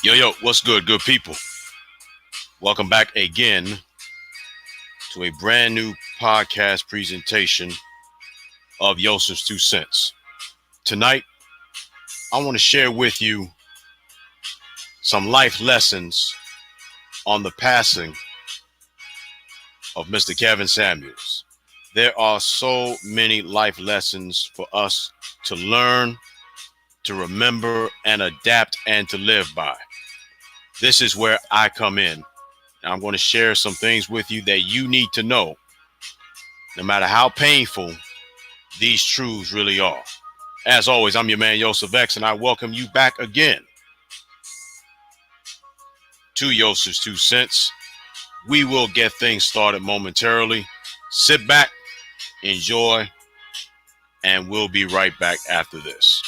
Yo, what's good people? Welcome back again to a brand new podcast presentation of Yosef's Two Cents. Tonight, I want to share with you some life lessons on the passing of Mr. Kevin Samuels. There are so many life lessons for us to learn, to remember, and adapt and to live by. This is where I come in. I'm going to share some things with you that you need to know, no matter how painful these truths really are. As always, I'm your man Yosef X, and I welcome you back again to Yosef's Two Cents. We will get things started momentarily. Sit back, enjoy, and we'll be right back after this.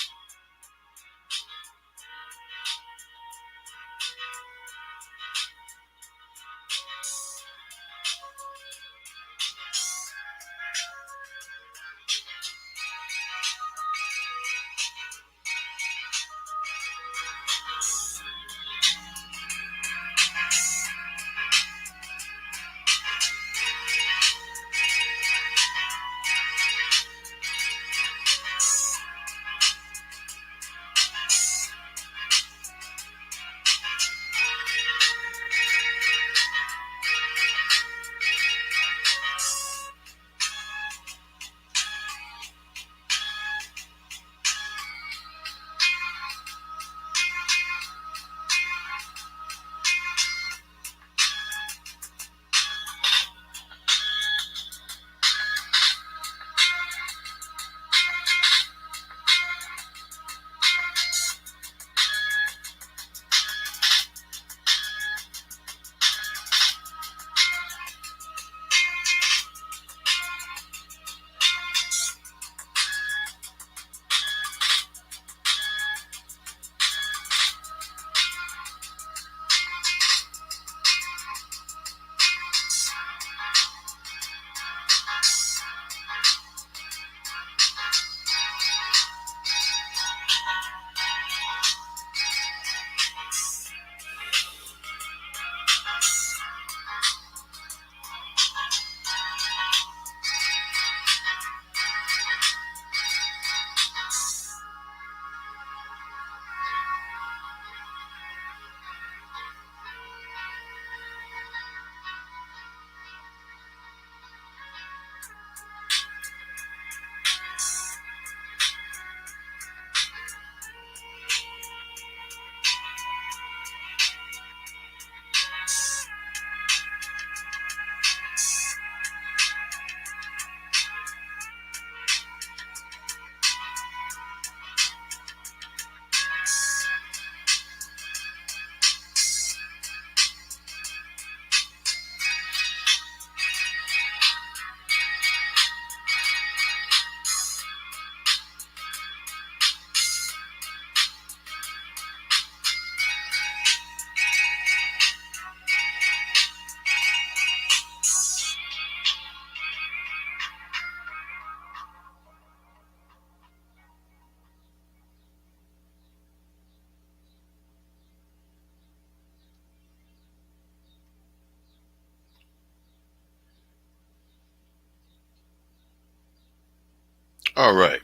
All right,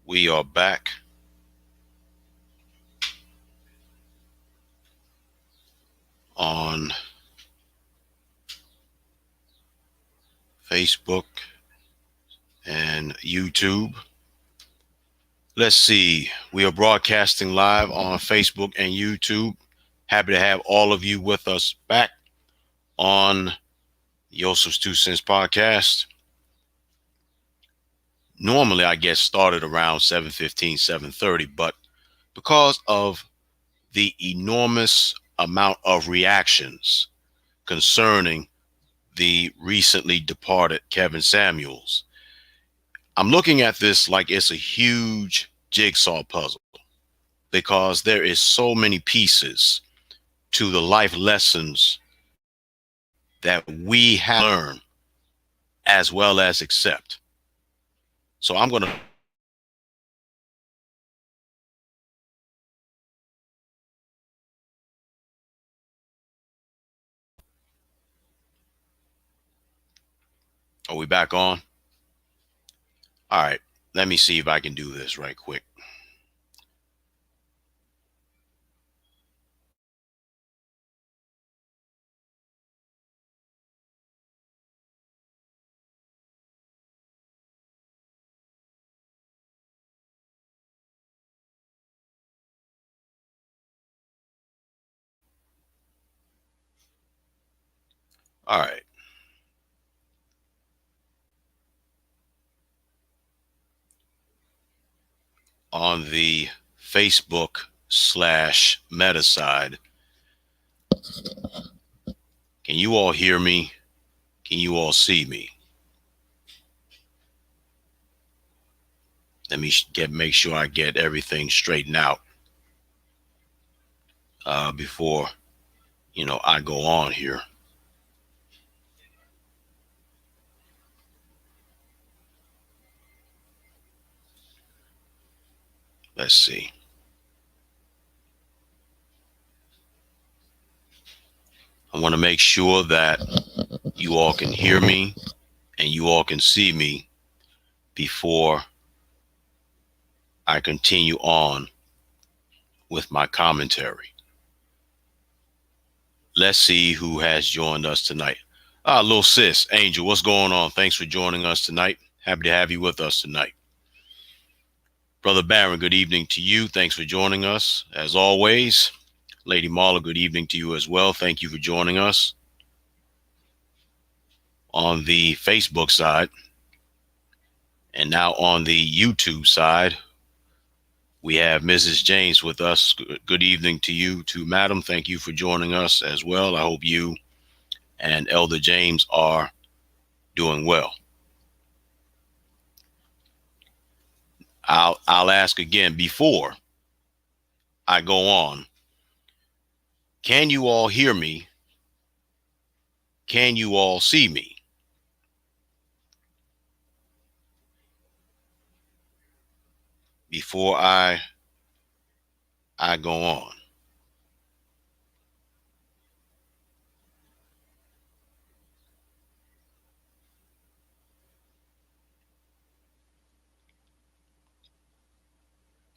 we are back on Facebook and YouTube. Let's see, we are broadcasting live on Facebook and YouTube. Happy to have all of you with us back on Yosef's Two Cents podcast. Normally I get started around 7:15, 7:30, but because of the enormous amount of reactions concerning the recently departed Kevin Samuels, I'm looking at this like it's a huge jigsaw puzzle, because there is so many pieces to the life lessons that we have to learn as well as accept. So I'm going to Are we back on? All right. Let me see if I can do this right quick. All right. On the Facebook/Meta side, can you all hear me? Can you all see me? Let me make sure I get everything straightened out before I go on here. Let's see. I want to make sure that you all can hear me and you all can see me before I continue on with my commentary. Let's see who has joined us tonight. Little sis, Angel, what's going on? Thanks for joining us tonight. Happy to have you with us tonight. Brother Barron, good evening to you. Thanks for joining us. As always, Lady Marla, good evening to you as well. Thank you for joining us. On the Facebook side, and now on the YouTube side, we have Mrs. James with us. Good evening to you too, madam. Thank you for joining us as well. I hope you and Elder James are doing well. I'll ask again before I go on. Can you all hear me? Can you all see me? Before I go on.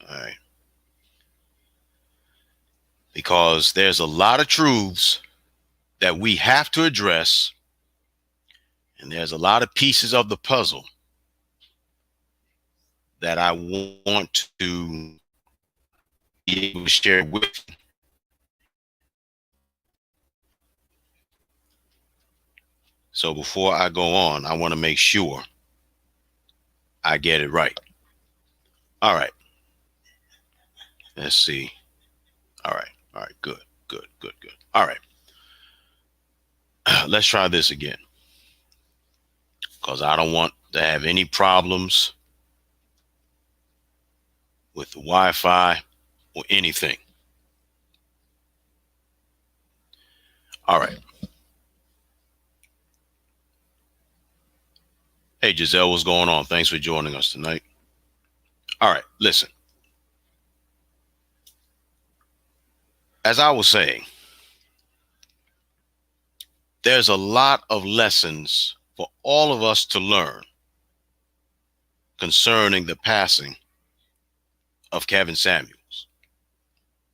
All right. Because there's a lot of truths that we have to address, and there's a lot of pieces of the puzzle that I want to be able to share with you. So before I go on, I want to make sure I get it right. All right. Let's see. All right. All right. Good. Good. Good. Good. All right. Let's try this again, because I don't want to have any problems with the Wi-Fi or anything. All right. Hey, Giselle, what's going on? Thanks for joining us tonight. All right. Listen. As I was saying, there's a lot of lessons for all of us to learn concerning the passing of Kevin Samuels.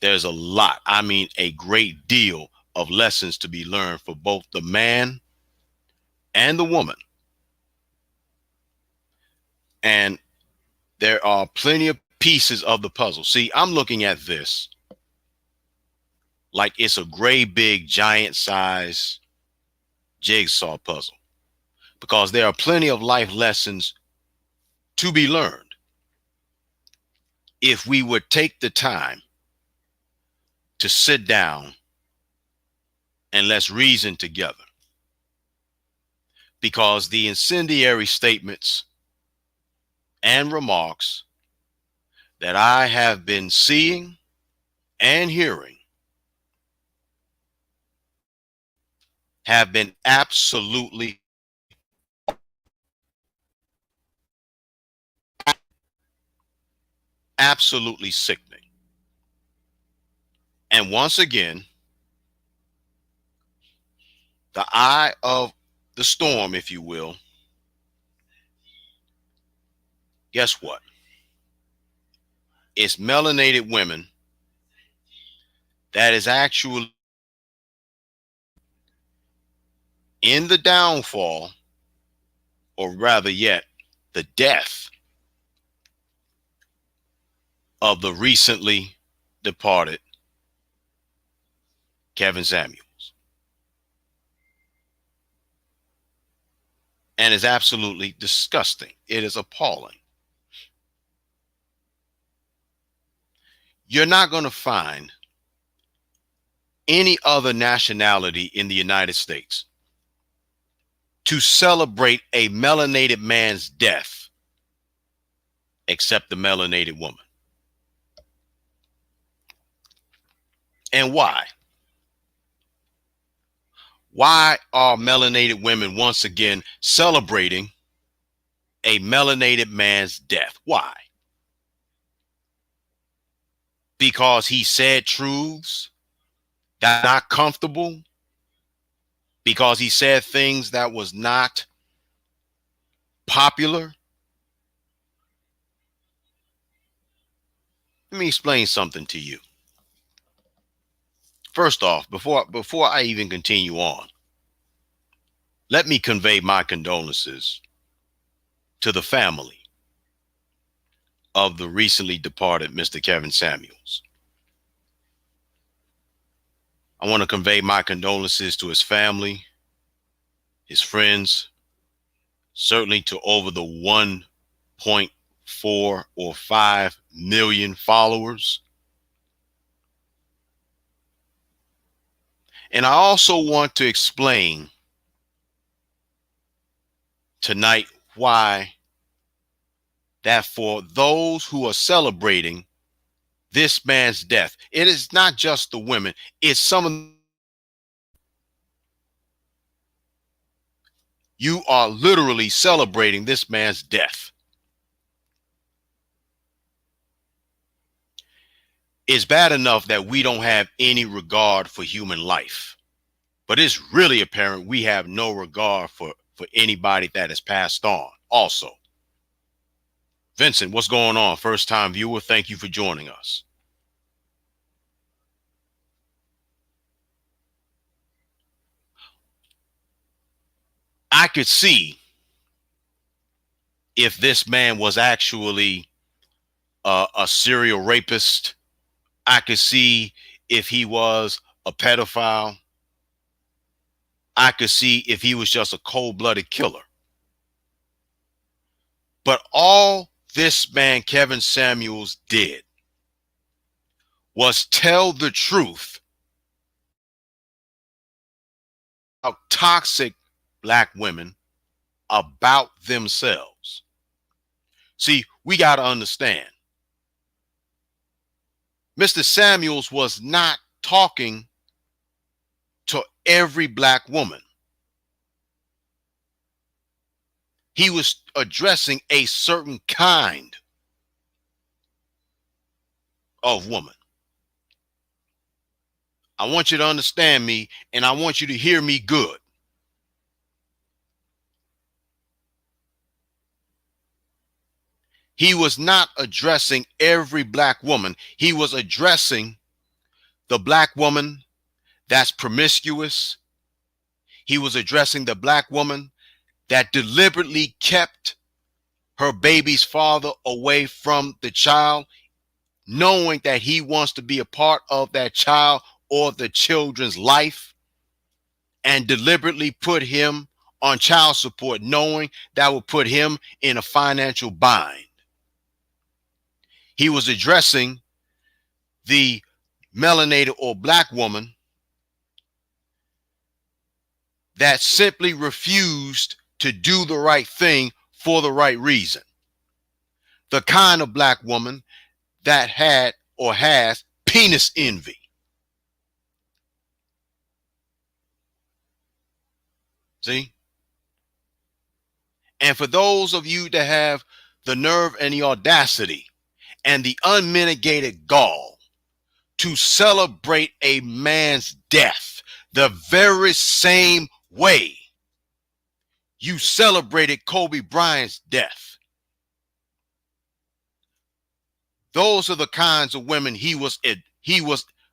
There's a lot, I mean, a great deal of lessons to be learned for both the man and the woman. And there are plenty of pieces of the puzzle. See, I'm looking at this like it's a great big giant size jigsaw puzzle, because there are plenty of life lessons to be learned if we would take the time to sit down and let's reason together. Because the incendiary statements and remarks that I have been seeing and hearing have been absolutely sickening. And once again, the eye of the storm, if you will, Guess what? It's melanated women that is actually in the downfall, or rather yet, the death of the recently departed Kevin Samuels. And it's absolutely disgusting. It is appalling. You're not going to find any other nationality in the United States to celebrate a melanated man's death except the melanated woman. And why? Why are melanated women once again celebrating a melanated man's death? Why? Because he said truths that are not comfortable? Because he said things that was not popular? Let me explain something to you. First off, before I even continue on, let me convey my condolences to the family of the recently departed Mr. Kevin Samuels. I want to convey my condolences to his family, his friends, certainly to over the 1.4 or 5 million followers. And I also want to explain tonight why that for those who are celebrating this man's death, it is not just the women, it's some of you are literally celebrating this man's death. It's bad enough that we don't have any regard for human life, but it's really apparent we have no regard for anybody that has passed on also. Vincent, what's going on? First time viewer, thank you for joining us. I could see if this man was actually a serial rapist. I could see if he was a pedophile. I could see if he was just a cold-blooded killer. But all this man, Kevin Samuels, did was tell the truth about toxic black women, about themselves. See, we got to understand, Mr. Samuels was not talking to every black woman. He was addressing a certain kind of woman. I want you to understand me, and I want you to hear me good. He was not addressing every black woman. He was addressing the black woman that's promiscuous. He was addressing the black woman that deliberately kept her baby's father away from the child, knowing that he wants to be a part of that child or the children's life, and deliberately put him on child support, knowing that would put him in a financial bind. He was addressing the melanated or black woman that simply refused to do the right thing for the right reason. The kind of black woman that had or has penis envy. See? And for those of you that have the nerve and the audacity and the unmitigated gall to celebrate a man's death the very same way you celebrated Kobe Bryant's death, Those are the kinds of women he was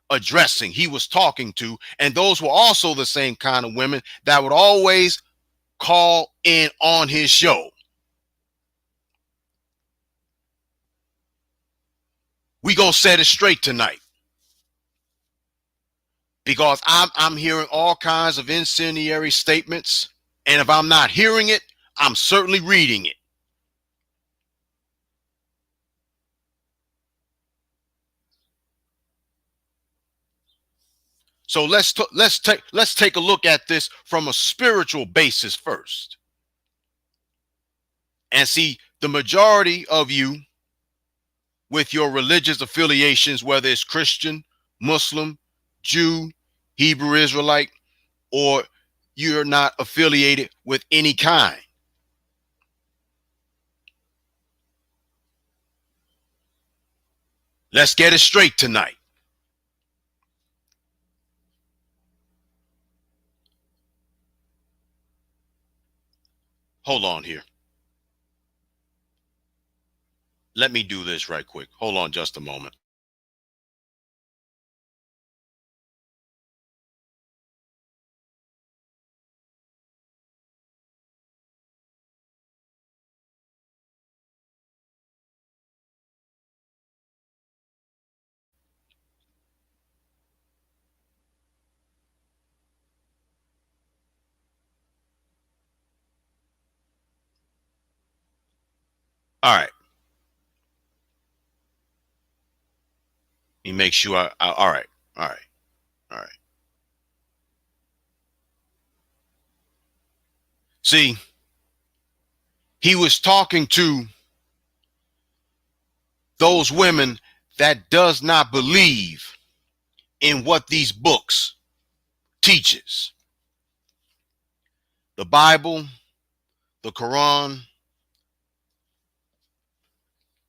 addressing, he was talking to, and those were also the same kind of women that would always call in on his show. We gonna set it straight tonight, because I'm hearing all kinds of incendiary statements, and if I'm not hearing it, I'm certainly reading it. So let's take a look at this from a spiritual basis first. And see, the majority of you with your religious affiliations, whether it's Christian, Muslim, Jew, Hebrew Israelite, or you're not affiliated with any kind. Let's get it straight tonight. Hold on here. Let me do this right quick. Hold on just a moment. All right. Let me make sure all right. All right. All right. See, he was talking to those women that does not believe in what these books teaches. The Bible, the Quran,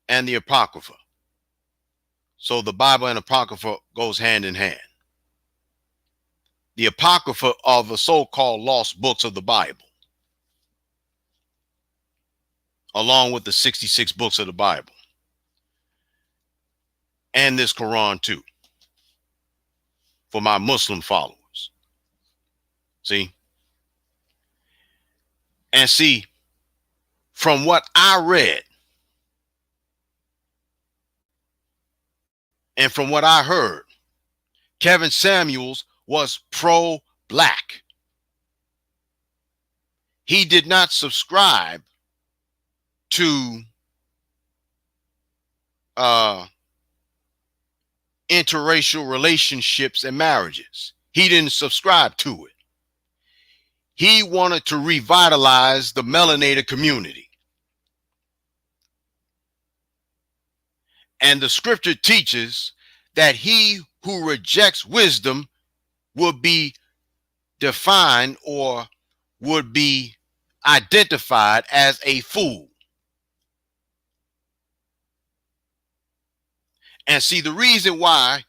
and the Apocrypha. So the Bible and Apocrypha goes hand in hand. The Apocrypha are the so-called lost books of the Bible, along with the 66 books of the Bible. And this Quran too, for my Muslim followers. See? And see, from what I read and from what I heard, Kevin Samuels was pro-black. He did not subscribe to interracial relationships and marriages. He didn't subscribe to it. He wanted to revitalize the melanated community. And the scripture teaches that he who rejects wisdom would be defined or would be identified as a fool. And see, the reason why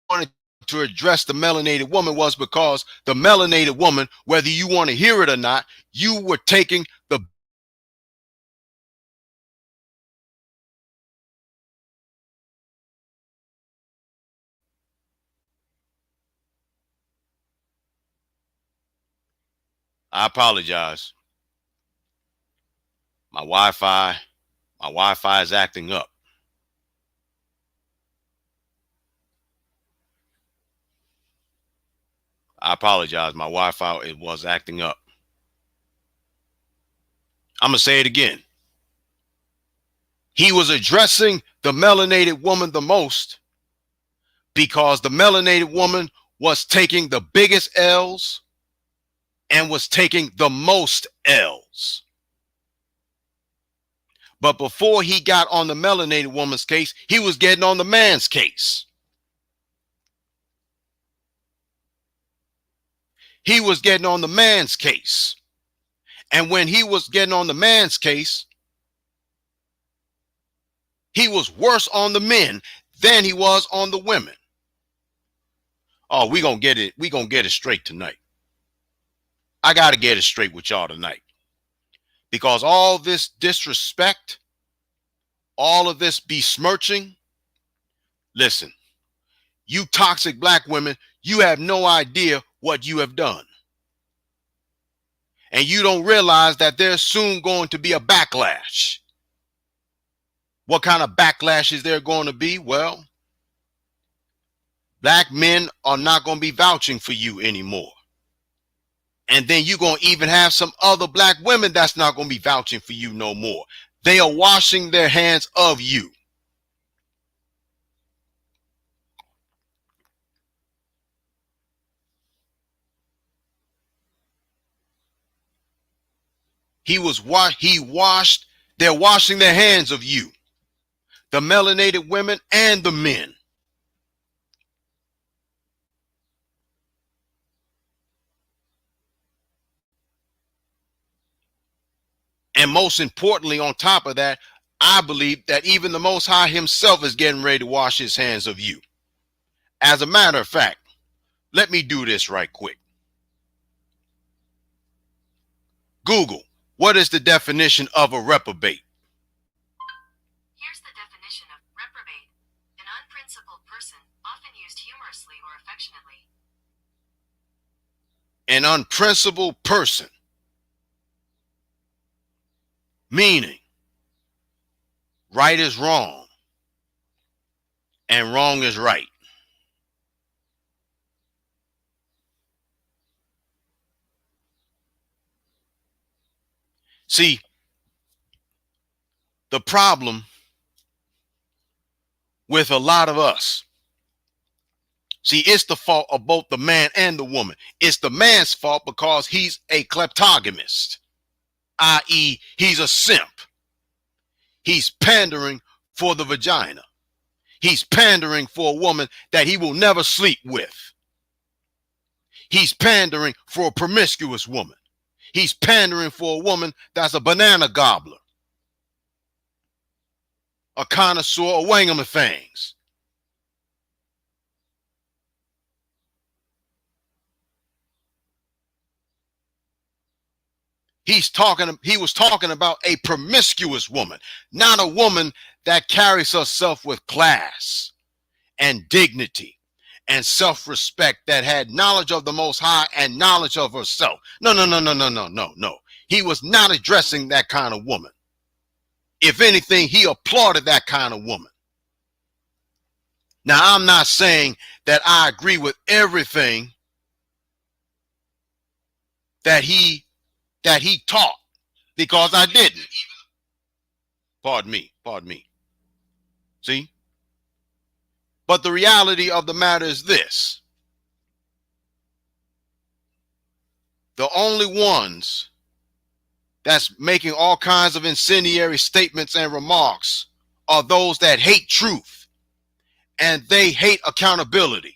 I wanted to address the melanated woman was because the melanated woman, whether you want to hear it or not, you were taking the I apologize. My Wi-Fi is acting up. I apologize. My Wi-Fi, it was acting up. I'm going to say it again. He was addressing the melanated woman the most because the melanated woman was taking the biggest L's and was taking the most L's. But before he got on the melanated woman's case, he was getting on the man's case. He was getting on the man's case. And when he was getting on the man's case, he was worse on the men than he was on the women. Oh, we're going to get it. We're going to get it straight tonight. I got to get it straight with y'all tonight. Because all this disrespect all of this besmirching, listen, you toxic black women, you have no idea what you have done. And you don't realize that there's soon going to be a backlash. What kind of backlash is there going to be? Well, black men are not going to be vouching for you anymore. And then you're going to even have some other black women that's not going to be vouching for you no more. They are washing their hands of you. They're washing their hands of you. The melanated women and the men. And most importantly, on top of that, I believe that even the Most High himself is getting ready to wash his hands of you. As a matter of fact, let me do this right quick. Google, what is the definition of a reprobate? Here's the definition of reprobate. An unprincipled person, often used humorously or affectionately. An unprincipled person. Meaning, right is wrong and wrong is right. See, the problem with a lot of us, see, it's the fault of both the man and the woman. It's the man's fault because he's a kleptogamist, i.e., he's a simp. He's pandering for the vagina. He's pandering for a woman that he will never sleep with. He's pandering for a promiscuous woman. He's pandering for a woman that's a banana gobbler, a connoisseur of wangamafangs. He was talking about a promiscuous woman, not a woman that carries herself with class and dignity and self-respect, that had knowledge of the Most High and knowledge of herself. No. He was not addressing that kind of woman. If anything, he applauded that kind of woman. Now, I'm not saying that I agree with everything that he taught, because I didn't. Pardon me. See? But the reality of the matter is this. The only ones that's making all kinds of incendiary statements and remarks are those that hate truth, and they hate accountability.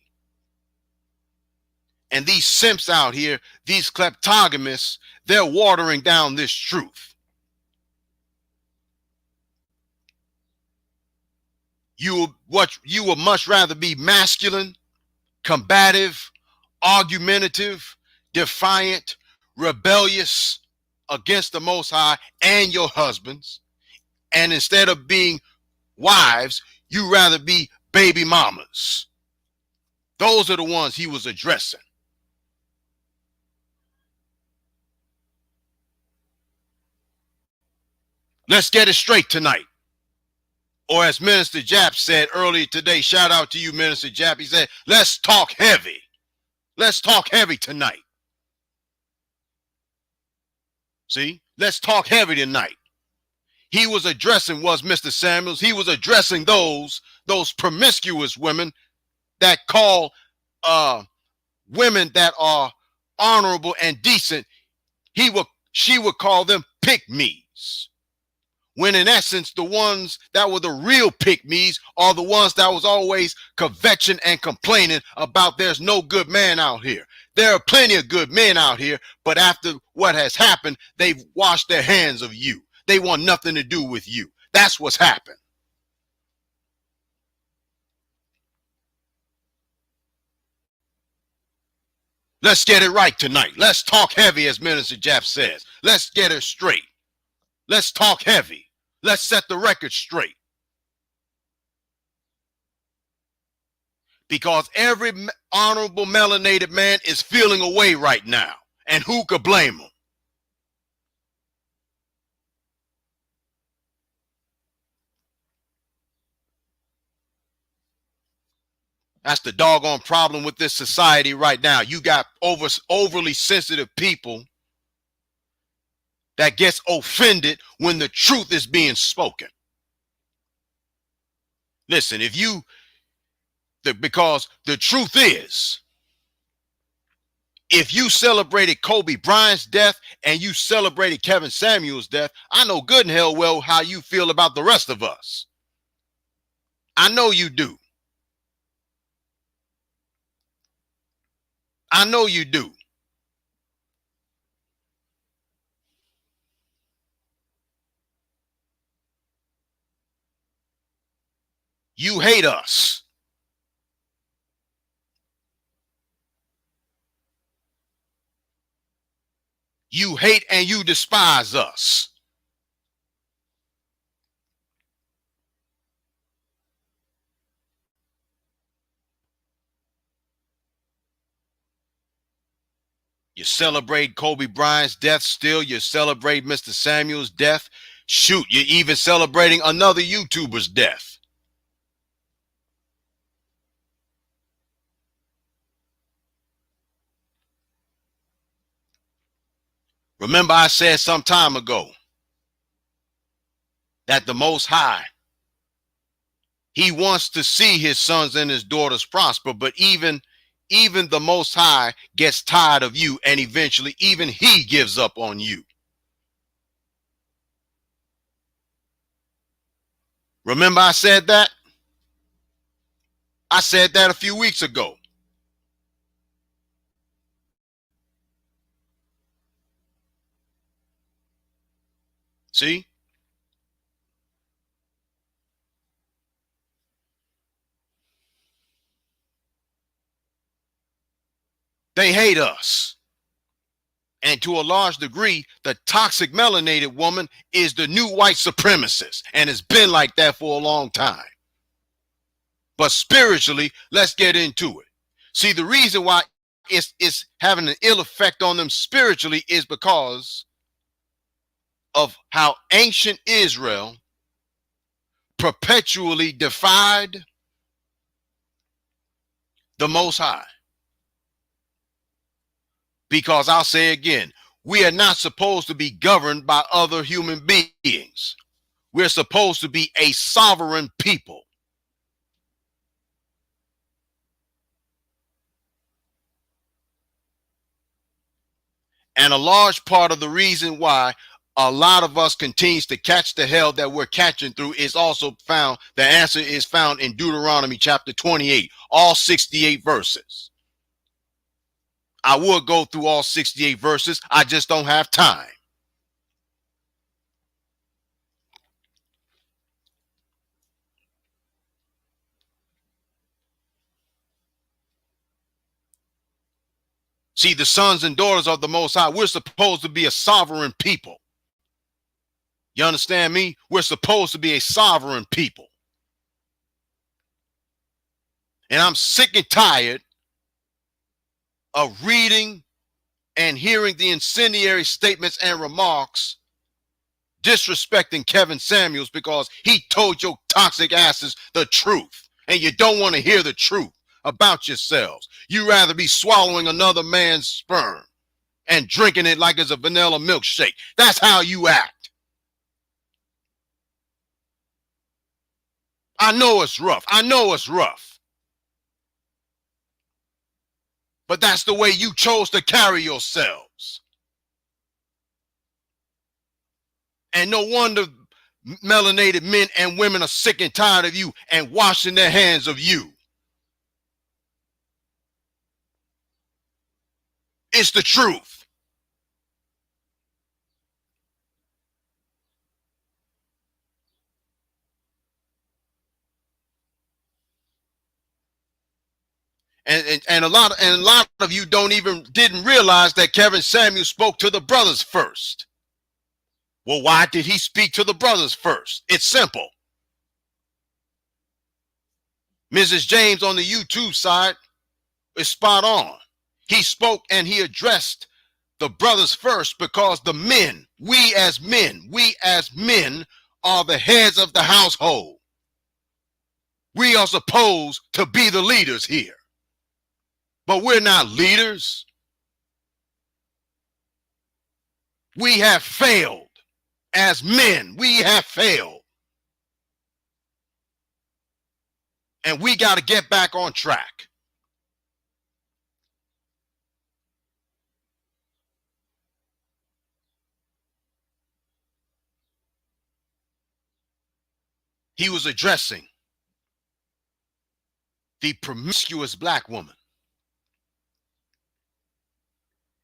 And these simps out here, these kleptogamists, they're watering down this truth. You would much rather be masculine, combative, argumentative, defiant, rebellious against the Most High and your husbands. And instead of being wives, you rather be baby mamas. Those are the ones he was addressing. Let's get it straight tonight. Or as Minister Jap said earlier today, shout out to you, Minister Jap. He said, let's talk heavy. Let's talk heavy tonight. See, let's talk heavy tonight. He was addressing, Mr. Samuels, he was addressing those promiscuous women that call women that are honorable and decent. She would call them pick-me's. When in essence, the ones that were the real pick-me's are the ones that was always kvetching and complaining about there's no good man out here. There are plenty of good men out here, but after what has happened, they've washed their hands of you. They want nothing to do with you. That's what's happened. Let's get it right tonight. Let's talk heavy, as Minister Jap says. Let's get it straight. Let's talk heavy. Let's set the record straight. Because every honorable melanated man is feeling away right now. And who could blame them? That's the doggone problem with this society right now. You got overly sensitive people that gets offended when the truth is being spoken. Listen, because the truth is, if you celebrated Kobe Bryant's death and you celebrated Kevin Samuel's death, I know good and hell well how you feel about the rest of us. I know you do. I know you do. You hate us. You hate and you despise us. You celebrate Kobe Bryant's death still. You celebrate Mr. Samuel's death. Shoot, you're even celebrating another YouTuber's death. Remember, I said some time ago that the Most High, he wants to see his sons and his daughters prosper, but even the Most High gets tired of you, and eventually even he gives up on you. Remember I said that? I said that a few weeks ago. See? They hate us. And to a large degree, the toxic melanated woman is the new white supremacist, and it's been like that for a long time. But spiritually, let's get into it. See, the reason why it's having an ill effect on them spiritually is because of how ancient Israel perpetually defied the Most High. Because I'll say again, we are not supposed to be governed by other human beings. We're supposed to be a sovereign people. And a large part of the reason why a lot of us continues to catch the hell that we're catching through is also found, the answer is found in Deuteronomy chapter 28, all 68 verses. I would go through all 68 verses. I just don't have time. See, the sons and daughters of the Most High, we're supposed to be a sovereign people. You understand me? We're supposed to be a sovereign people. And I'm sick and tired of reading and hearing the incendiary statements and remarks disrespecting Kevin Samuels because he told your toxic asses the truth. And you don't want to hear the truth about yourselves. You rather be swallowing another man's sperm and drinking it like it's a vanilla milkshake. That's how you act. I know it's rough. I know it's rough. But that's the way you chose to carry yourselves. And no wonder melanated men and women are sick and tired of you and washing their hands of you. It's the truth. And a lot of you didn't realize that Kevin Samuel spoke to the brothers first. Well, why did he speak to the brothers first? It's simple. Mrs. James on the YouTube side is spot on. He spoke and he addressed the brothers first because the men, we as men are the heads of the household. We are supposed to be the leaders here. But we're not leaders. We have failed. As men, we have failed. And we got to get back on track. He was addressing the promiscuous black woman.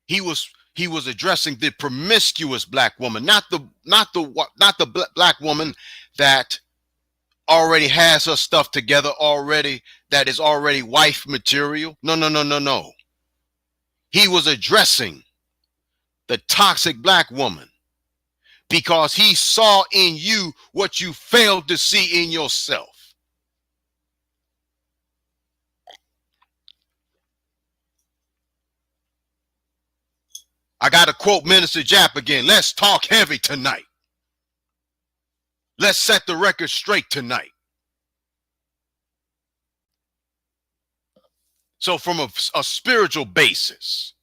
He was addressing the promiscuous black woman, not the black woman that already has her stuff together already, that is already wife material. No. He was addressing the toxic black woman because he saw in you what you failed to see in yourself. I got to quote Minister Jap again. Let's talk heavy tonight. Let's set the record straight tonight. So from a spiritual basis,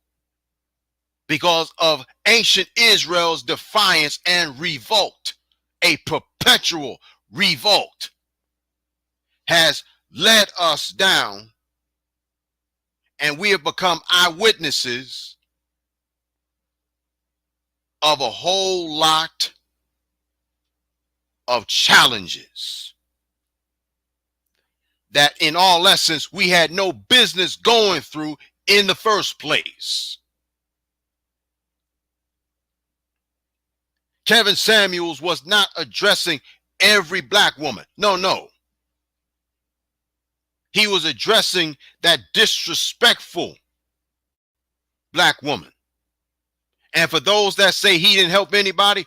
because of ancient Israel's defiance and revolt, a perpetual revolt has led us down, and we have become eyewitnesses of a whole lot of challenges that in all essence we had no business going through in the first place. Kevin Samuels was not addressing every black woman. No. He was addressing that disrespectful black woman. And for those that say he didn't help anybody,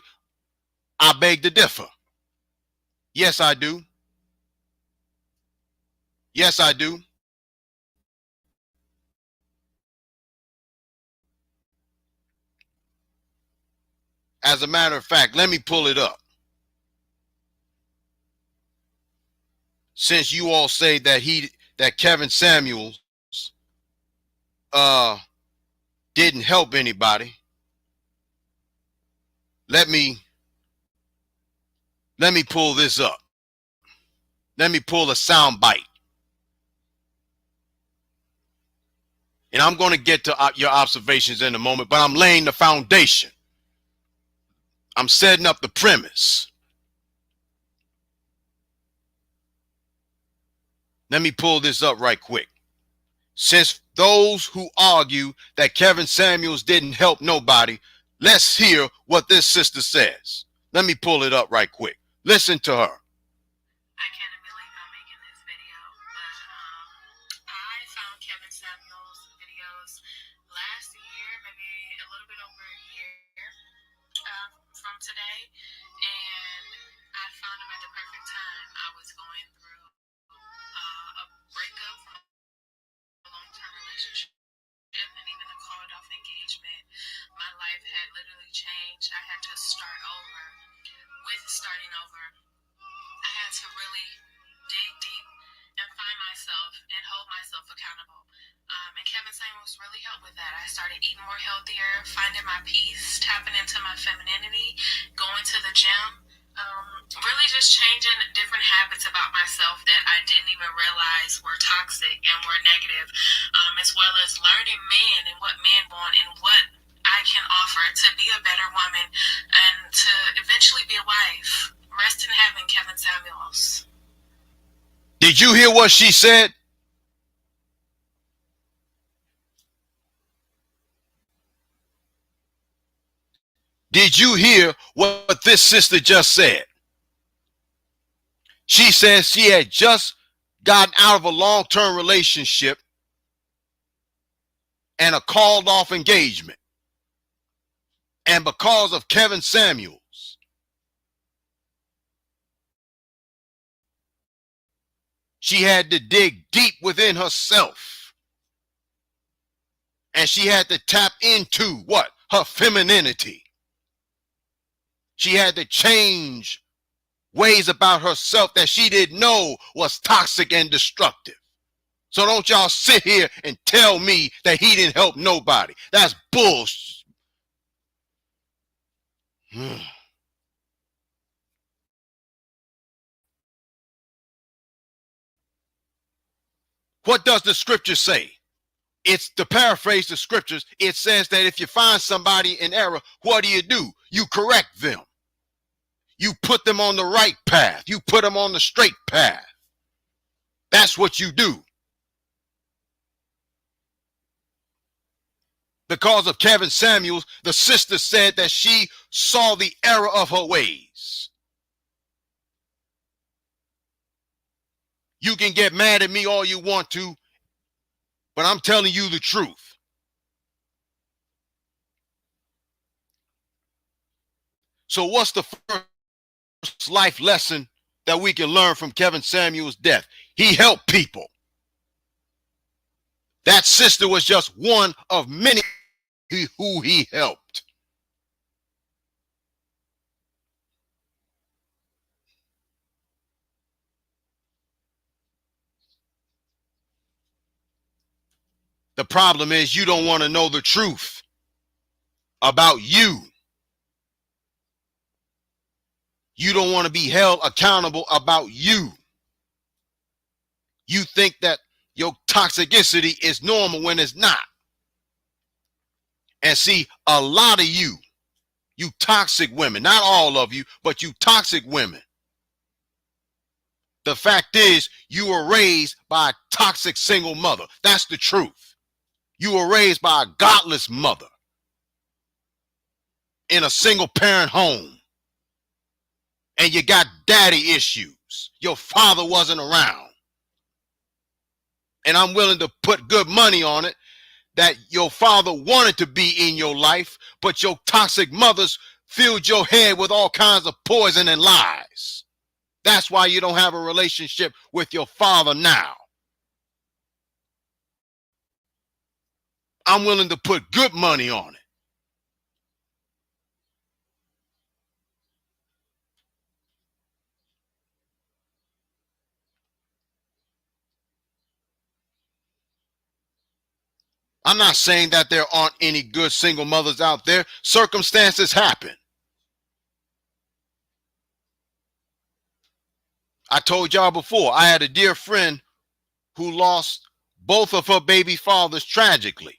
I beg to differ. Yes, I do. Yes, I do. As a matter of fact, let me pull it up. Since you all say that Kevin Samuels didn't help anybody, let me pull this up. Let me pull a sound bite. And I'm going to get to your observations in a moment, but I'm laying the foundation. I'm setting up the premise. Let me pull this up right quick. Since those who argue that Kevin Samuels didn't help nobody, let's hear what this sister says. Let me pull it up right quick. Listen to her. I can't believe I'm making this video, but I found Kevin Samuels' videos last year, maybe a little bit over a year from today, and I found him at the perfect time. I was going through a breakup from a long-term relationship and even a called-off engagement. My life had literally changed. I had to start over. With starting over, I had to really dig deep and find myself and hold myself accountable. And Kevin Samuels really helped with that. I started eating more healthier, finding my peace, tapping into my femininity, going to the gym, really just changing different habits about myself that I didn't even realize were toxic and were negative, as well as learning men and what men want and what I can offer to be a better woman and to eventually be a wife. Rest in heaven, Kevin Samuels. Did you hear what she said? Did you hear what this sister just said? She says she had just gotten out of a long-term relationship and a called-off engagement. And because of Kevin Samuels, She had to dig deep within herself. And she had to tap into what? Her femininity. She had to change ways about herself that she didn't know was toxic and destructive. So don't y'all sit here and tell me that he didn't help nobody. That's bullshit. What does the scripture say? It's to paraphrase the scriptures. It says that if you find somebody in error, what do? You correct them. You put them on the right path. You put them on the straight path. That's what you do. Because of Kevin Samuels, the sister said that she saw the error of her ways. You can get mad at me all you want to, but I'm telling you the truth. So what's the first life lesson that we can learn from Kevin Samuels' death? He helped people. That sister was just one of many who he helped. The problem is you don't want to know the truth about you. You don't want to be held accountable about you. You think that your toxicity is normal when it's not. And see, a lot of you toxic women, not all of you, but you toxic women. The fact is, you were raised by a toxic single mother. That's the truth. You were raised by a godless mother in a single parent home. And you got daddy issues. Your father wasn't around. And I'm willing to put good money on it that your father wanted to be in your life, but your toxic mothers filled your head with all kinds of poison and lies. That's why you don't have a relationship with your father now. I'm willing to put good money on it. I'm not saying that there aren't any good single mothers out there. Circumstances happen. I told y'all before, I had a dear friend who lost both of her baby fathers tragically.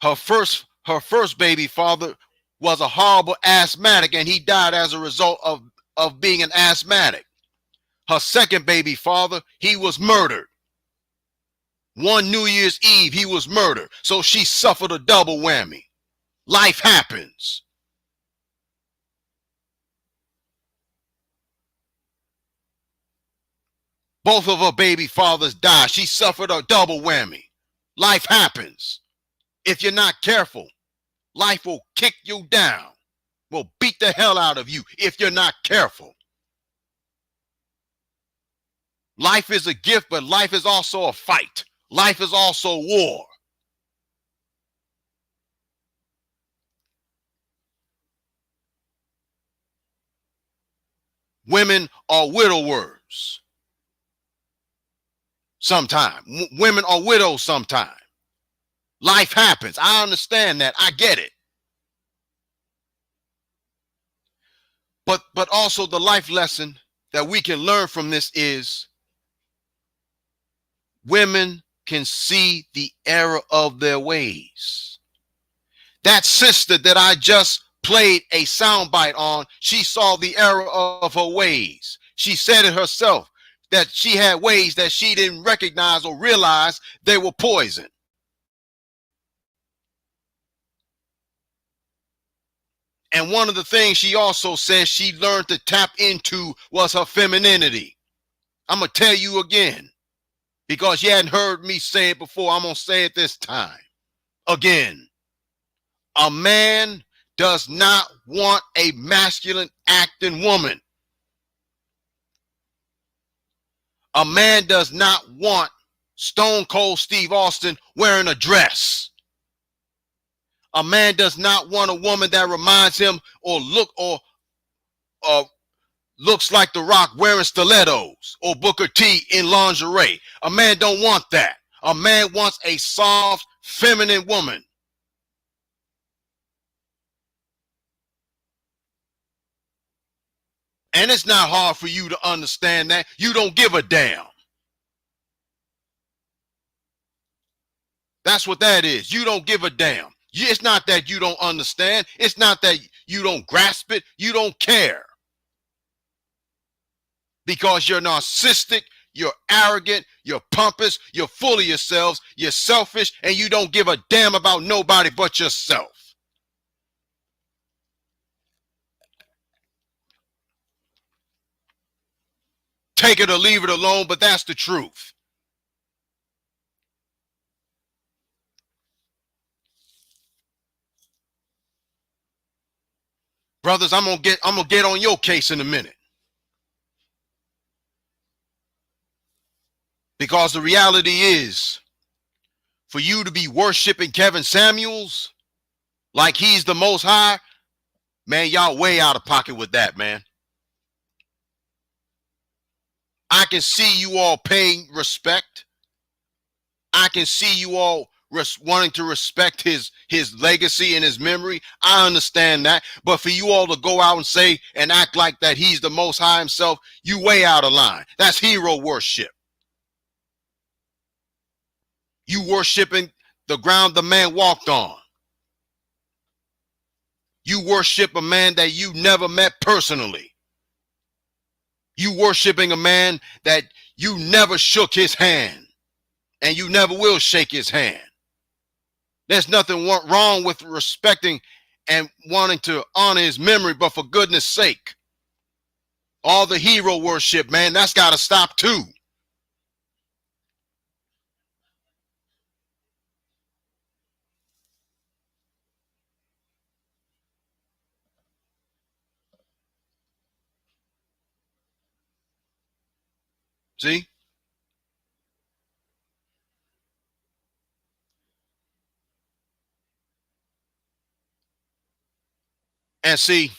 Her first baby father was a horrible asthmatic, and he died as a result of being an asthmatic. Her second baby father, he was murdered. One New Year's Eve, he was murdered. So she suffered a double whammy. Life happens. Both of her baby fathers died. She suffered a double whammy. Life happens. If you're not careful, life will kick you down, will beat the hell out of you if you're not careful. Life is a gift, but life is also a fight. Life is also war. Women are widowers sometimes. Women are widows sometimes. Life happens. I understand that. I get it. But also the life lesson that we can learn from this is women can see the error of their ways. That sister that I just played a soundbite on, she saw the error of her ways. She said it herself that she had ways that she didn't recognize or realize they were poison. And one of the things she also says she learned to tap into was her femininity. I'm going to tell you again, because you hadn't heard me say it before. I'm going to say it this time. Again, a man does not want a masculine acting woman. A man does not want Stone Cold Steve Austin wearing a dress. A man does not want a woman that reminds him or looks like The Rock wearing stilettos or Booker T in lingerie. A man don't want that. A man wants a soft, feminine woman. And it's not hard for you to understand that. You don't give a damn. That's what that is. You don't give a damn. It's not that you don't understand. It's not that you don't grasp it. You don't care. Because you're narcissistic, you're arrogant, you're pompous, you're full of yourselves, you're selfish, and you don't give a damn about nobody but yourself. Take it or leave it alone, but that's the truth. Brothers, I'm gonna get on your case in a minute. Because the reality is, for you to be worshiping Kevin Samuels like he's the most high, man, y'all way out of pocket with that, man. I can see you all paying respect. I can see you all wanting to respect his legacy and his memory. I understand that. But for you all to go out and say and act like that he's the most high himself, you way out of line. That's hero worship. You worshiping the ground the man walked on. You worship a man that you never met personally. You worshiping a man that you never shook his hand and you never will shake his hand. There's nothing wrong with respecting and wanting to honor his memory, but for goodness sake, all the hero worship, man, that's got to stop too. See? And see,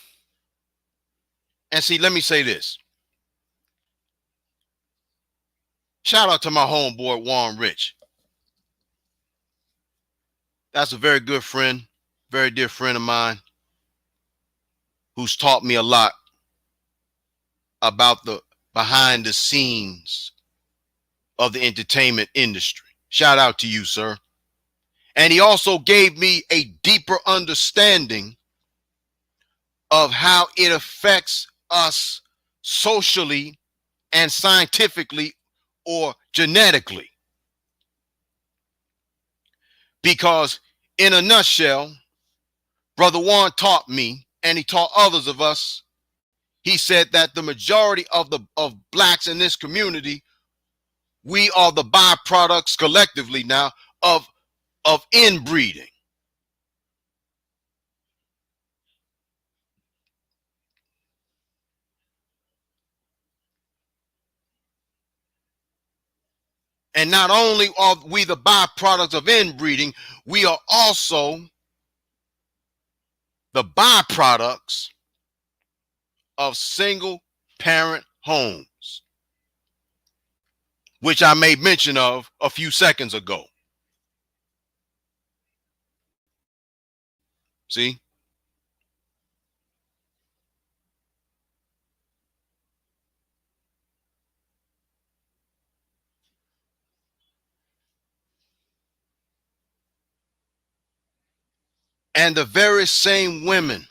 let me say this. Shout out to my homeboy, Warren Rich. That's a very good friend, very dear friend of mine who's taught me a lot about the behind the scenes of the entertainment industry. Shout out to you, sir. And he also gave me a deeper understanding of how it affects us socially and scientifically or genetically. Because in a nutshell, Brother Warren taught me, and he taught others of us, he said that the majority of blacks in this community, we are the byproducts collectively now of inbreeding. And not only are we the byproducts of inbreeding, we are also the byproducts of single parent homes, which I made mention of a few seconds ago. See? And the very same women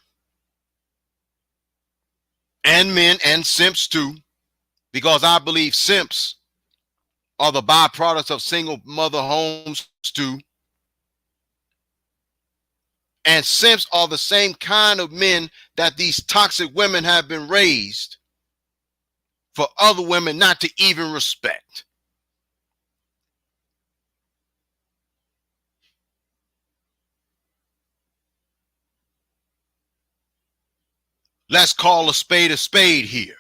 and men and simps too, because I believe simps are the byproducts of single mother homes too. And simps are the same kind of men that these toxic women have been raised for other women not to even respect. Let's call a spade here.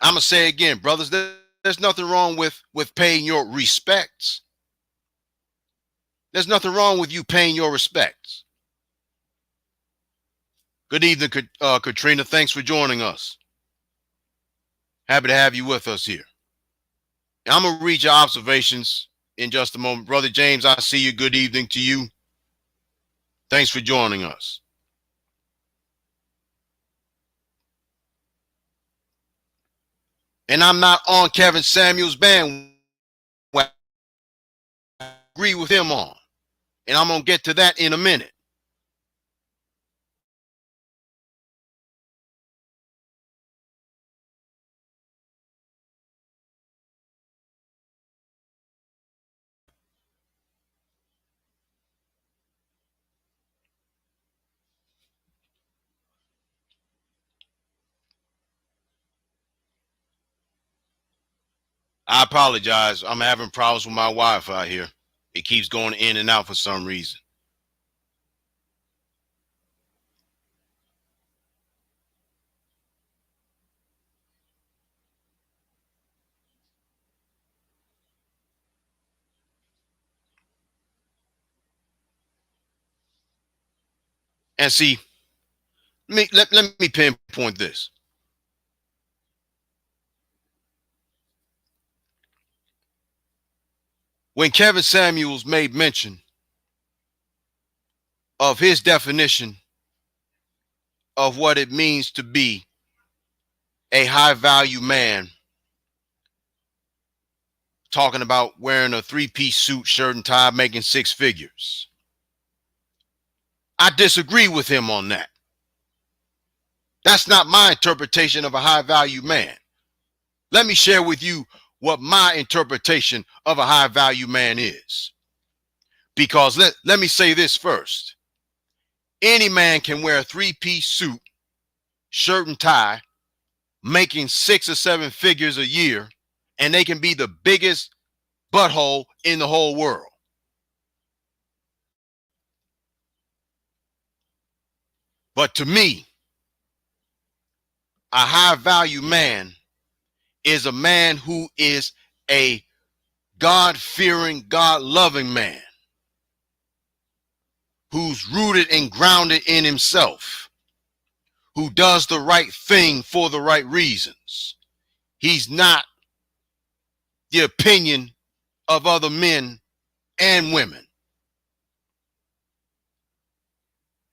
I'm going to say again, brothers, there's nothing wrong with paying your respects. There's nothing wrong with you paying your respects. Good evening, Katrina. Thanks for joining us. Happy to have you with us here. I'm going to read your observations in just a moment. Brother James, I see you. Good evening to you. Thanks for joining us. And I'm not on Kevin Samuels' bandwagon. I agree with him on. And I'm going to get to that in a minute. I apologize. I'm having problems with my Wi-Fi here. It keeps going in and out for some reason. And see, let me pinpoint this. When Kevin Samuels made mention of his definition of what it means to be a high-value man, talking about wearing a three-piece suit, shirt, and tie, making six figures, I disagree with him on that. That's not my interpretation of a high-value man. Let me share with you what my interpretation of a high-value man is. Because let me say this first. Any man can wear a three-piece suit, shirt, and tie, making 6 or 7 figures a year, and they can be the biggest butthole in the whole world. But to me, a high-value man is a man who is a God-fearing, God-loving man, who's rooted and grounded in himself, who does the right thing for the right reasons. He's not the opinion of other men and women.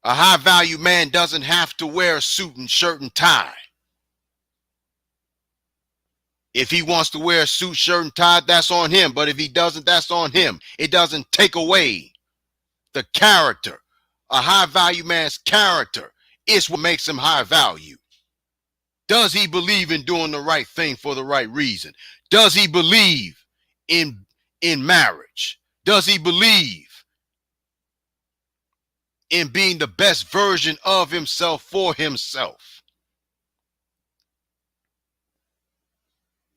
A high-value man doesn't have to wear a suit and shirt and tie. If he wants to wear a suit, shirt, and tie, that's on him. But if he doesn't, that's on him. It doesn't take away the character. A high-value man's character is what makes him high value. Does he believe in doing the right thing for the right reason? Does he believe in marriage? Does he believe in being the best version of himself for himself?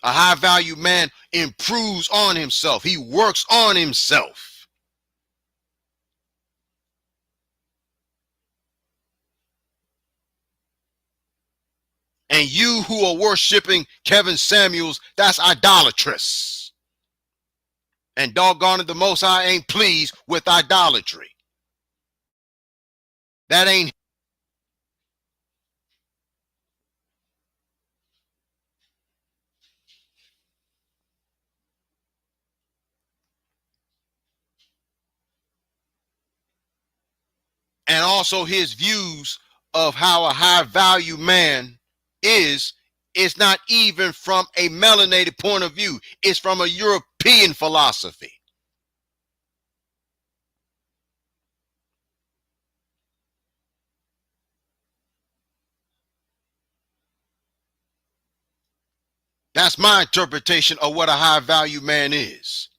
A high-value man improves on himself. He works on himself. And you who are worshiping Kevin Samuels, that's idolatrous. And doggone it, the Most High ain't pleased with idolatry. That ain't. And also his views of how a high-value man is not even from a melanated point of view. It's from a European philosophy. That's my interpretation of what a high-value man is.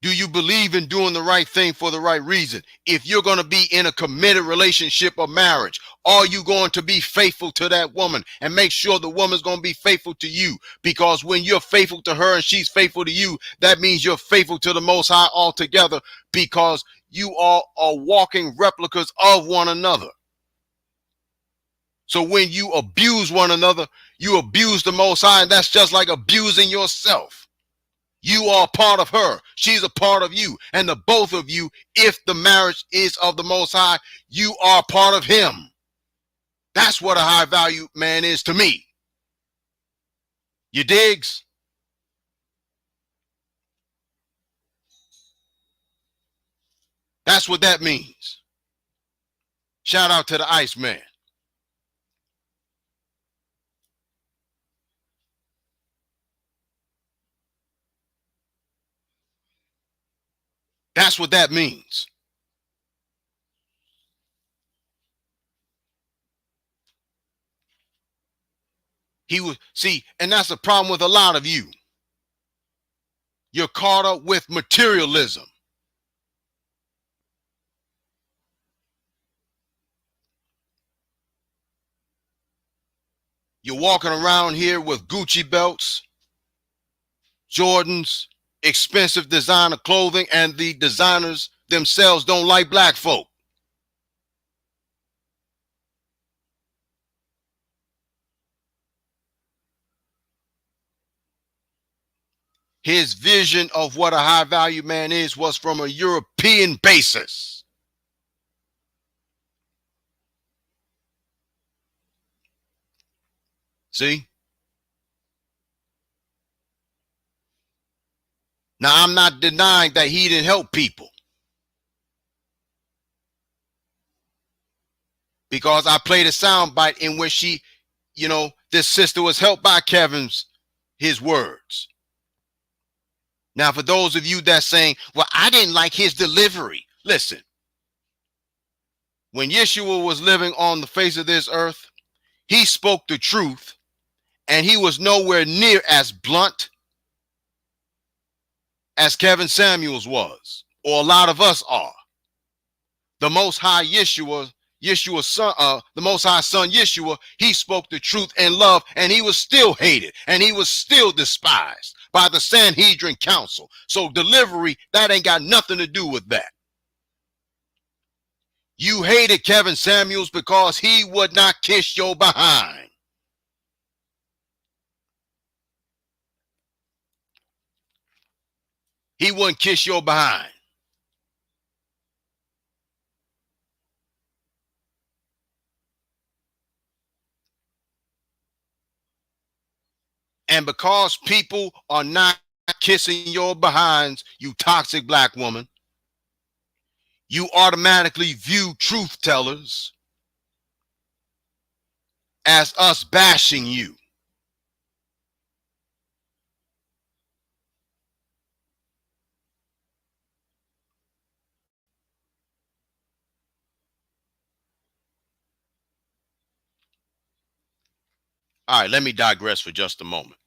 Do you believe in doing the right thing for the right reason? If you're going to be in a committed relationship or marriage, Are you going to be faithful to that woman? And make sure the woman's going to be faithful to you, because when you're faithful to her and she's faithful to you, that means you're faithful to the Most High altogether, because you all are walking replicas of one another. So when you abuse one another, you abuse the Most High, and that's just like abusing yourself. You are part of her. She's a part of you. And the both of you, if the marriage is of the Most High, you are part of him. That's what a high value man is to me. You digs? That's what that means. Shout out to the Iceman. That's what that means. He was, see, and that's the problem with a lot of you. You're caught up with materialism. You're walking around here with Gucci belts, Jordans, expensive designer clothing, and the designers themselves don't like black folk. His vision of what a high value man is was from a European basis. See? Now, I'm not denying that he didn't help people, because I played a soundbite in which she, this sister was helped by his words. Now, for those of you that's saying, well, I didn't like his delivery. Listen, when Yeshua was living on the face of this earth, he spoke the truth, and he was nowhere near as blunt as Kevin Samuels was, or a lot of us are. The Most High Yeshua's son, the Most High Son Yeshua, he spoke the truth in love, and he was still hated, and he was still despised by the Sanhedrin Council. So delivery, that ain't got nothing to do with that. You hated Kevin Samuels because he would not kiss your behind. He wouldn't kiss your behind. And because people are not kissing your behinds, you toxic black woman, you automatically view truth tellers as us bashing you. All right, let me digress for just a moment.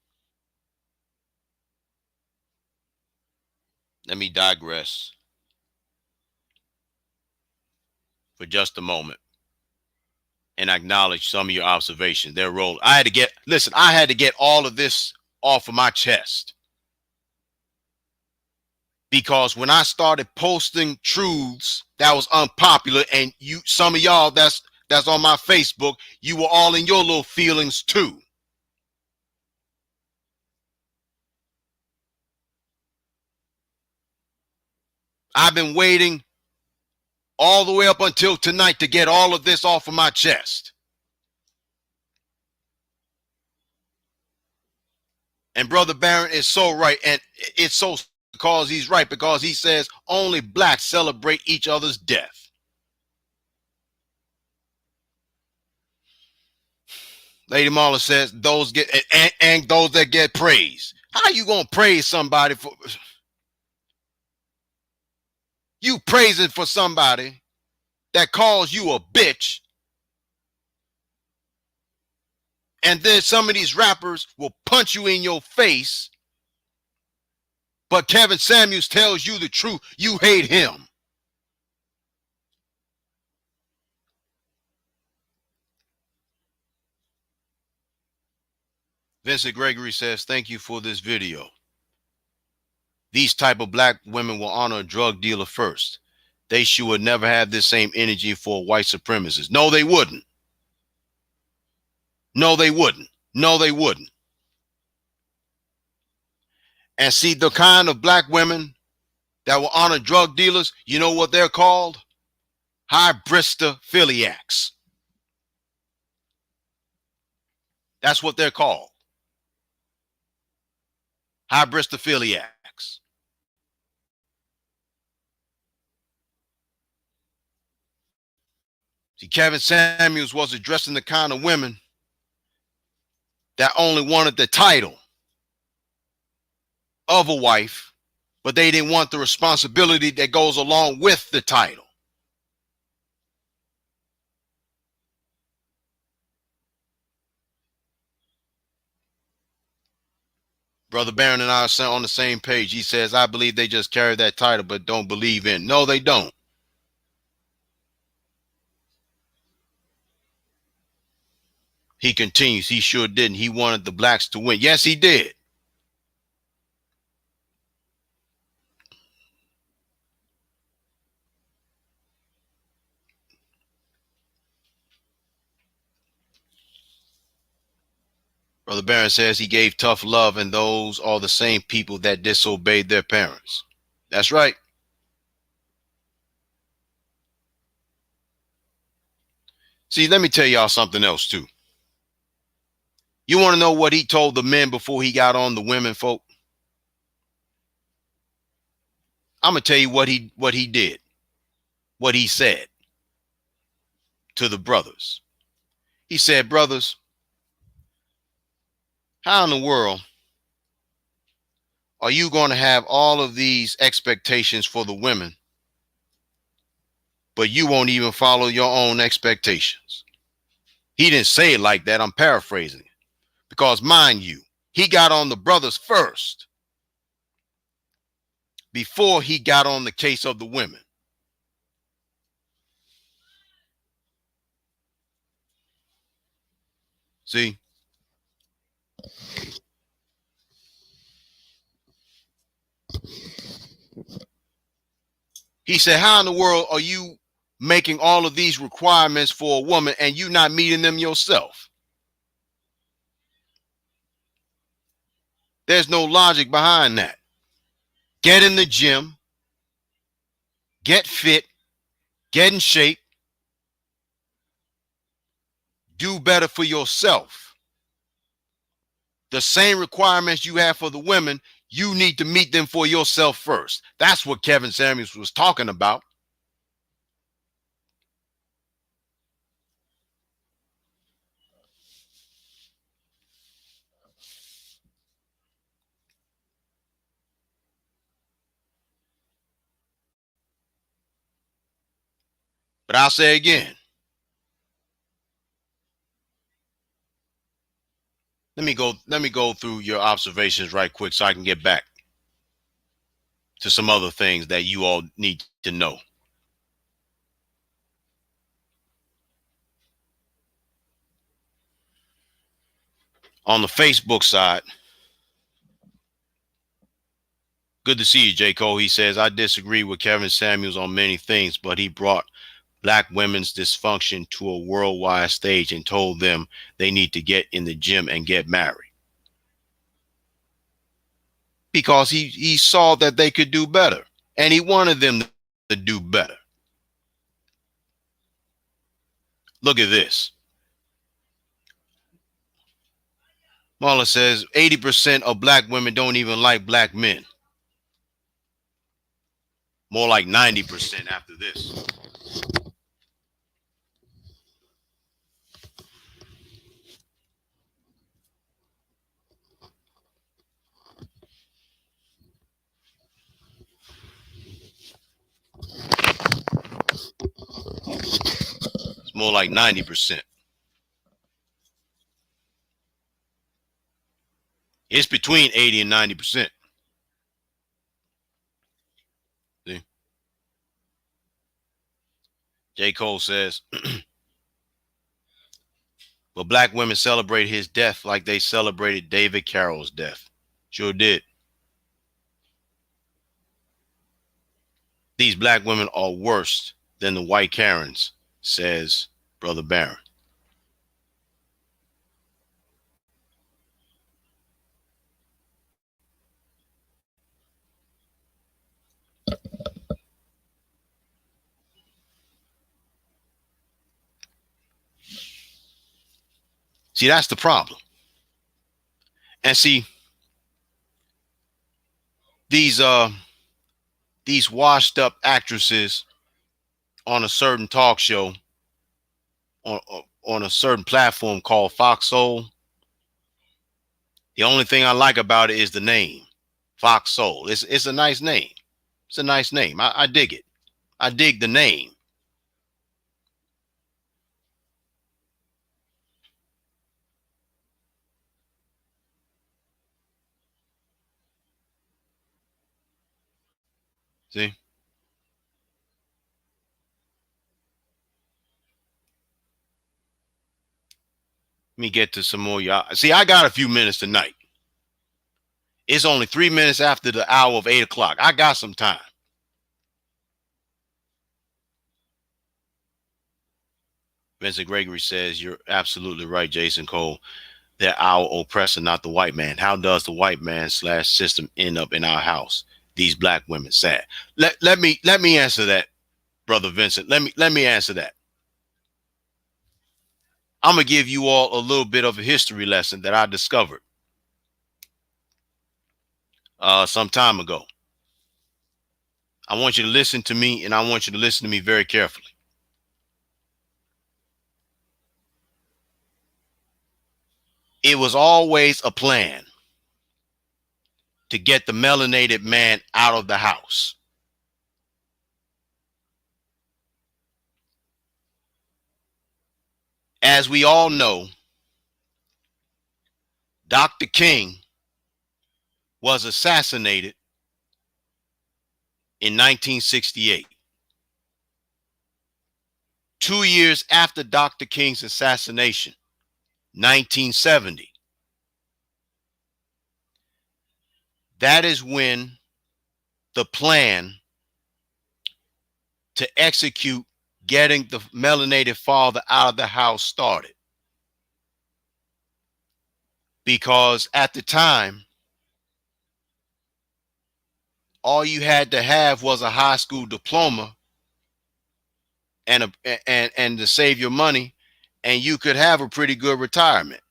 Let me digress for just a moment and acknowledge some of your observations. Their role. I had to get all of this off of my chest, because when I started posting truths that was unpopular, and some of y'all that's on my Facebook, you were all in your little feelings too. I've been waiting all the way up until tonight to get all of this off of my chest. And Brother Barron is so right, and it's so because he's right, because he says only blacks celebrate each other's death. Lady Marla says those get and those that get praise. How you gonna praise somebody for you praising for somebody that calls you a bitch? And then some of these rappers will punch you in your face, but Kevin Samuels tells you the truth. You hate him. Vincent Gregory says, thank you for this video. These type of black women will honor a drug dealer first. They should never have this same energy for white supremacists. No, they wouldn't. No, they wouldn't. No, they wouldn't. And see, the kind of black women that will honor drug dealers, you know what they're called? Hybristophiliacs. That's what they're called. Hybristophiliacs. See, Kevin Samuels was addressing the kind of women that only wanted the title of a wife, but they didn't want the responsibility that goes along with the title. Brother Barron and I are on the same page. He says, I believe they just carry that title, but don't believe in. No, they don't. He continues, he sure didn't. He wanted the blacks to win. Yes, he did. Brother Barron says he gave tough love, and those are the same people that disobeyed their parents. That's right. See, let me tell y'all something else too. You want to know what he told the men before he got on the women, folk? I'm gonna tell you what he did, what he said to the brothers. He said, brothers, how in the world are you going to have all of these expectations for the women, but you won't even follow your own expectations? He didn't say it like that. I'm paraphrasing it. Because mind you, he got on the brothers first before he got on the case of the women. See? He said, how in the world are you making all of these requirements for a woman and you not meeting them yourself? There's no logic behind that. Get in the gym, get fit, get in shape, do better for yourself. The same requirements you have for the women, you need to meet them for yourself first. That's what Kevin Samuels was talking about. But I'll say again, let me go through your observations right quick so I can get back to some other things that you all need to know. On the Facebook side, good to see you, J. Cole. He says, I disagree with Kevin Samuels on many things, but he brought black women's dysfunction to a worldwide stage and told them they need to get in the gym and get married. Because he saw that they could do better, and he wanted them to do better. Look at this. Marla says 80% of black women don't even like black men. More like 90% after this. It's more like 90%. It's between 80 and 90%. See? J. Cole says, But black women celebrate his death like they celebrated David Carroll's death. Sure did. These black women are worse than the white Karens, says Brother Barron. See, that's the problem. And see, these washed up actresses on a certain talk show on a certain platform called Fox Soul. The only thing I like about it is the name, Fox Soul. It's a nice name. It's a nice name. I dig it. I dig the name. See? Let me get to some more y'all. See, I got a few minutes tonight. It's only 3 minutes after the hour of 8 o'clock. I got some time. Vincent Gregory says, you're absolutely right, Jason Cole. They're our oppressor, not the white man. How does the white man / system end up in our house? These black women sad. Let me answer that, Brother Vincent. Let me answer that. I'm gonna give you all a little bit of a history lesson that I discovered some time ago. I want you to listen to me, and I want you to listen to me very carefully. It was always a plan to get the melanated man out of the house. As we all know, Dr. King was assassinated in 1968. 2 years after Dr. King's assassination, 1970, that is when the plan to execute getting the melanated father out of the house started. Because at the time, all you had to have was a high school diploma and to save your money, and you could have a pretty good retirement.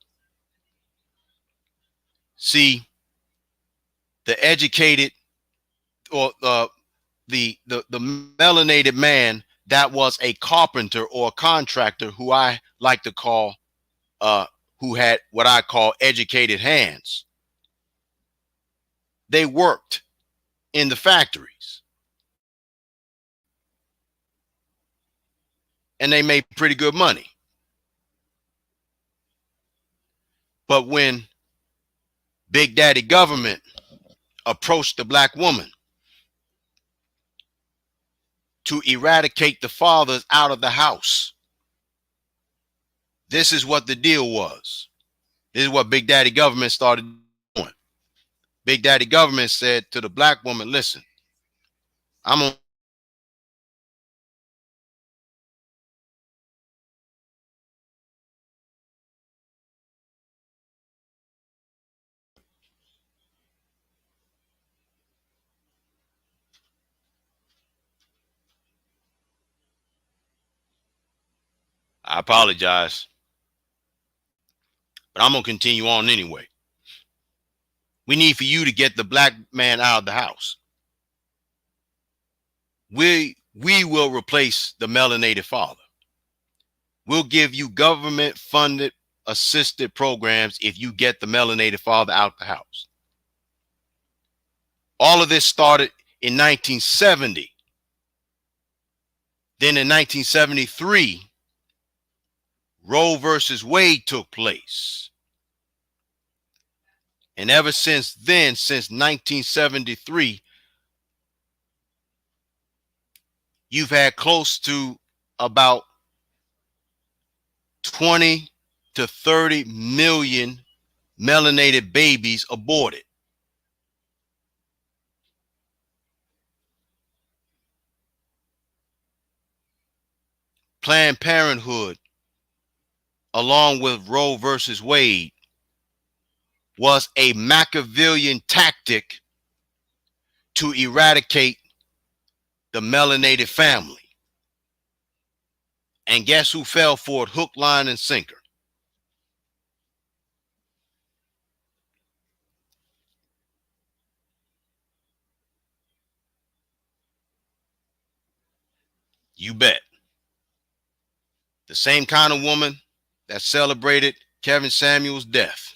See, the educated or the melanated man that was a carpenter or a contractor, who I like to call who had what I call educated hands. They worked in the factories and they made pretty good money. But when Big Daddy government approached the black woman to eradicate the fathers out of the house, this is what the deal was. This is what Big Daddy government started doing. Big Daddy government said to the black woman, listen, I'm gonna I apologize, but I'm gonna continue on anyway. We need for you to get the black man out of the house. We will replace the melanated father. We'll give you government funded assisted programs if you get the melanated father out the house. All of this started in 1970. Then in 1973, Roe versus Wade took place. And ever since then, since 1973, you've had close to about 20 to 30 million melanated babies aborted. Planned Parenthood, along with Roe versus Wade, was a Machiavellian tactic to eradicate the melanated family. And guess who fell for it hook, line, and sinker? You bet. The same kind of woman that celebrated Kevin Samuel's death.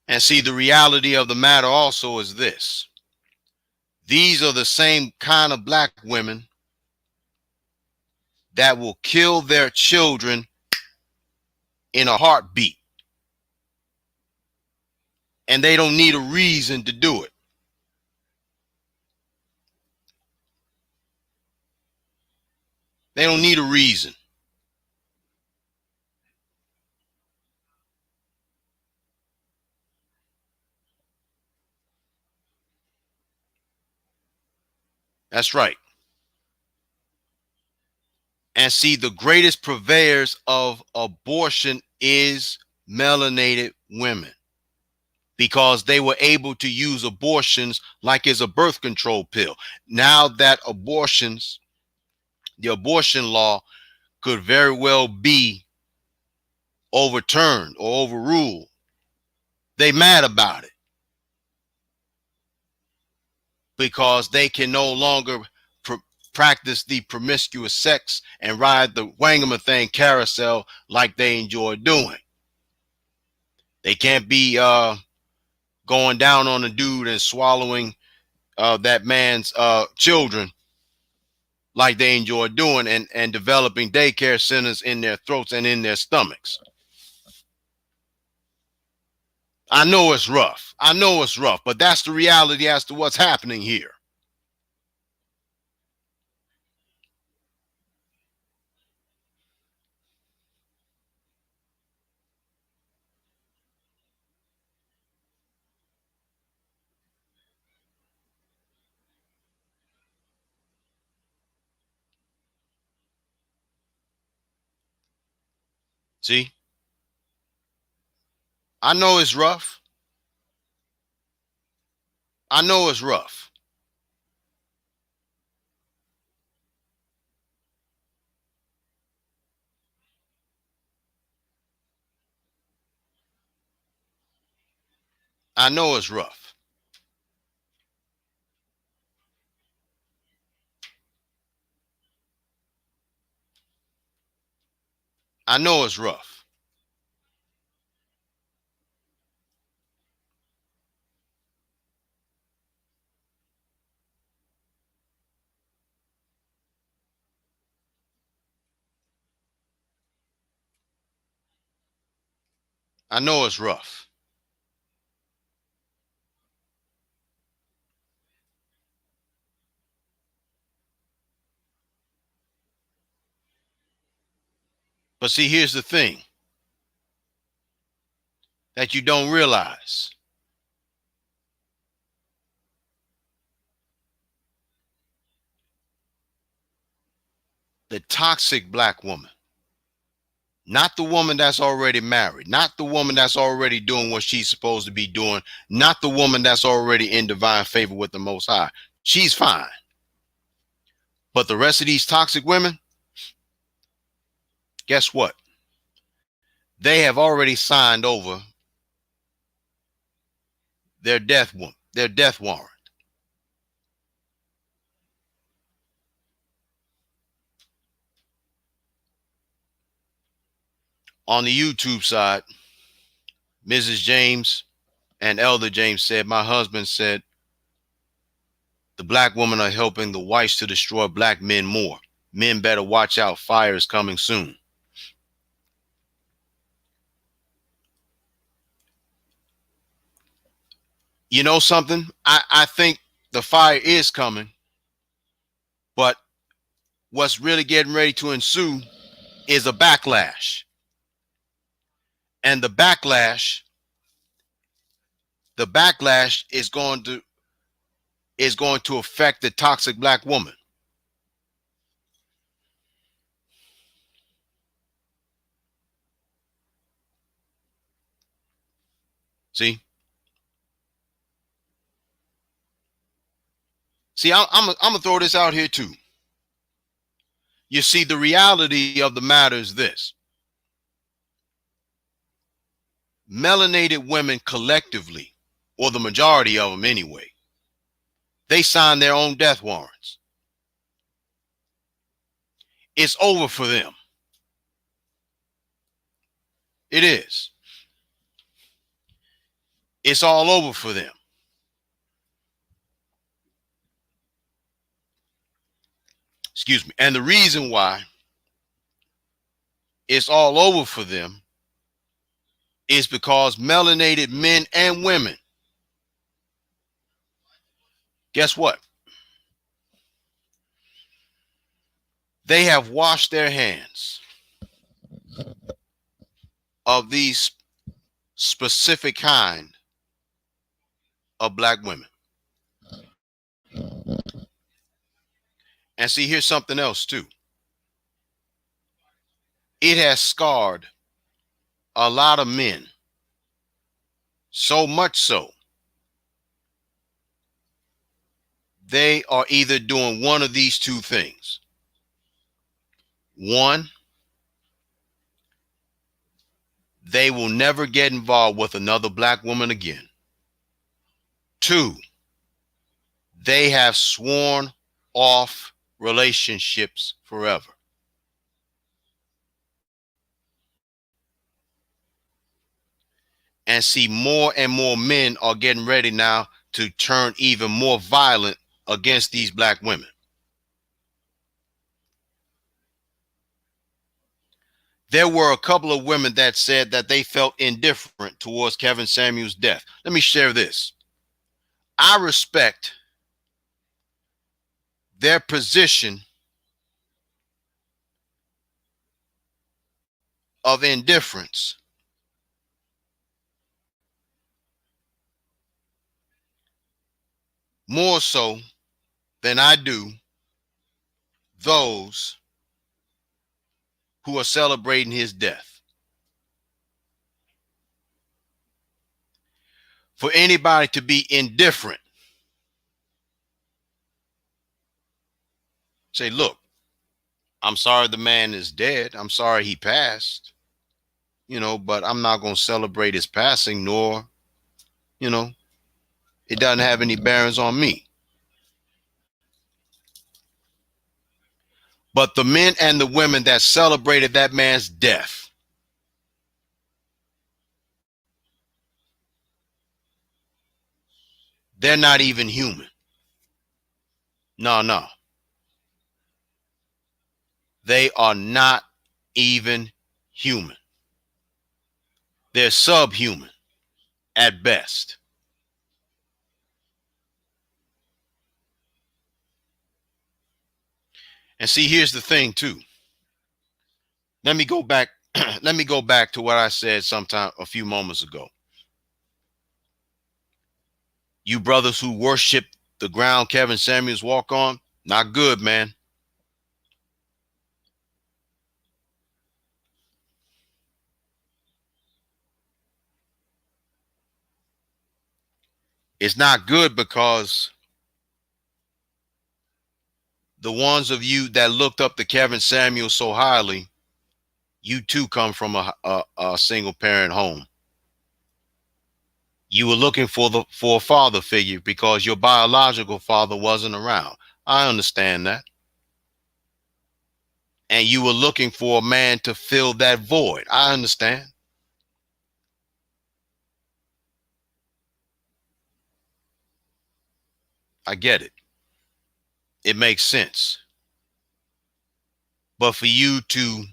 And see, the reality of the matter also is this. These are the same kind of black women that will kill their children in a heartbeat. And they don't need a reason to do it. They don't need a reason. That's right. And see, the greatest purveyors of abortion is melanated women, because they were able to use abortions like it's a birth control pill. Now that the abortion law could very well be overturned or overruled, they mad about it because they can no longer practice the promiscuous sex and ride the wangamathang carousel like they enjoy doing. They can't be going down on a dude and swallowing that man's children like they enjoy doing, and developing daycare centers in their throats and in their stomachs. I know it's rough. I know it's rough, but that's the reality as to what's happening here. See, I know it's rough. I know it's rough. I know it's rough. I know it's rough. I know it's rough. But see, here's the thing that you don't realize. The toxic black woman, not the woman that's already married, not the woman that's already doing what she's supposed to be doing, not the woman that's already in divine favor with the Most High. She's fine. But the rest of these toxic women, guess what? They have already signed over their death warrant. On the YouTube side, Mrs. James and Elder James said, my husband said, the black women are helping the whites to destroy black men more. Men better watch out. Fire is coming soon. You know something? I think the fire is coming, but what's really getting ready to ensue is a backlash. And the backlash is going to affect the toxic black woman. See, I'm gonna throw this out here too. You see, the reality of the matter is this: melanated women collectively, or the majority of them anyway, they sign their own death warrants. It's over for them. It is. It's all over for them. Excuse me. And the reason why it's all over for them is because melanated men and women, guess what? They have washed their hands of these specific kind of black women. And see, here's something else too. It has scarred a lot of men, so much so they are either doing one of these two things. One, they will never get involved with another black woman again. Two, they have sworn off relationships forever. And see, more and more men are getting ready now to turn even more violent against these black women. There were a couple of women that said that they felt indifferent towards Kevin Samuels' death. Let me share this. I respect their position of indifference more so than I do those who are celebrating his death. For anybody to be indifferent, say, look, I'm sorry the man is dead. I'm sorry he passed, but I'm not going to celebrate his passing, nor, it doesn't have any bearings on me. But the men and the women that celebrated that man's death, they're not even human. No. They are not even human. They're subhuman at best. And see, here's the thing too. Let me go back. Let me go back to what I said a few moments ago. You brothers who worship the ground Kevin Samuels walked on, not good, man. It's not good because the ones of you that looked up to Kevin Samuels so highly, you too come from a single parent home. You were looking for a father figure because your biological father wasn't around. I understand that. And you were looking for a man to fill that void. I understand. I get it. It makes sense. But for you to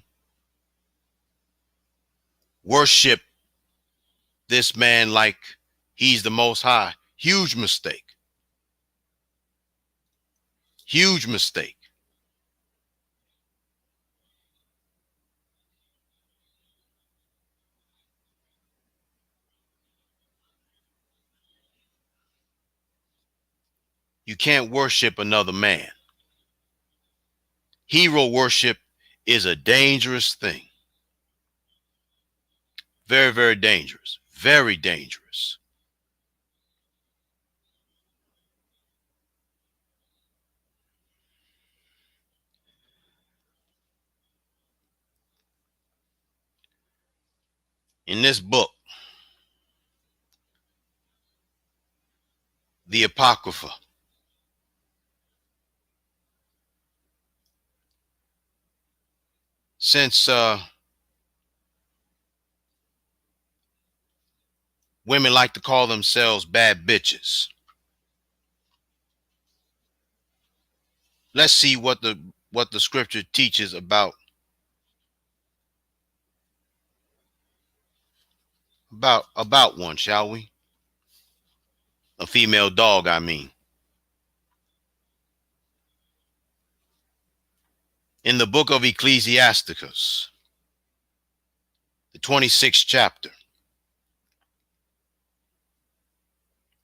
worship this man like he's the most high, huge mistake. Huge mistake. You can't worship another man. Hero worship is a dangerous thing. Very, very dangerous. Very dangerous. In this book, the Apocrypha, since women like to call themselves bad bitches, let's see what the scripture teaches about one, shall we? A female dog, I mean. In the book of Ecclesiasticus, the 26th chapter,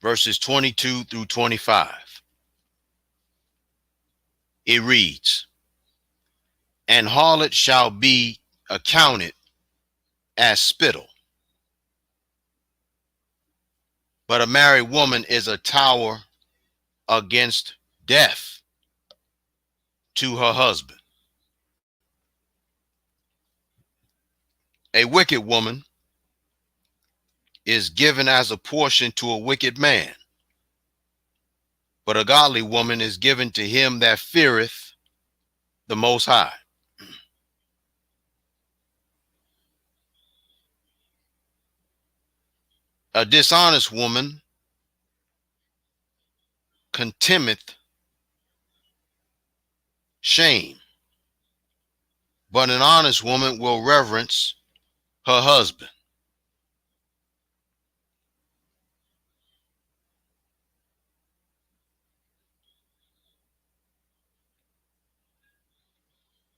verses 22 through 25, it reads, "An harlot shall be accounted as spittle, but a married woman is a tower against death to her husband. A wicked woman is given as a portion to a wicked man, but a godly woman is given to him that feareth the Most High." A dishonest woman contemneth shame, but an honest woman will reverence her husband.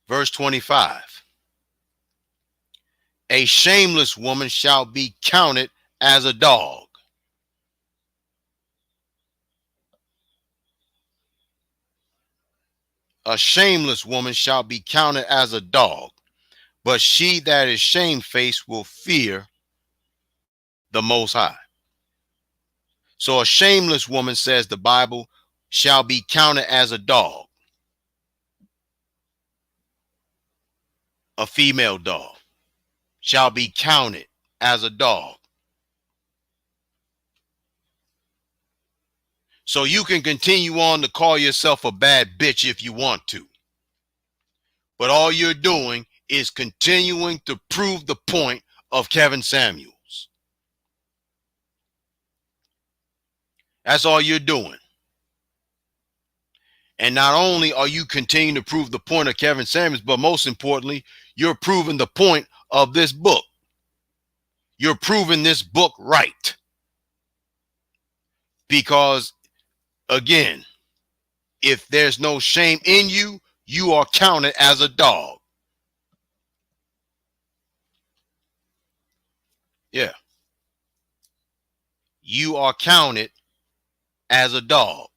Verse 25, "A shameless woman shall be counted as a dog." A shameless woman shall be counted as a dog, but she that is shamefaced will fear the Most High. So a shameless woman, says the Bible, shall be counted as a dog, a female dog shall be counted as a dog. So you can continue on to call yourself a bad bitch if you want to, but all you're doing is continuing to prove the point of Kevin Samuels. That's all you're doing. And not only are you continuing to prove the point of Kevin Samuels, but most importantly, you're proving the point of this book. You're proving this book right. Because, again, if there's no shame in you, you are counted as a dog. Yeah. You are counted as a dog.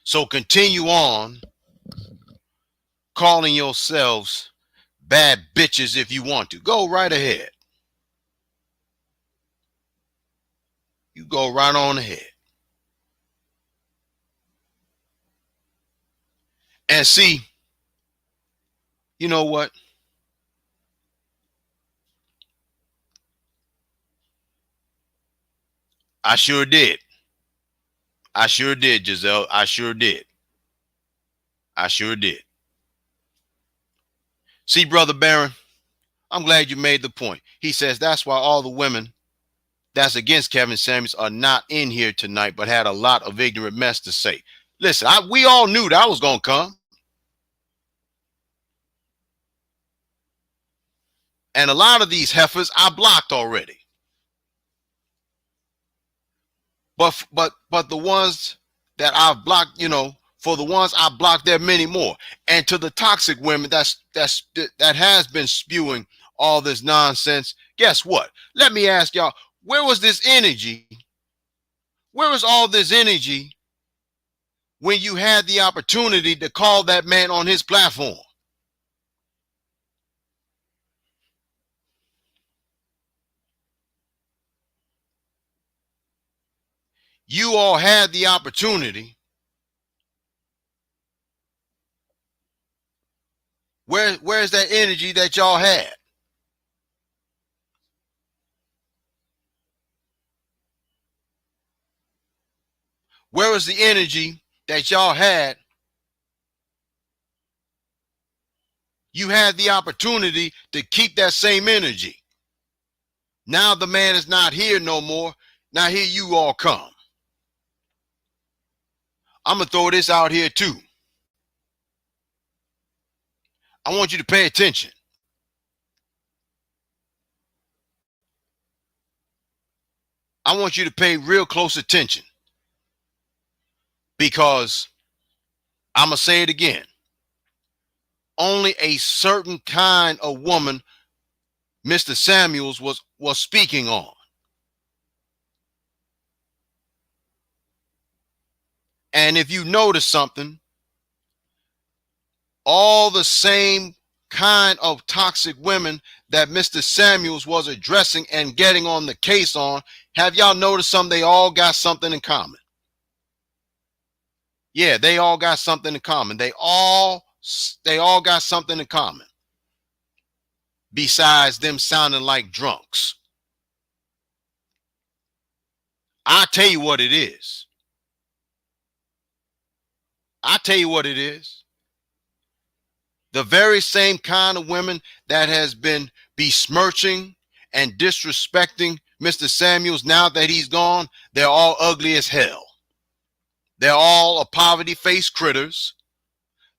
So continue on calling yourselves bad bitches if you want to. Go right ahead. You go right on ahead. And see, you know what? I sure did. I sure did, Giselle. I sure did. I sure did. See, Brother Barron, I'm glad you made the point. He says that's why all the women that's against Kevin Samuels are not in here tonight, but had a lot of ignorant mess to say. Listen, we all knew that was going to come. And a lot of these heifers I blocked already. But the ones that I've blocked, for the ones I blocked, there are many more. And to the toxic women that has been spewing all this nonsense, guess what? Let me ask y'all, where was this energy Where was all this energy when you had the opportunity to call that man on his platform? You all had the opportunity. Where's that energy that y'all had? Where was the energy that y'all had? You had the opportunity to keep that same energy. Now the man is not here no more. Now here you all come. I'm going to throw this out here too. I want you to pay attention. I want you to pay real close attention, because I'm going to say it again. Only a certain kind of woman Mr. Samuels was speaking on. And if you notice something, all the same kind of toxic women that Mr. Samuels was addressing and getting on the case on, have y'all noticed something? They all got something in common. Yeah, they all got something in common. They all got something in common. Besides them sounding like drunks. I'll tell you what it is. I'll tell you what it is. The very same kind of women that has been besmirching and disrespecting Mr. Samuels now that he's gone, they're all ugly as hell. They're all a poverty-faced critters.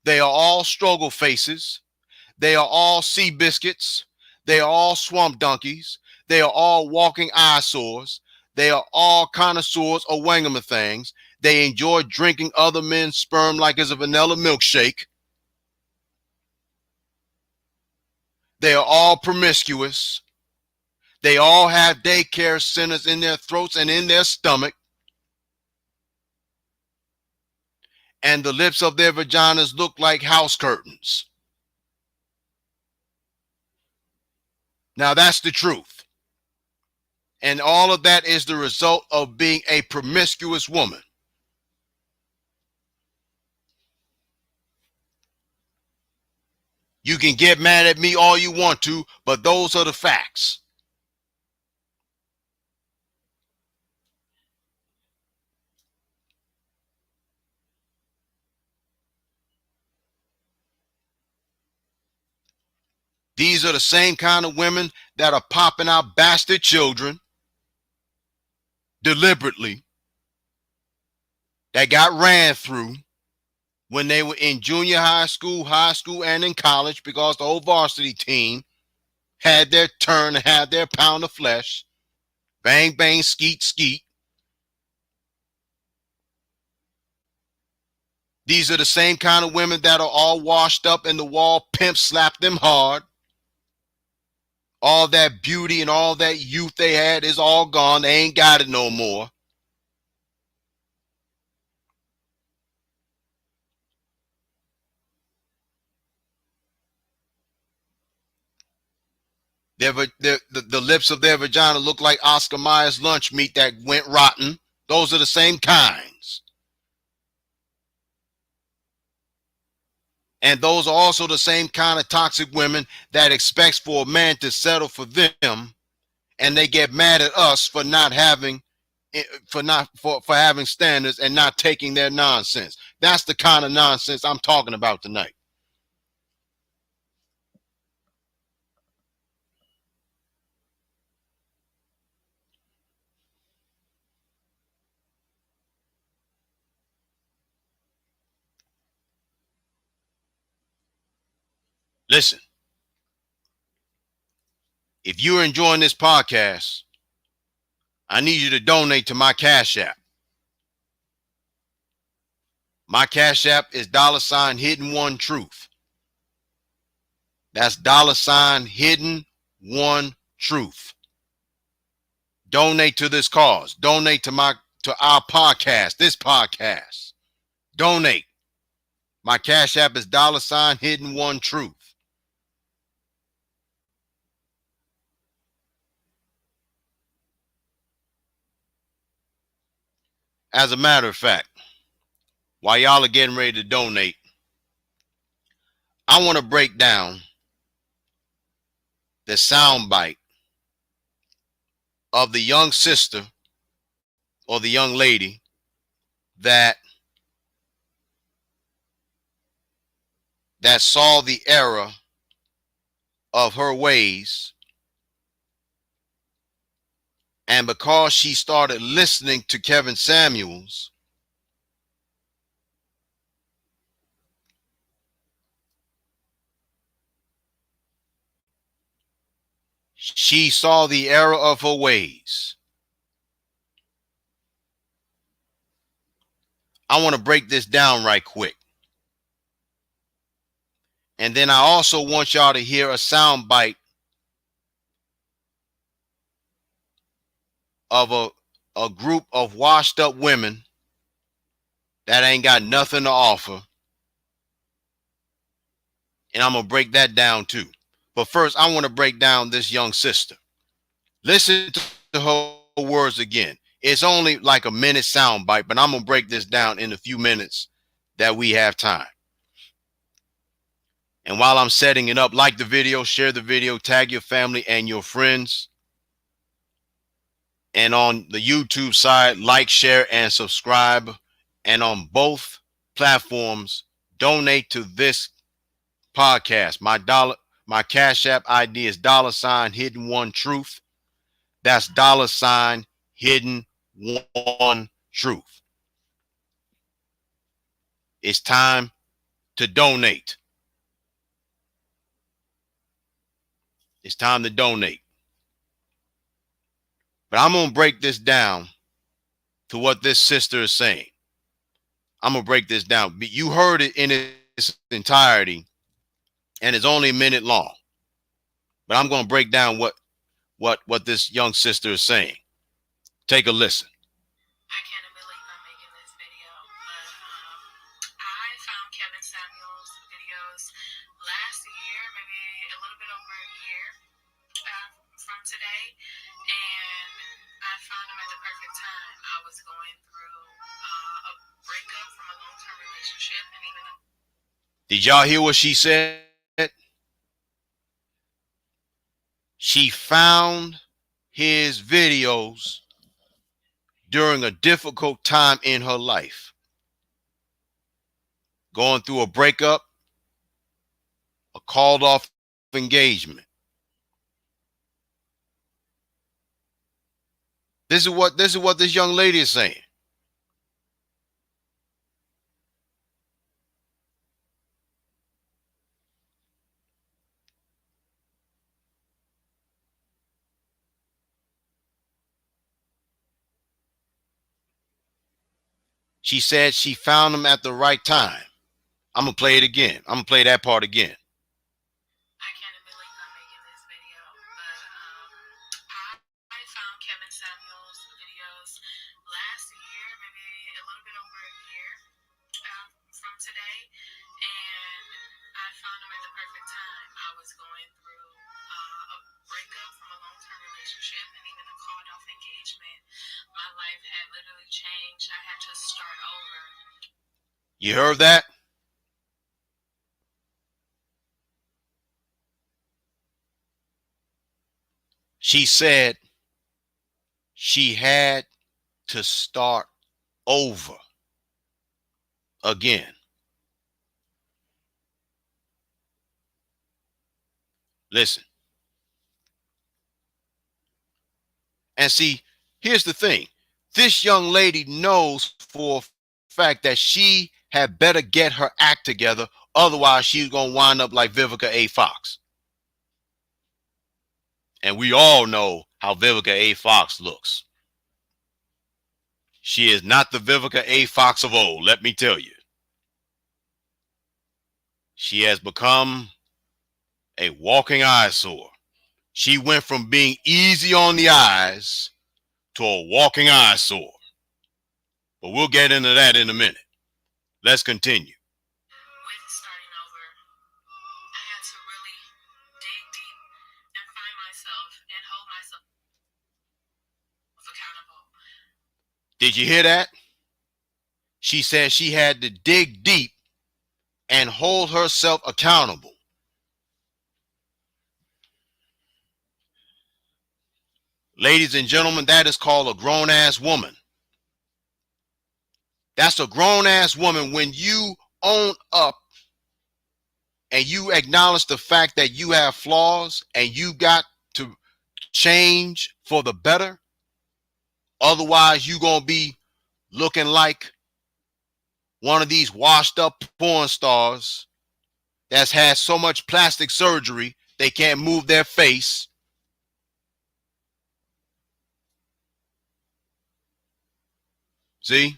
They are all struggle faces. They are all sea biscuits. They are all swamp donkeys. They are all walking eyesores. They are all connoisseurs of wangamathings. They enjoy drinking other men's sperm like it's a vanilla milkshake. They are all promiscuous. They all have daycare centers in their throats and in their stomach. And the lips of their vaginas look like house curtains. Now that's the truth. And all of that is the result of being a promiscuous woman. You can get mad at me all you want to, but those are the facts. These are the same kind of women that are popping out bastard children deliberately, that got ran through when they were in junior high school, and in college, because the whole varsity team had their turn and had their pound of flesh. Bang, bang, skeet, skeet. These are the same kind of women that are all washed up in the wall, pimp slapped them hard. All that beauty and all that youth they had is all gone. They ain't got it no more. The lips of their vagina look like Oscar Mayer lunch meat that went rotten. Those are the same kinds. And those are also the same kind of toxic women that expects for a man to settle for them, and they get mad at us for not having for having standards and not taking their nonsense. That's the kind of nonsense I'm talking about tonight. Listen, if you're enjoying this podcast, I need you to donate to my Cash App. My Cash App is $hidden one truth. That's $hidden one truth. Donate to this cause. Donate to to our podcast, this podcast, donate. My Cash App is $Hidden1Truth. As a matter of fact, while y'all are getting ready to donate, I want to break down the soundbite of the young sister or the young lady that saw the error of her ways, and because she started listening to Kevin Samuels, she saw the error of her ways. I want to break this down right quick. And then I also want y'all to hear a sound bite of a group of washed up women that ain't got nothing to offer. And I'm going to break that down too. But first, I want to break down this young sister. Listen to her words again. It's only like a minute sound bite, but I'm going to break this down in a few minutes that we have time. And while I'm setting it up, like the video, share the video, tag your family and your friends. And on the YouTube side, like, share, and subscribe. And on both platforms, donate to this podcast. My Cash App ID is $Hidden1Truth. That's $Hidden1Truth. It's time to donate. It's time to donate. But I'm going to break this down to what this sister is saying. I'm going to break this down. You heard it in its entirety, and it's only a minute long. But I'm going to break down what this young sister is saying. Take a listen. I can't believe I'm making this video, but I found Kevin Samuels' videos last year, maybe a little bit over a year from today, and I found him at the perfect time. I was going through a breakup from a long-term relationship, and even did y'all hear what she said? She found his videos during a difficult time in her life, going through a breakup, a called off engagement. This is what this young lady is saying. She said she found him at the right time. I'm going to play it again. I'm going to play that part again. I can't believe I'm making this video, but I found Kevin Samuels' videos last year, maybe a little bit over a year from today, and I found him at the perfect time. I was going through a breakup from a long-term relationship and even a called-off engagement. My life had literally changed. I had to start over. You heard that? She said she had to start over again. Listen. And see, here's the thing. This young lady knows for a fact that she had better get her act together. Otherwise, she's going to wind up like Vivica A. Fox. And we all know how Vivica A. Fox looks. She is not the Vivica A. Fox of old, let me tell you. She has become a walking eyesore. She went from being easy on the eyes to a walking eyesore. But we'll get into that in a minute. Let's continue. With starting over, I had to really dig deep and find myself and hold myself accountable. Did you hear that? She said she had to dig deep and hold herself accountable. Ladies and gentlemen, that is called a grown-ass woman. That's a grown-ass woman when you own up and you acknowledge the fact that you have flaws and you got to change for the better. Otherwise, you're going to be looking like one of these washed up porn stars that's had so much plastic surgery they can't move their face. See?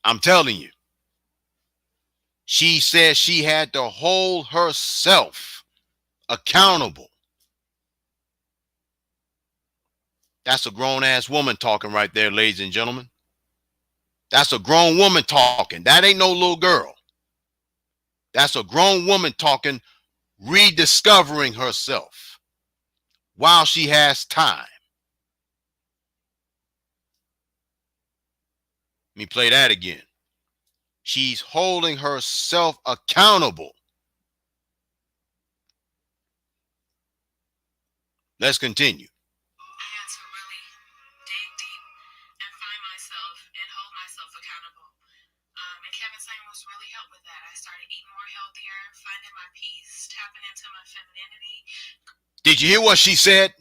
I'm telling you. She said she had to hold herself accountable. That's a grown-ass woman talking right there, ladies and gentlemen. That's a grown woman talking. That ain't no little girl. That's a grown woman talking, rediscovering herself while she has time. Let me play that again. She's holding herself accountable. Let's continue. I had to really dig deep and find myself and hold myself accountable. And Kevin Samuels really helped with that. I started eating more healthier, finding my peace, tapping into my femininity. Did you hear what she said?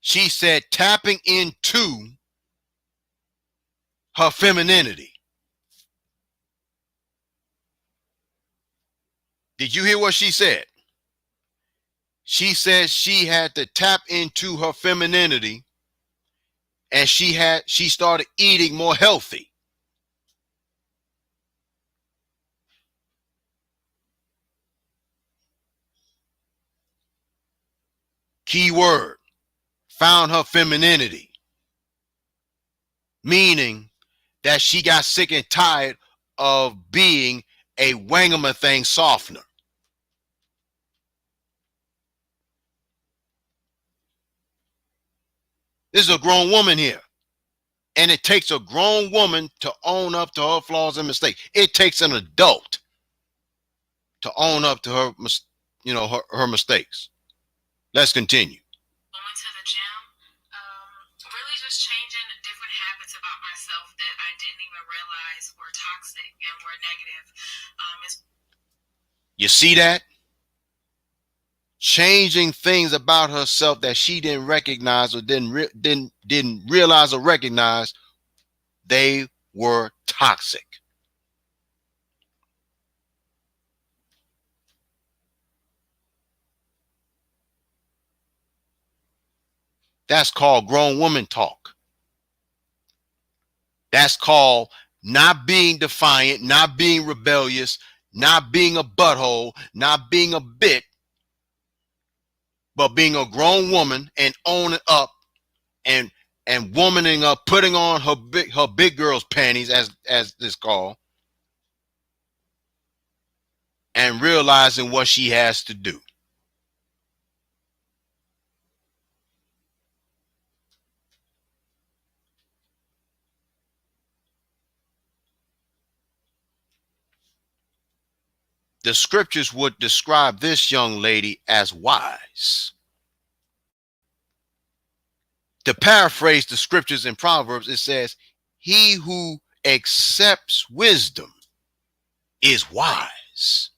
She said tapping into her femininity. Did you hear what she said? She said she had to tap into her femininity and she started eating more healthy. Key word, found her femininity. Meaning that she got sick and tired of being a wangamathang softener. This is a grown woman here. And it takes a grown woman to own up to her flaws and mistakes. It takes an adult to own up to her mistakes. Let's continue. Going to the gym, really just changing different habits about myself that I didn't even realize were toxic and were negative. You see that? Changing things about herself that she didn't recognize or didn't realize or recognize they were toxic. That's called grown woman talk. That's called not being defiant, not being rebellious, not being a butthole, not being a bit, but being a grown woman and owning up and womaning up, putting on her big girl's panties, as this called, and realizing what she has to do. The scriptures would describe this young lady as wise. To paraphrase the scriptures in Proverbs, it says, he who accepts wisdom is wise.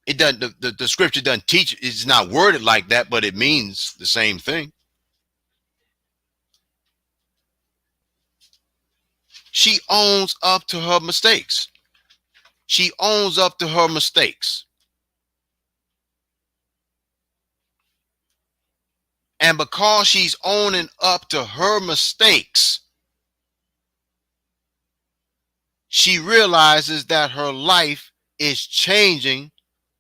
It doesn't, the scripture doesn't teach, it's not worded like that, but it means the same thing. She owns up to her mistakes. She owns up to her mistakes. And because she's owning up to her mistakes, she realizes that her life is changing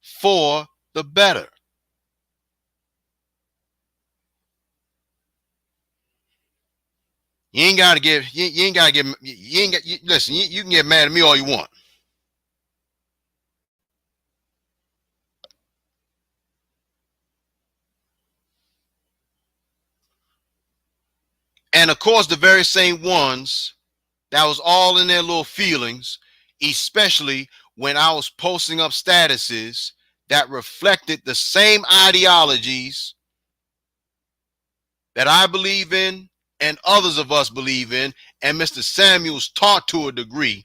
for the better. You ain't gotta give. You ain't gotta give. You ain't got. Listen. You can get mad at me all you want. And of course, the very same ones that was all in their little feelings, especially when I was posting up statuses that reflected the same ideologies that I believe in and others of us believe in, and Mr. Samuels taught to a degree.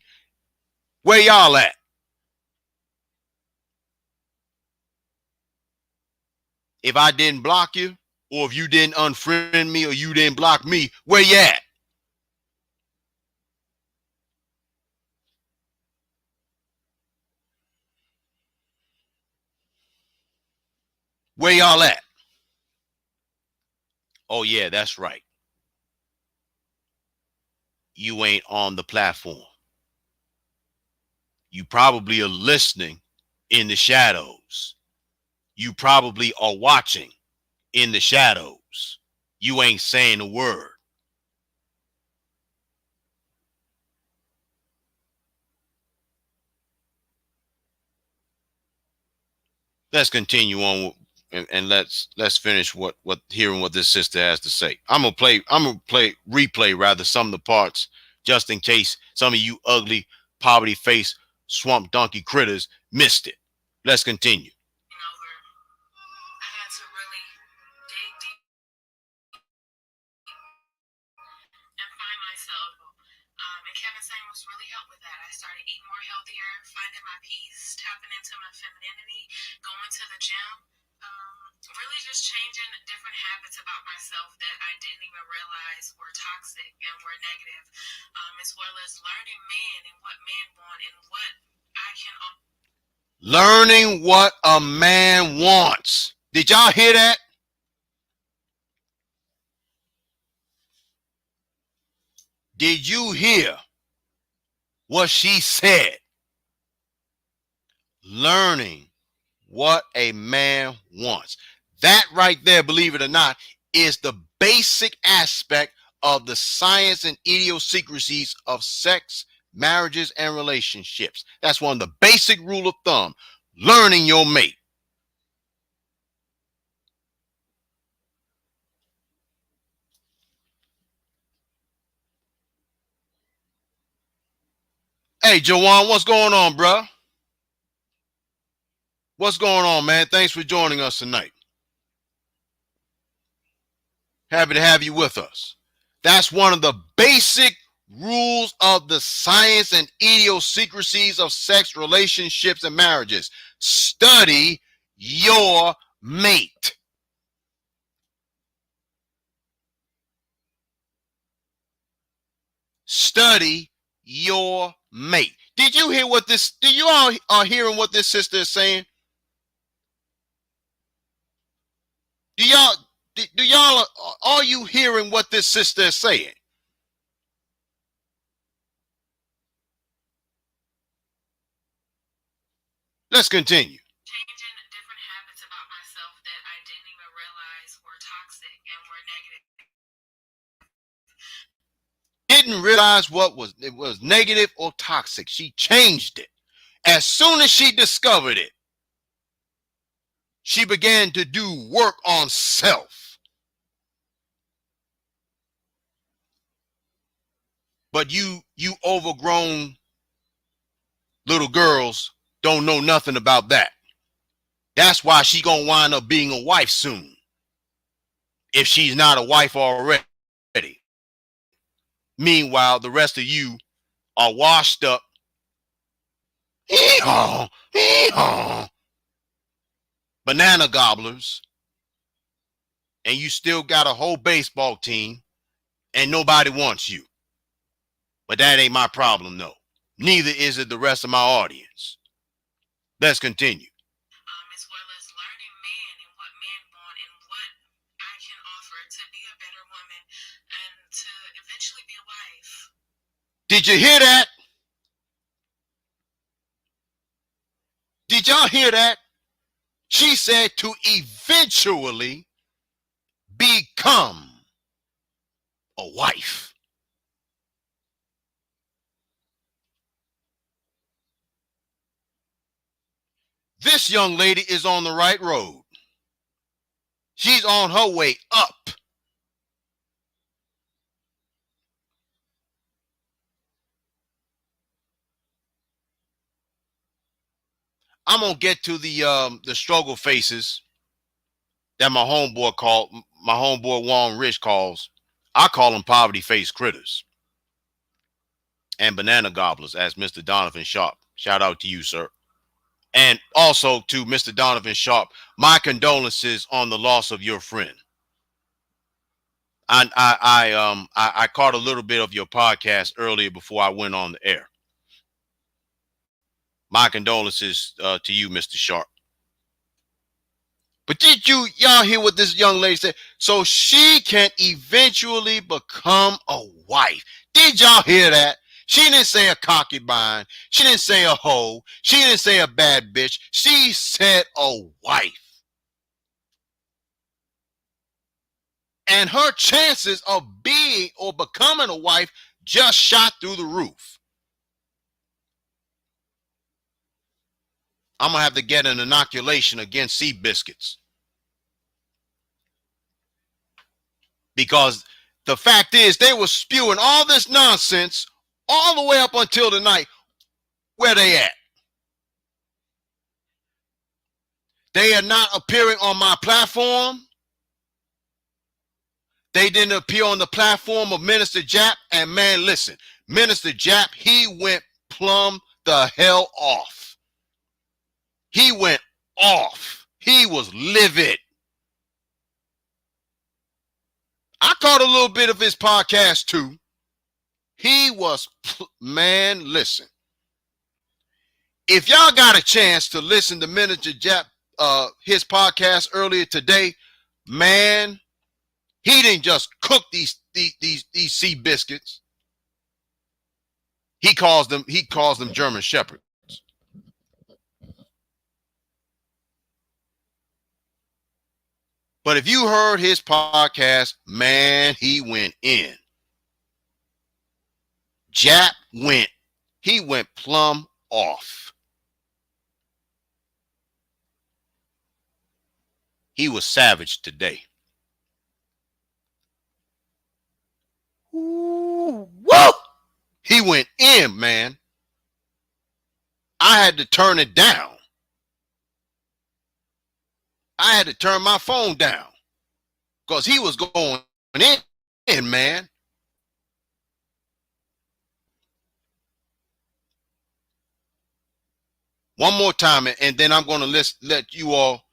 Where y'all at? If I didn't block you, or if you didn't unfriend me, or you didn't block me, where you at? Where y'all at? Oh yeah, that's right. You ain't on the platform. You probably are listening in the shadows. You probably are watching in the shadows. You ain't saying a word. Let's continue on and let's finish what hearing what this sister has to say. I'm gonna replay rather some of the parts just in case some of you ugly poverty face swamp donkey critters missed it. Let's continue. I had to really dig deep and find myself. And Kevin Samuels really helped with that. I started eating more healthier, finding my peace, tapping into my femininity, going to the gym, really just changing different habits about myself that I didn't even realize were toxic and were negative, as well as learning men and what men want and what I can. Learning what a man wants. Did y'all hear that? Did you hear what she said? Learning what a man wants. That right there, believe it or not, is the basic aspect of the science and idiosyncrasies of sex, marriages, and relationships. That's one of the basic rule of thumb. Learning your mate. Hey, Jawan, what's going on, bro? What's going on, man? Thanks for joining us tonight. Happy to have you with us. That's one of the basic rules of the science and idiosyncrasies of sex, relationships, and marriages. Study your mate. Study your mate. Did you hear what this? Do you all are hearing what this sister is saying? Do y'all? Do y'all? Are you hearing what this sister is saying? Let's continue. Changing different habits about myself that I didn't even realize were toxic and were negative. Didn't realize what was negative or toxic. She changed it. As soon as she discovered it, she began to do work on self. But you overgrown little girls don't know nothing about that. That's why she gonna wind up being a wife soon, if she's not a wife already. Meanwhile, the rest of you are washed up, banana gobblers, and you still got a whole baseball team and nobody wants you. But that ain't my problem, no. Neither is it the rest of my audience. Let's continue. As well as learning men and what men want and what I can offer to be a better woman and to eventually be a wife. Did you hear that? Did y'all hear that? She said to eventually become a wife. this young lady is on the right road. She's on her way up. I'm gonna get to the struggle faces that my homeboy Warren Rich calls. I call them poverty face critters and banana gobblers, as Mr. Donovan Sharp. Shout out to you, sir. And also to Mr. Donovan Sharp, my condolences on the loss of your friend. I caught a little bit of your podcast earlier before I went on the air. My condolences to you, Mr. Sharp. But did y'all hear what this young lady said? So she can eventually become a wife. Did y'all hear that? She didn't say a concubine. She didn't say a hoe. She didn't say a bad bitch. She said a wife. And her chances of being or becoming a wife just shot through the roof. I'm going to have to get an inoculation against sea biscuits. Because the fact is, they were spewing all this nonsense all the way up until the night. Where they at? They are not appearing on my platform. They didn't appear on the platform of Minister Jap. And man, listen, Minister Jap, he went plumb the hell off. He went off. He was livid. I caught a little bit of his podcast too. He was, man, listen. If y'all got a chance to listen to Minister Jap, his podcast earlier today, man, he didn't just cook these sea biscuits. He calls them German Shepherds. But if you heard his podcast, man, he went in. Jap he went plumb off. He was savage today. Ooh, whoa! He went in, man. I had to turn it down. I had to turn my phone down because he was going in, man. One more time, and then I'm going to let you all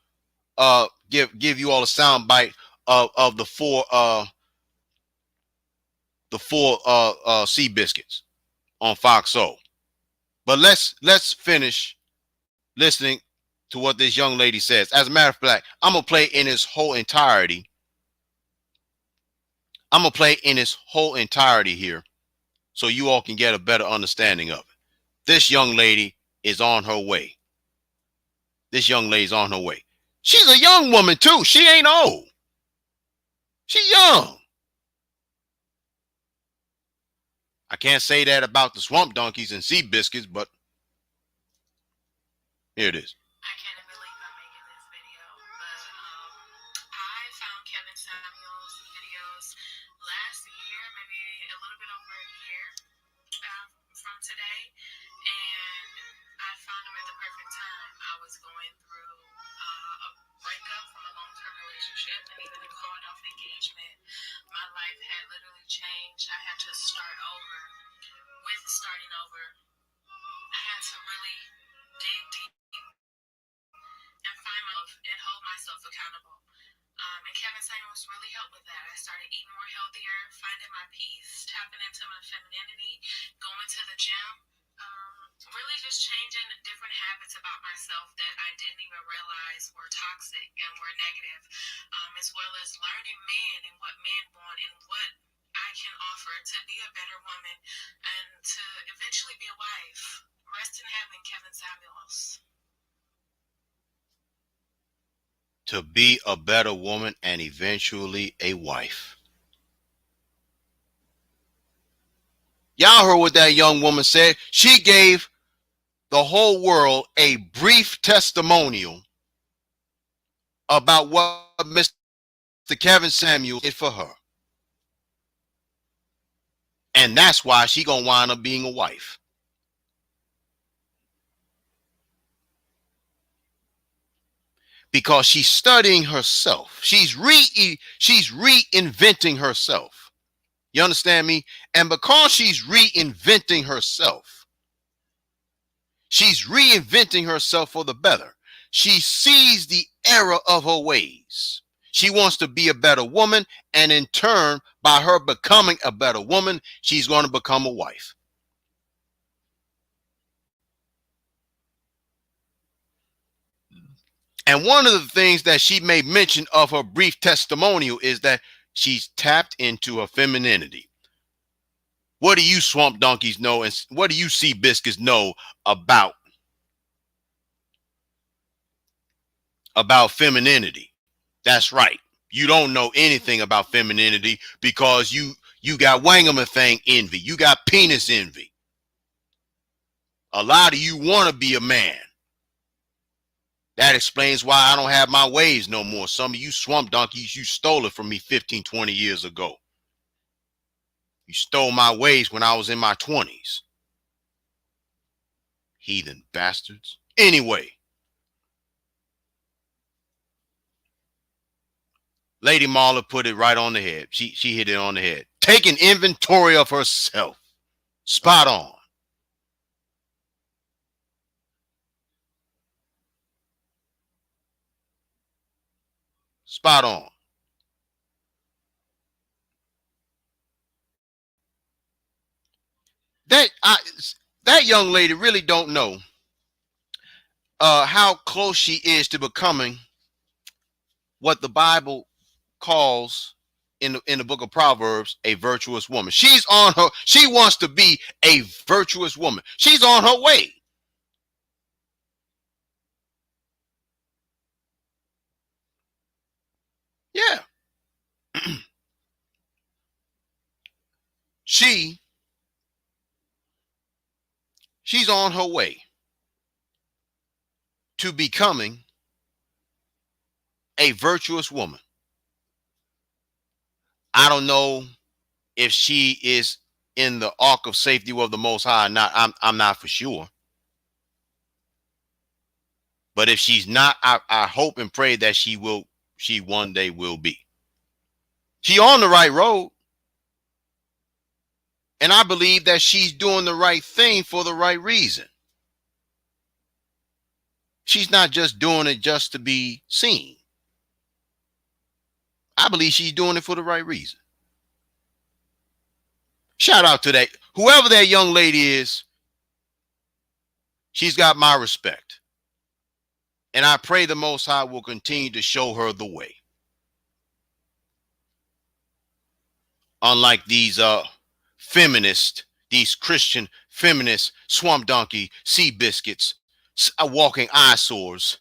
give you all a sound bite of the four sea biscuits on Fox Soul. But let's finish listening to what this young lady says. As a matter of fact, I'm gonna play in its whole entirety. Here, so you all can get a better understanding of it. This young lady is on her way. She's a young woman too. She ain't old. She young. I can't say that about the swamp donkeys and sea biscuits, but here it is. I can't believe I'm making this video, but I found Kevin Samuels' videos last year, maybe a little bit over a year from today, and I found him at the perfect time. I was going through a breakup from a long-term relationship and even a called-off engagement. My life had literally changed. I had to start over. With starting over, I had to really dig deep and find myself and hold myself accountable. And Kevin Samuels really helped with that. I started eating more healthier, finding my peace, tapping into my femininity, going to the gym, really just changing different habits about myself that I didn't even realize were toxic and were negative, as well as learning men and what men want and what I can offer to be a better woman and to eventually be a wife. Rest in heaven, Kevin Samuels. To be a better woman and eventually a wife. Y'all heard what that young woman said. She gave the whole world a brief testimonial about what Mr. Kevin Samuels did for her. And that's why she gonna wind up being a wife. Because she's studying herself. She's reinventing herself. You understand me? And because she's reinventing herself, she's reinventing herself for the better. She sees the error of her ways. She wants to be a better woman, and in turn, by her becoming a better woman, she's going to become a wife. And one of the things that she made mention of her brief testimonial is that she's tapped into her femininity. What do you swamp donkeys know, and what do you sea biscuits know about femininity? That's right. You don't know anything about femininity because you got wangamathang envy. You got penis envy. A lot of you want to be a man. That explains why I don't have my waves no more. Some of you swamp donkeys, you stole it from me 15, 20 years ago. You stole my waves when I was in my 20s. Heathen bastards. Anyway, Lady Marla put it right on the head. She hit it on the head. Taking inventory of herself. Spot on. Spot on. That that young lady really don't know how close she is to becoming what the Bible calls in the book of Proverbs a virtuous woman. She wants to be a virtuous woman. She's on her way. Yeah. she she's on her way to becoming a virtuous woman. I don't know if she is in the ark of safety of the Most High or not. I'm not for sure. But if she's not, I hope and pray that she one day will be. She on the right road. And I believe that she's doing the right thing for the right reason. She's not just doing it just to be seen. I believe she's doing it for the right reason. Shout out to that. Whoever that young lady is, she's got my respect. And I pray the Most High will continue to show her the way. Unlike these feminists, these Christian feminist swamp donkey sea biscuits, walking eyesores.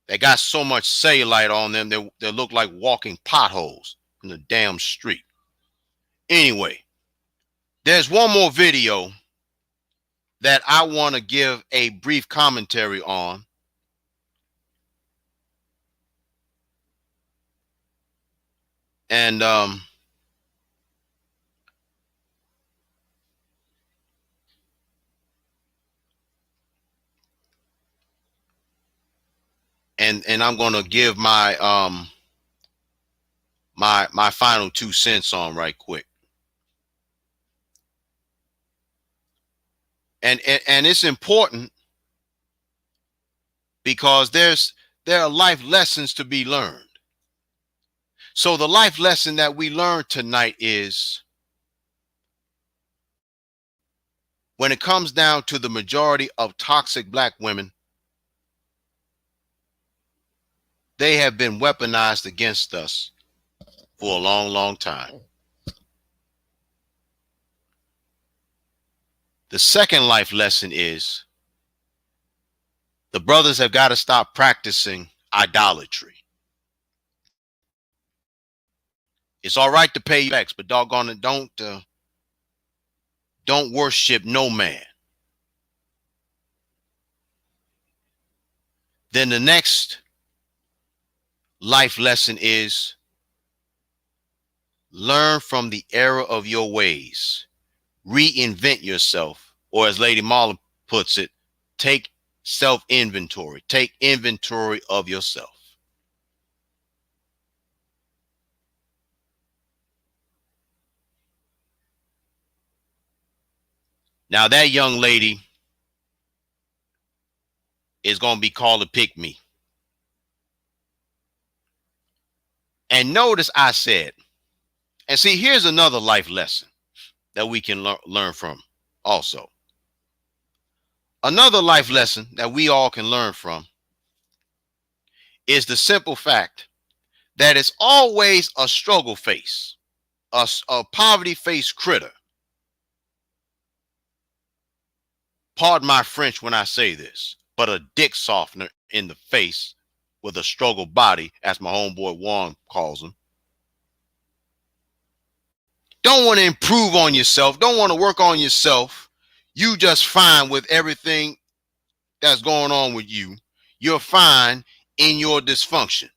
They got so much cellulite on them they look like walking potholes in the damn street. Anyway, there's one more video that I want to give a brief commentary on. And I'm going to give my my final 2 cents on right quick. And it's important because there are life lessons to be learned. So the life lesson that we learned tonight is, when it comes down to the majority of toxic black women, they have been weaponized against us for a long, long time. The second life lesson is, the brothers have got to stop practicing idolatry. It's all right to pay respects, but doggone it, don't Don't worship no man. Then the next life lesson is learn from the error of your ways. Reinvent yourself, or as Lady Marla puts it, take self inventory. Take inventory of yourself. Now, that young lady is going to be called a pick me. And notice I said, and see, here's another life lesson that we can learn from also. Another life lesson that we all can learn from is the simple fact that it's always a struggle face, a poverty face critter. Pardon my French when I say this, but a dick softener in the face with a struggle body, as my homeboy Warren calls him. Don't want to improve on yourself. Don't want to work on yourself. You just fine with everything that's going on with you. You're fine in your dysfunction.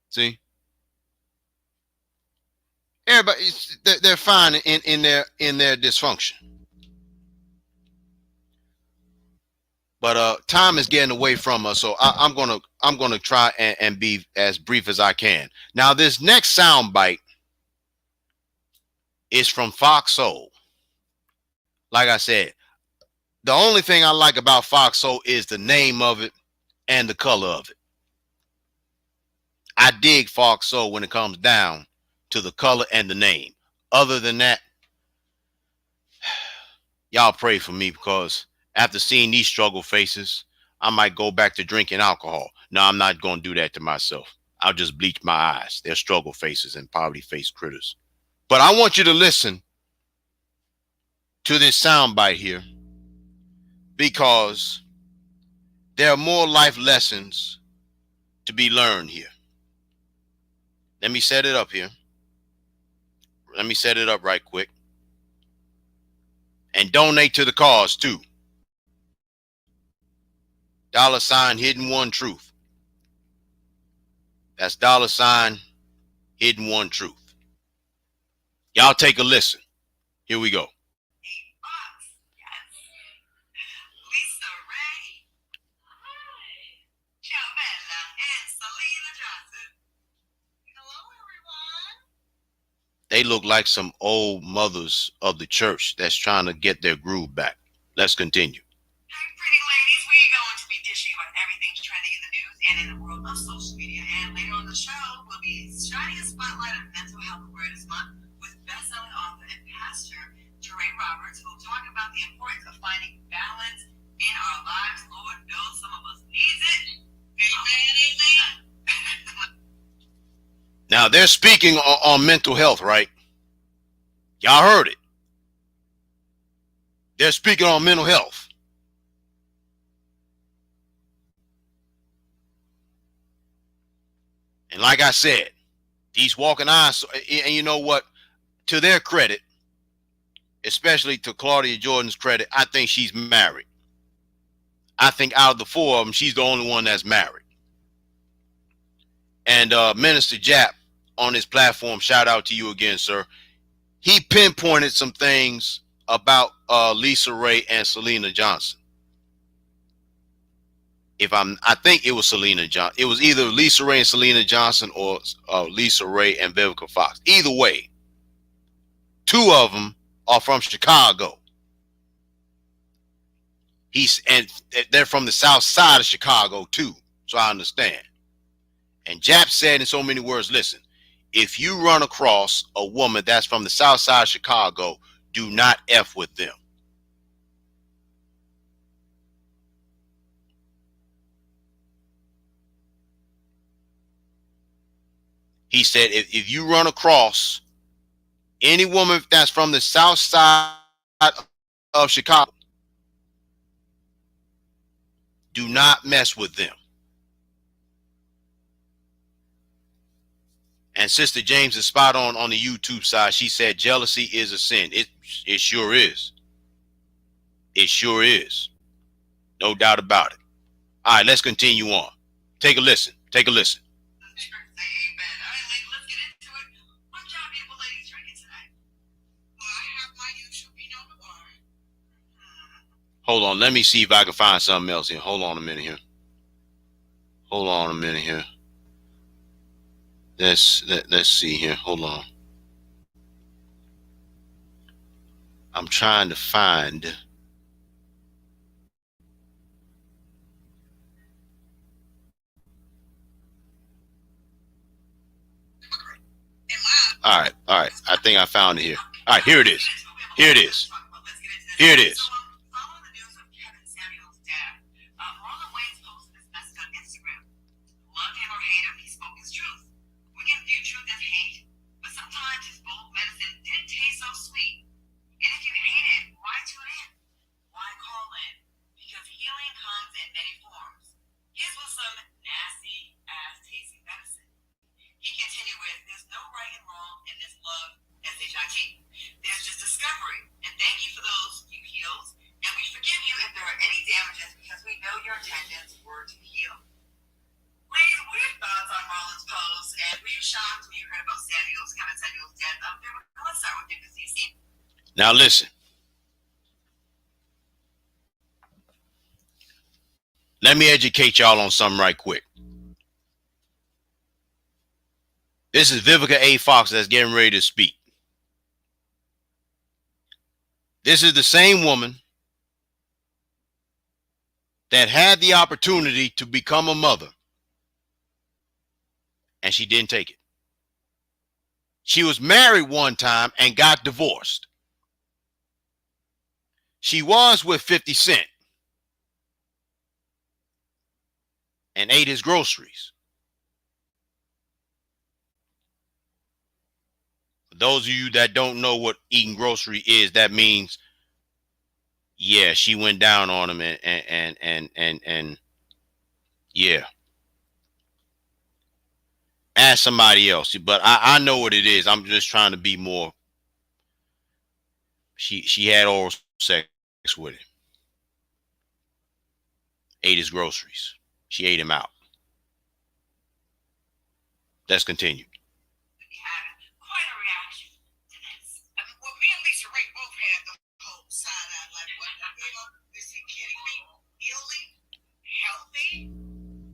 See? Everybody, they're fine in their dysfunction. But time is getting away from us, so I'm gonna try and be as brief as I can. Now, this next sound bite is from Fox Soul. Like I said, the only thing I like about Fox Soul is the name of it and the color of it. I dig Fox Soul when it comes down to the color and the name. Other than that, y'all pray for me, because after seeing these struggle faces, I might go back to drinking alcohol. No, I'm not going to do that to myself. I'll just bleach my eyes. They're struggle faces and poverty face critters. But I want you to listen to this soundbite here, because there are more life lessons to be learned here. Let me set it up here. Let me set it up right quick. And donate to the cause too. $ hidden one truth. That's $ hidden one truth. Y'all take a listen. Here we go. They look like some old mothers of the church that's trying to get their groove back. Let's continue. Hey, pretty ladies, we are going to be dishing on everything trending in the news and in the world of social media. And later on the show, we'll be shining a spotlight on Mental Health Awareness Month with best-selling author and pastor Terrain Roberts, who will talk about the importance of finding balance in our lives. Lord knows some of us needs it. Amen, amen. Now, they're speaking on mental health, right? Y'all heard it. They're speaking on mental health. And like I said, these walking eyes, and you know what? To their credit, especially to Claudia Jordan's credit, I think she's married. I think out of the four of them, she's the only one that's married. And Minister Jap on his platform, shout out to you again, sir. He pinpointed some things about Lisa Ray and Selena Johnson. I think it was Selena Johnson. It was either Lisa Ray and Selena Johnson or Lisa Ray and Vivica Fox. Either way, two of them are from Chicago. And they're from the south side of Chicago too, so I understand. And Jap said in so many words, listen, if you run across a woman that's from the south side of Chicago, do not F with them. He said, if you run across any woman that's from the south side of Chicago, do not mess with them. And Sister James is spot on the YouTube side. She said jealousy is a sin. It sure is. It sure is. No doubt about it. All right, let's continue on. Take a listen. Take a listen. Say amen. All right, ladies, let's get into it. What y'all beautiful ladies drinking tonight? Well, I have my usual Pinot Noir. Hold on. Let me see if I can find something else here. Hold on a minute here. Hold on a minute here. Let's see here. Hold on. I'm trying to find. All right. I think I found it here. All right, here it is. Here it is. Here it is. Following the news of Kevin Samuel's death, Marlon Wayans posted this message on Instagram. Love him or hate him, he spoke his truth. We can view truth as hate, but sometimes his bold medicine didn't taste so sweet. And if you hate it, why tune in? Why call in? Because healing comes in many forms. His was some nasty ass tasting medicine. He continued with, there's no right and wrong in this love, S-H-I-T. There's just discovery. And thank you for those you healed. And we forgive you if there are any damages because we know your intentions were to heal. Ladies, what are your thoughts on Marlon's post? And were you shocked when you heard about Kevin Samuel's death? Let's start with you because you've seen. Now listen. Let me educate y'all on something right quick. This is Vivica A. Fox that's getting ready to speak. This is the same woman that had the opportunity to become a mother, and she didn't take it. She was married one time and got divorced. She was with 50 Cent and ate his groceries. For those of you that don't know what eating grocery is, that means, yeah, she went down on him and yeah. Ask somebody else, but I know what it is. I'm just trying to be more. She had oral sex with him. Ate his groceries. She ate him out. Let's continue. We had quite a reaction to this. Well, me and Lisa Ray both had the whole side eye, like, what the hell? Is he kidding me? Healing? Healthy?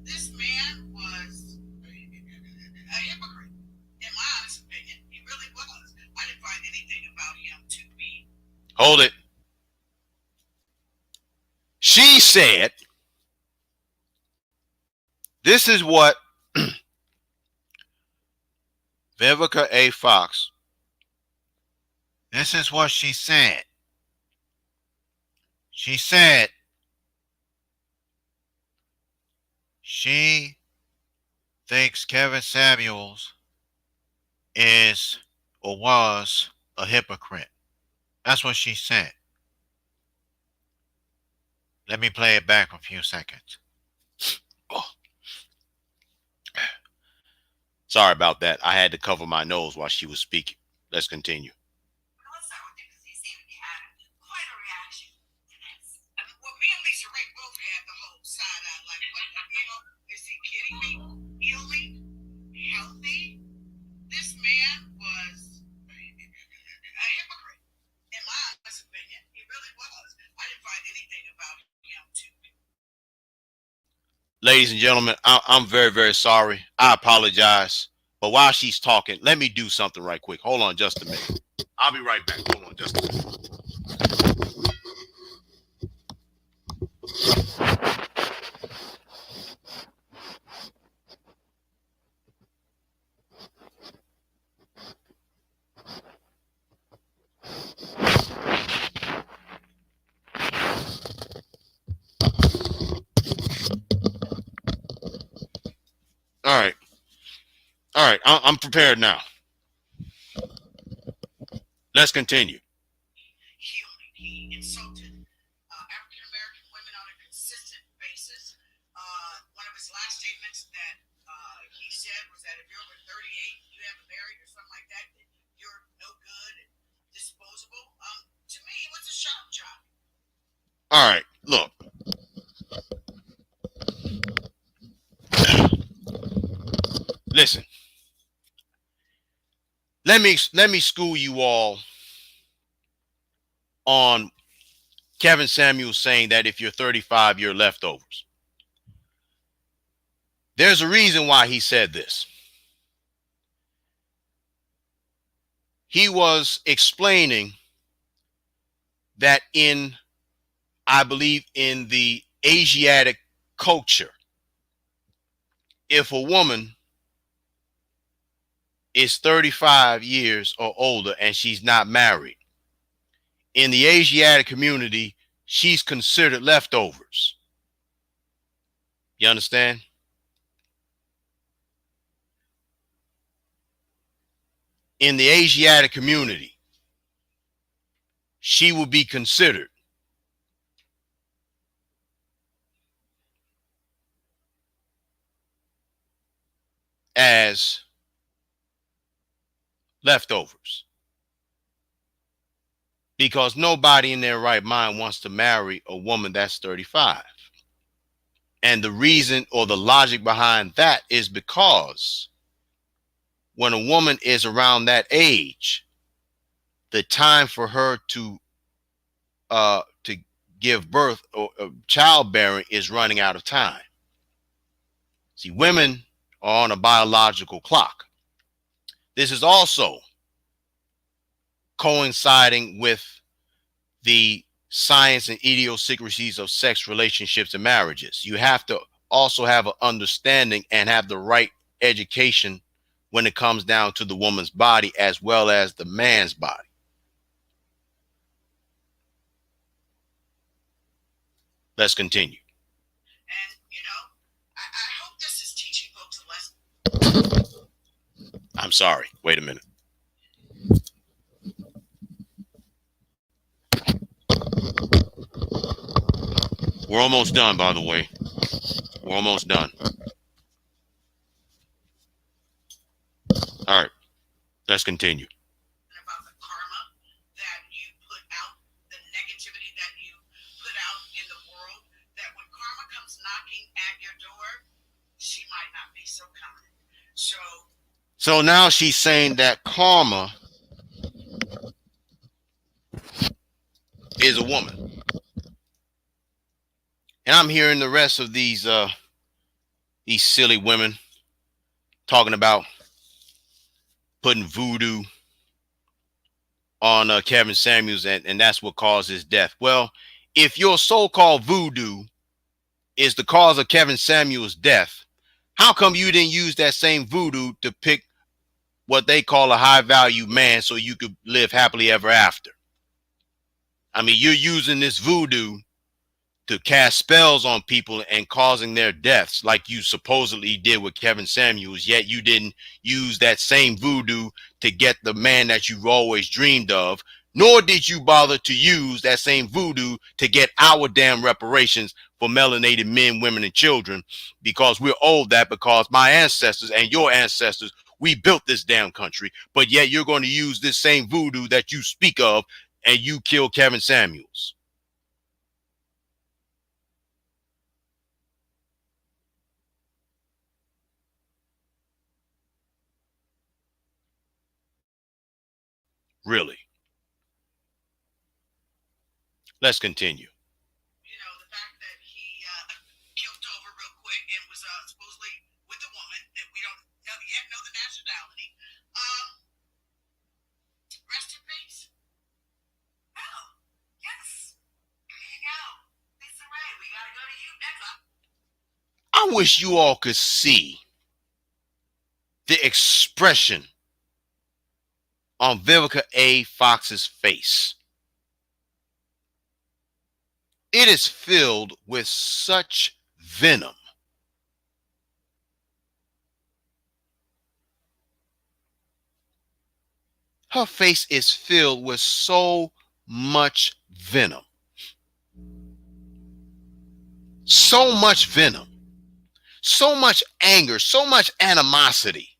This man was a hypocrite. In my honest opinion, he really was. I didn't find anything about him to be. Hold it. She said, this is what Vivica A. Fox, this is what she said. She said she thinks Kevin Samuels is or was a hypocrite. That's what she said. Let me play it back a few seconds. Oh. Sorry about that. I had to cover my nose while she was speaking. Let's continue. Let's start with you because he seemed to be having quite a reaction to this. Well, me and Lisa Ray both had the whole side eye, like, what the hell? Is he kidding me? Healing? Healthy? This man was a hypocrite. In my honest opinion, he really was. I didn't find anything about him to be. Ladies and gentlemen, I'm very, very sorry. I apologize. But while she's talking, let me do something right quick. Hold on just a minute. I'll be right back. Hold on just a minute. All right. All right. I'm prepared now. Let's continue. He insulted African American women on a consistent basis. One of his last statements that he said was that if you're over 38, you have a All right, look. Listen. Let me school you all on Kevin Samuels saying that if you're 35, you're leftovers. There's a reason why he said this. He was explaining that I believe in the Asiatic culture, if a woman is 35 years or older and she's not married, in the Asiatic community, she's considered leftovers. You understand? In the Asiatic community, she will be considered as leftovers, because nobody in their right mind wants to marry a woman that's 35. And the reason or the logic behind that is because when a woman is around that age, the time for her to give birth or childbearing is running out of time. See, women are on a biological clock. This is also coinciding with the science and idiosyncrasies of sex relationships and marriages. You have to also have an understanding and have the right education when it comes down to the woman's body as well as the man's body. Let's continue. And, I hope this is teaching folks a lesson. I'm sorry. Wait a minute. We're almost done, by the way. We're almost done. All right. Let's continue. About the karma that you put out, the negativity that you put out in the world, that when karma comes knocking at your door, she might not be so kind. So now she's saying that karma is a woman. And I'm hearing the rest of these silly women talking about putting voodoo on Kevin Samuels, and that's what caused his death. Well, if your so-called voodoo is the cause of Kevin Samuels' death, how come you didn't use that same voodoo to pick what they call a high-value man so you could live happily ever after? I mean, you're using this voodoo to cast spells on people and causing their deaths like you supposedly did with Kevin Samuels, yet you didn't use that same voodoo to get the man that you've always dreamed of, nor did you bother to use that same voodoo to get our damn reparations for melanated men, women, and children, because we're owed that because my ancestors and your ancestors, we built this damn country, but yet you're going to use this same voodoo that you speak of and you kill Kevin Samuels. Really? Let's continue. The fact that he killed over real quick and was supposedly with a woman that we don't yet know the nationality. Rest in peace. Oh, yes. Here you go. Lisa Ray, we gotta go to you next. I wish you all could see the expression on Vivica A. Fox's face. It is filled with such venom. Her face is filled with so much venom. So much venom. So much anger. So much animosity.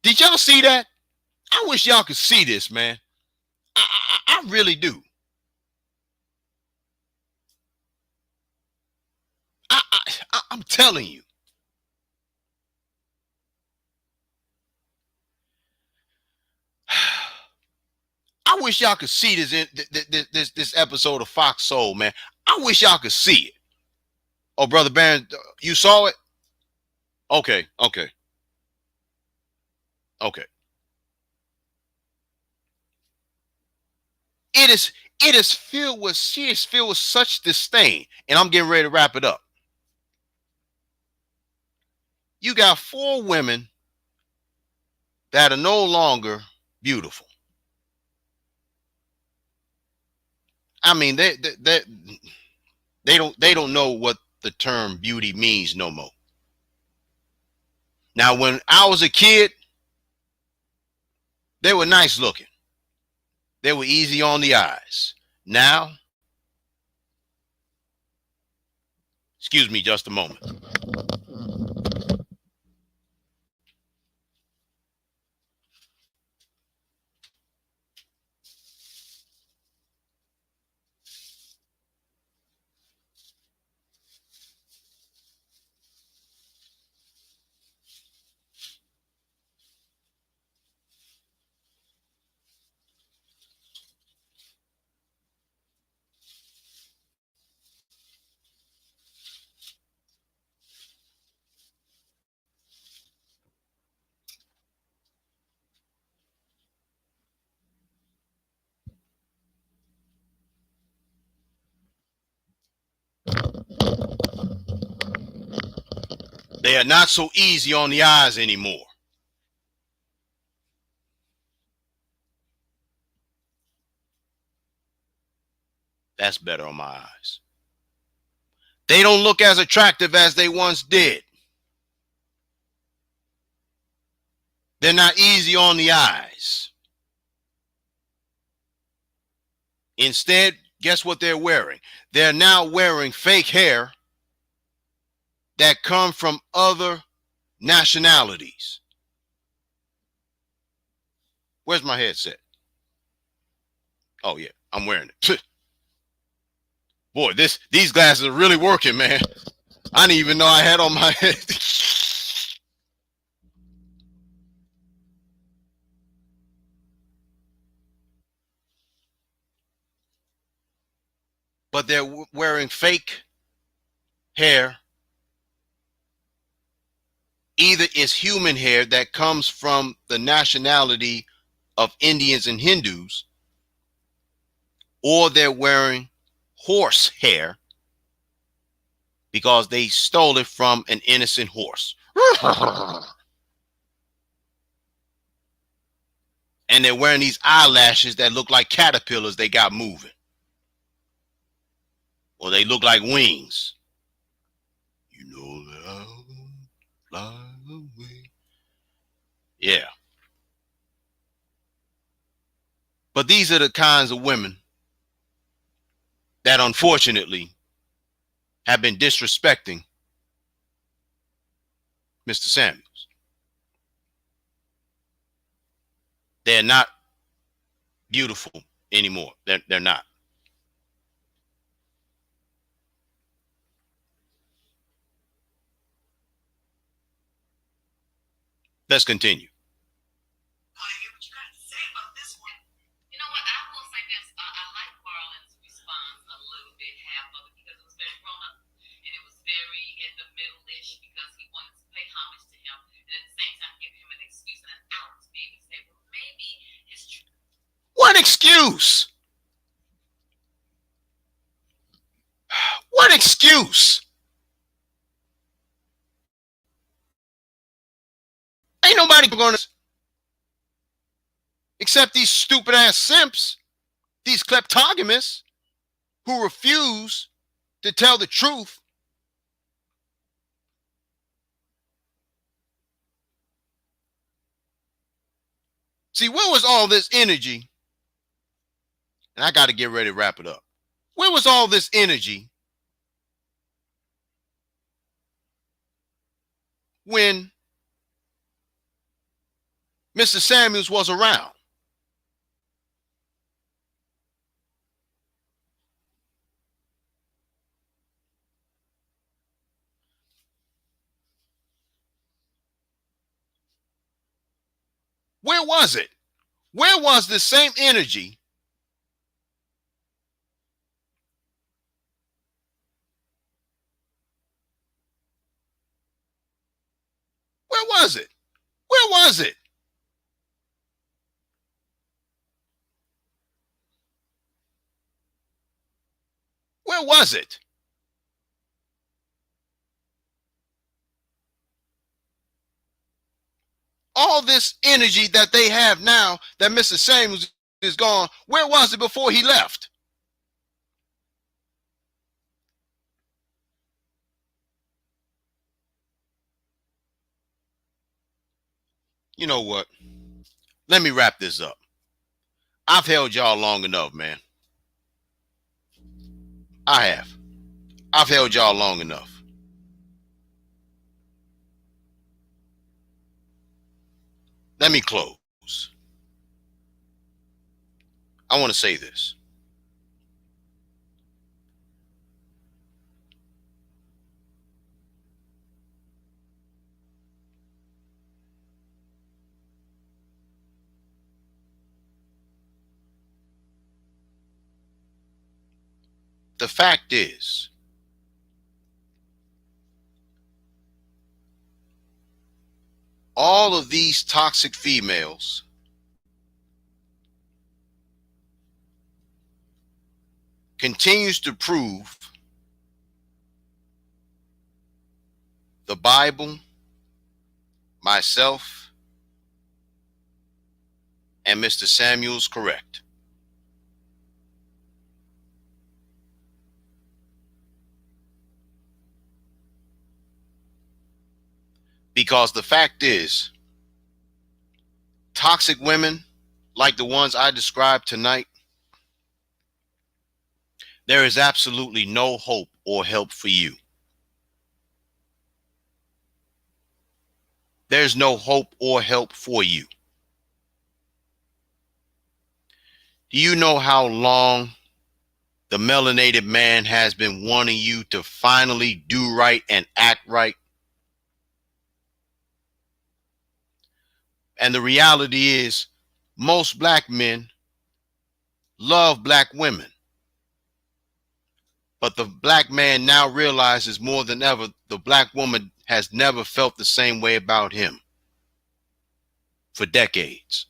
Did y'all see that? I wish y'all could see this, man. I really do. I'm telling you. I wish y'all could see this episode of Fox Soul, man. I wish y'all could see it. Oh, Brother Baron, you saw it? Okay. It is filled with, she is filled with such disdain. And I'm getting ready to wrap it up. You got 4 women that are no longer beautiful. I mean, they don't know what the term beauty means no more. Now, when I was a kid, they were nice looking. They were easy on the eyes. Now, excuse me just a moment. They are not so easy on the eyes anymore. That's better on my eyes. They don't look as attractive as they once did. They're not easy on the eyes. Instead, guess what they're wearing? They're now wearing fake hair that come from other nationalities. Where's my headset? Oh yeah, I'm wearing it. Boy, these glasses are really working, man. I didn't even know I had on my head. But they're wearing fake hair. Either it's human hair that comes from the nationality of Indians and Hindus, or they're wearing horse hair because they stole it from an innocent horse. And they're wearing these eyelashes that look like caterpillars they got moving. Or they look like wings. You know that I'll fly away. Yeah. But these are the kinds of women that unfortunately have been disrespecting Mr. Samuels. They're not beautiful anymore. They're not. Let's continue. I hear what you got to say about this one. You know what? I will say this. I like Marlon's response a little bit, half of it, because it was very grown up. And it was very in the middle-ish because he wanted to pay homage to him. And at the same time, give him an excuse and an out to be able to say, well, maybe his... What excuse? What excuse? Ain't nobody going to, except these stupid ass simps, these kleptogamists who refuse to tell the truth. See, where was all this energy? And I got to get ready to wrap it up. Where was all this energy when Mr. Samuels was around? Where was it? Where was the same energy where was it? Where was it? Where was it? All this energy that they have now that Mr. Samuels is gone, where was it before he left? You know what? Let me wrap this up. I've held y'all long enough, man. I have. I've held y'all long enough. Let me close. I want to say this. The fact is, all of these toxic females continues to prove the Bible, myself, and Mr. Samuels correct. Because the fact is, toxic women like the ones I described tonight, there is absolutely no hope or help for you. There's no hope or help for you. Do you know how long the melanated man has been wanting you to finally do right and act right? And the reality is, most black men love black women. But the black man now realizes more than ever the black woman has never felt the same way about him for decades.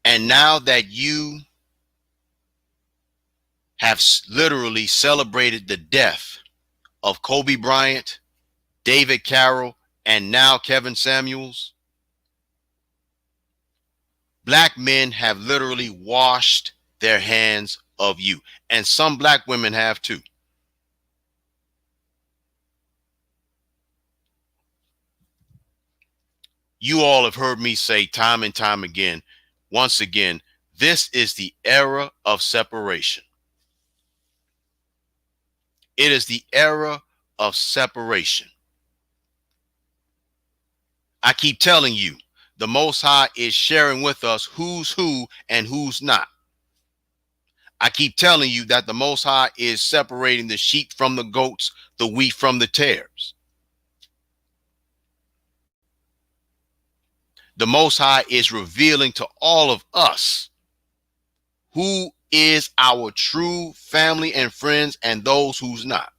And now that you have literally celebrated the death of Kobe Bryant, David Carroll, and now Kevin Samuels, black men have literally washed their hands of you. And some black women have too. You all have heard me say time and time again, once again, this is the era of separation. It is the era of separation. I keep telling you, the Most High is sharing with us who's who and who's not. I keep telling you that the Most High is separating the sheep from the goats, the wheat from the tares. The Most High is revealing to all of us who is our true family and friends and those who's not.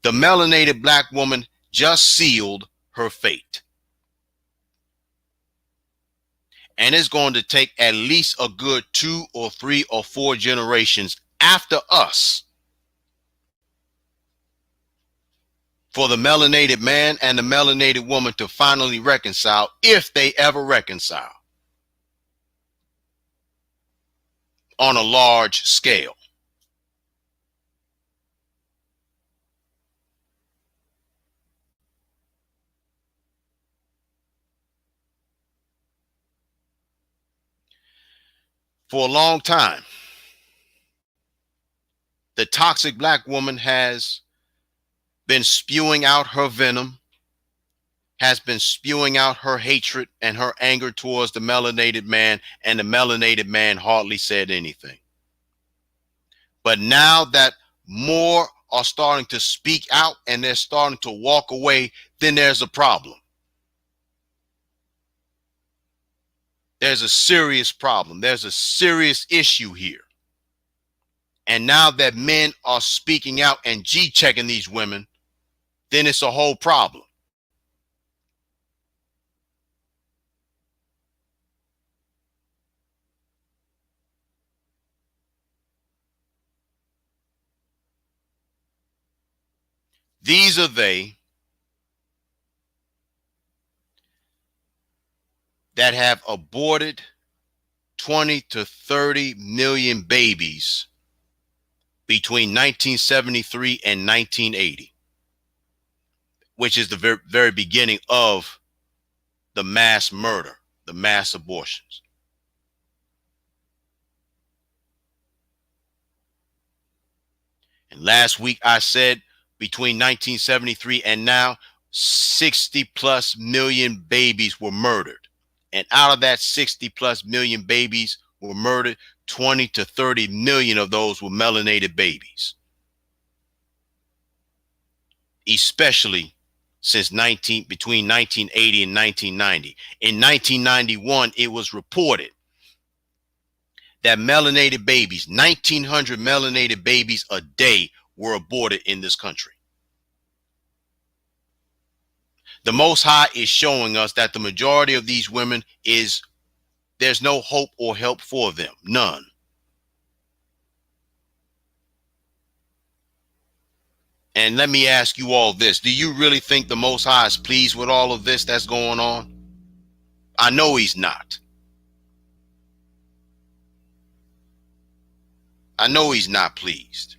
The melanated black woman just sealed her fate. And it's going to take at least a good 2 or 3 or 4 generations after us for the melanated man and the melanated woman to finally reconcile, if they ever reconcile on a large scale. For a long time, the toxic black woman has been spewing out her venom, has been spewing out her hatred and her anger towards the melanated man, and the melanated man hardly said anything. But now that more are starting to speak out and they're starting to walk away, then there's a problem. There's a serious problem. There's a serious issue here. And now that men are speaking out and G-checking these women, then it's a whole problem. These are they that have aborted 20 to 30 million babies between 1973 and 1980, which is the very, very beginning of the mass murder, the mass abortions. And last week I said between 1973 and now, 60 plus million babies were murdered. And out of that 60 plus million babies were murdered, 20 to 30 million of those were melanated babies. Especially since between 1980 and 1990. In 1991, it was reported that melanated babies, 1,900 melanated babies a day were aborted in this country. The Most High is showing us that the majority of these women there's no hope or help for them. None. And let me ask you all this. Do you really think the Most High is pleased with all of this that's going on? I know he's not. I know he's not pleased.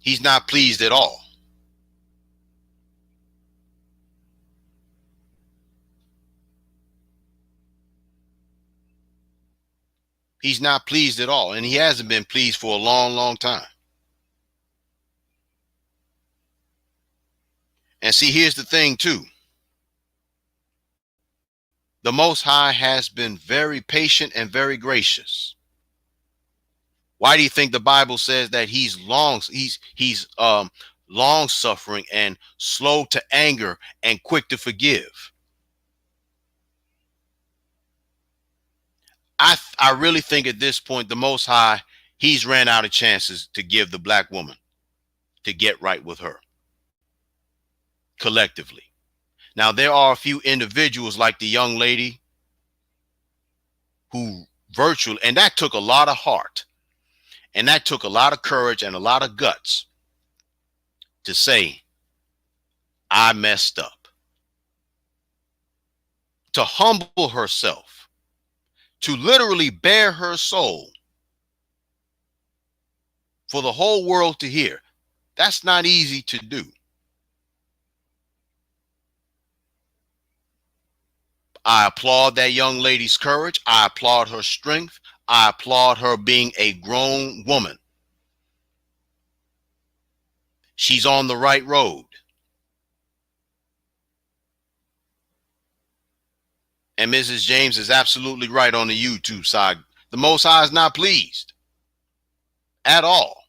He's not pleased at all. He's not pleased at all. And he hasn't been pleased for a long, long time. And see, here's the thing too. The Most High has been very patient and very gracious. Why do you think the Bible says that he's long suffering and slow to anger and quick to forgive? I really think at this point, the Most High, he's ran out of chances to give the black woman to get right with her collectively. Now, there are a few individuals like the young lady who virtually, and that took a lot of heart and that took a lot of courage and a lot of guts to say, I messed up. To humble herself, to literally bare her soul for the whole world to hear. That's not easy to do. I applaud that young lady's courage. I applaud her strength. I applaud her being a grown woman. She's on the right road. And Mrs. James is absolutely right on the YouTube side. The Most High is not pleased at all.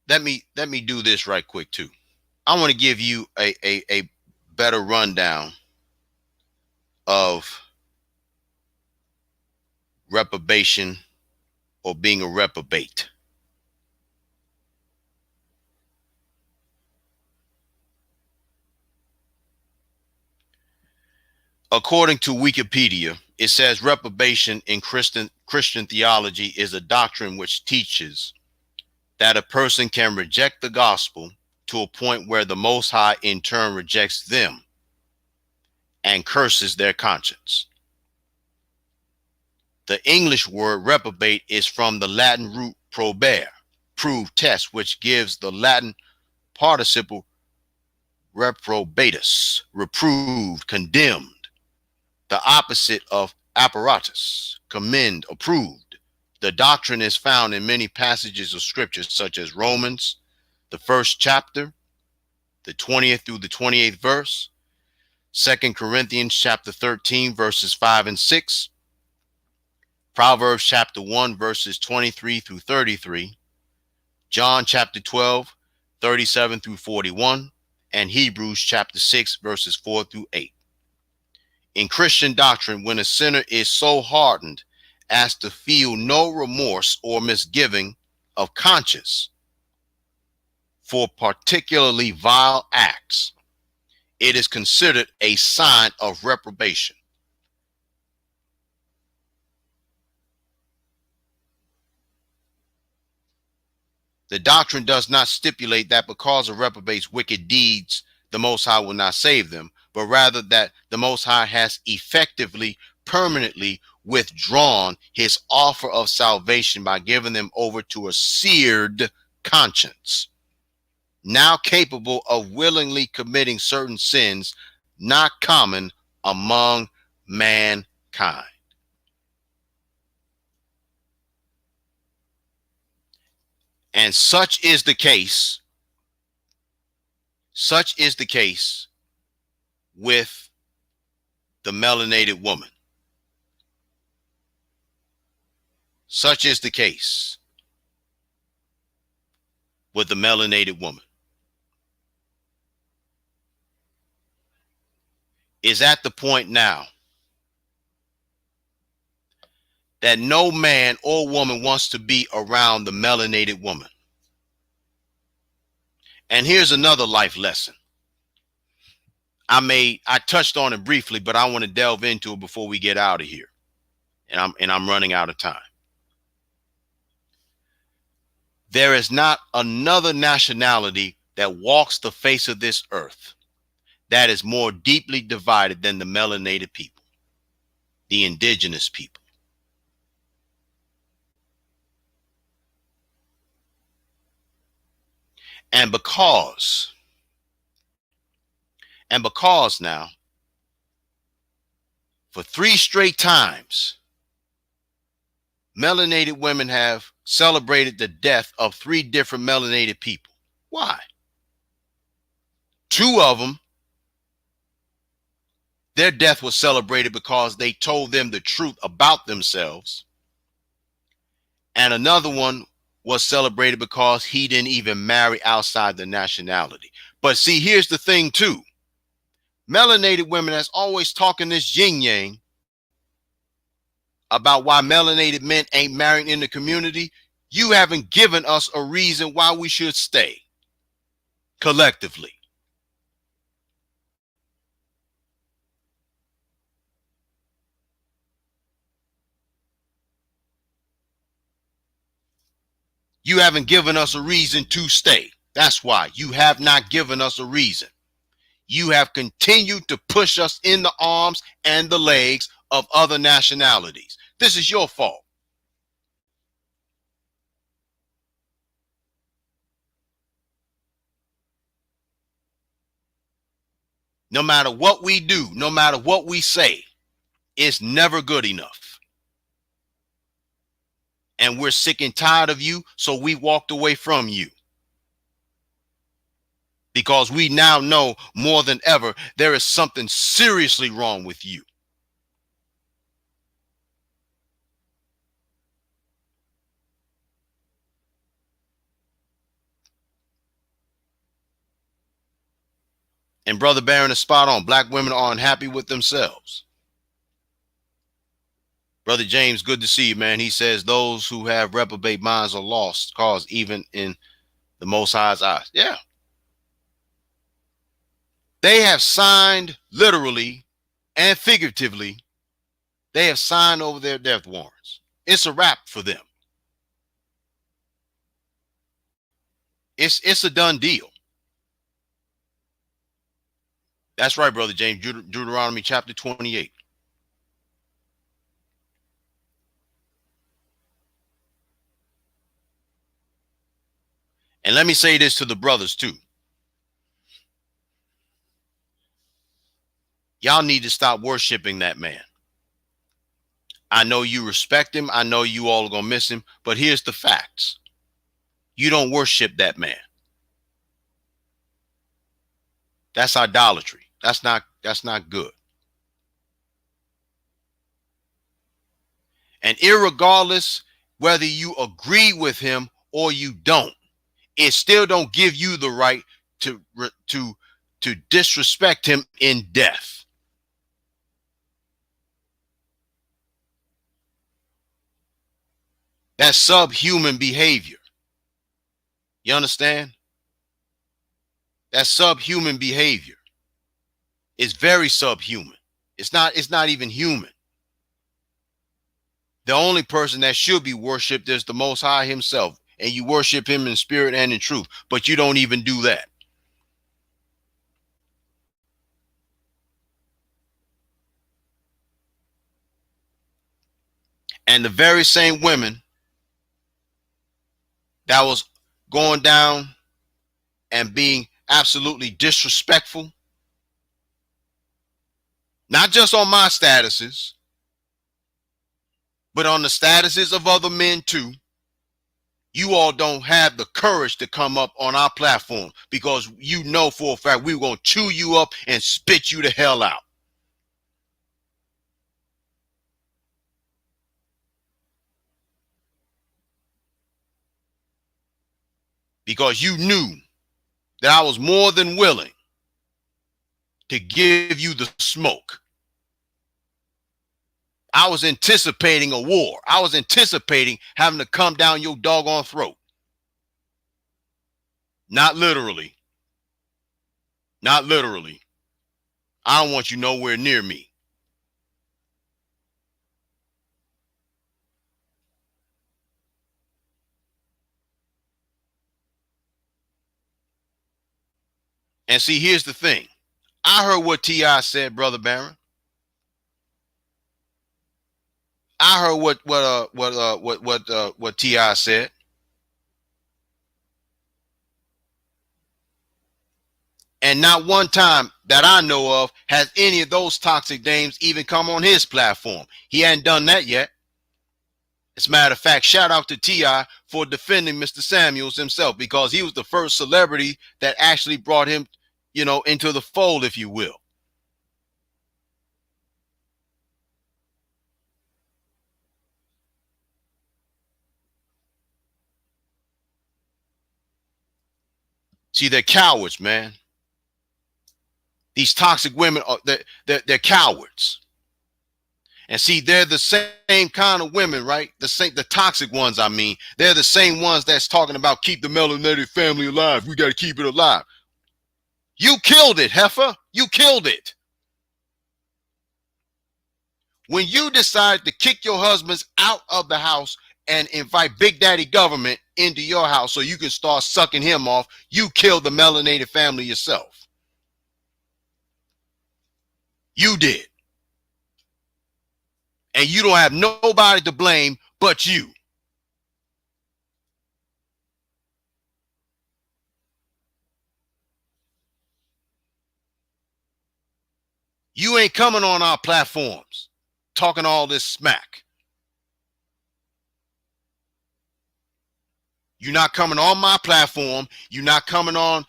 Let me do this right quick too. I want to give you a better rundown of reprobation or being a reprobate. According to Wikipedia, it says reprobation in Christian theology is a doctrine which teaches that a person can reject the gospel to a point where the Most High in turn rejects them and curses their conscience. The English word reprobate is from the Latin root probare, prove, test, which gives the Latin participle reprobatus, reproved, condemned, the opposite of apparatus, commend, approved. The doctrine is found in many passages of scripture, such as Romans, the 1st chapter, the 20th through the 28th verse, 2 Corinthians chapter 13, verses 5 and 6, Proverbs chapter 1, verses 23 through 33, John chapter 12, 37 through 41, and Hebrews chapter 6, verses 4 through 8. In Christian doctrine, when a sinner is so hardened as to feel no remorse or misgiving of conscience for particularly vile acts, it is considered a sign of reprobation. The doctrine does not stipulate that because a reprobate's wicked deeds, the Most High will not save them, but rather that the Most High has effectively, permanently withdrawn his offer of salvation by giving them over to a seared conscience, now capable of willingly committing certain sins not common among mankind. And such is the case with the melanated woman. Such is the case with the melanated woman. Is at the point now that no man or woman wants to be around the melanated woman. And here's another life lesson. I touched on it briefly, but I want to delve into it before we get out of here. And I'm running out of time. There is not another nationality that walks the face of this earth that is more deeply divided than the melanated people, the indigenous people. And because now, for 3 straight times, melanated women have celebrated the death of 3 different melanated people. Why? 2 of them, their death was celebrated because they told them the truth about themselves. And another one was celebrated because he didn't even marry outside the nationality. But see, here's the thing too. Melanated women that's always talking this yin yang about why melanated men ain't married in the community. You haven't given us a reason why we should stay collectively. You haven't given us a reason to stay. That's why you have not given us a reason. You have continued to push us in the arms and the legs of other nationalities. This is your fault. No matter what we do, no matter what we say, it's never good enough. And we're sick and tired of you, so we walked away from you. Because we now know more than ever there is something seriously wrong with you. And Brother Barron is spot on. Black women are unhappy with themselves. Brother James, good to see you, man. He says those who have reprobate minds are lost cause even in the Most High's eyes. Yeah. They have signed literally and figuratively. They have signed over their death warrants. It's a wrap for them. It's a done deal. That's right, Brother James. Deuteronomy chapter 28. And let me say this to the brothers too. Y'all need to stop worshiping that man. I know you respect him. I know you all are going to miss him. But here's the facts. You don't worship that man. That's idolatry. That's not good. And irregardless whether you agree with him or you don't, it still don't give you the right to disrespect him in death. That's subhuman behavior. You understand? That's subhuman behavior. It's very subhuman. It's not even human. The only person that should be worshipped is the Most High himself, and you worship him in spirit and in truth, but you don't even do that. And the very same women that was going down and being absolutely disrespectful, not just on my statuses, but on the statuses of other men too, you all don't have the courage to come up on our platform because you know for a fact we're going to chew you up and spit you the hell out. Because you knew that I was more than willing to give you the smoke. I was anticipating a war. I was anticipating having to come down your doggone throat. Not literally. Not literally. I don't want you nowhere near me. And see, here's the thing. I heard what T.I. said, Brother Barron. I heard what T.I. said. And not one time that I know of has any of those toxic dames even come on his platform. He hadn't done that yet. As a matter of fact, shout out to T.I. for defending Mr. Samuels himself, because he was the first celebrity that actually brought him, into the fold, if you will. See, they're cowards, man. These toxic women, they're cowards. And see, they're the same kind of women, right? The toxic ones, I mean. They're the same ones that's talking about keep the melanated family alive. We got to keep it alive. You killed it, heifer. You killed it. When you decide to kick your husbands out of the house and invite Big Daddy government into your house so you can start sucking him off, you killed the melanated family yourself. You did. And you don't have nobody to blame but you. You ain't coming on our platforms talking all this smack. You're not coming on my platform. You're not coming on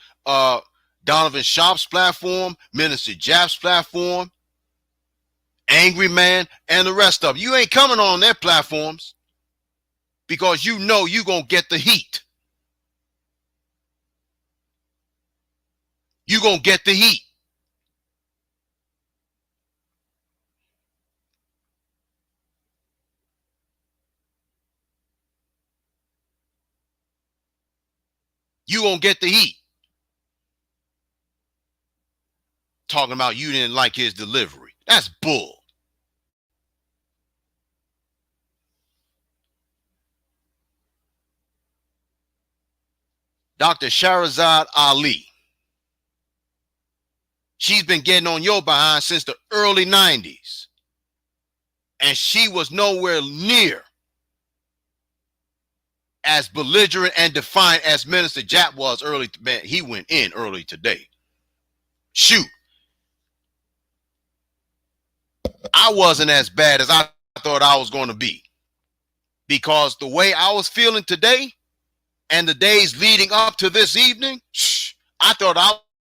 Donovan Sharp's platform, Minister Japp's platform, Angry Man, and the rest of them. You ain't coming on their platforms because you know you're going to get the heat. You're going to get the heat. You're going to get the heat. Talking about you didn't like his delivery. That's bull. Dr. Shahrazad Ali. She's been getting on your behind since the early 90s. And she was nowhere near as belligerent and defiant as Minister Japp was early. Man, he went in early today. Shoot. I wasn't as bad as I thought I was going to be. Because the way I was feeling today and the days leading up to this evening, I thought I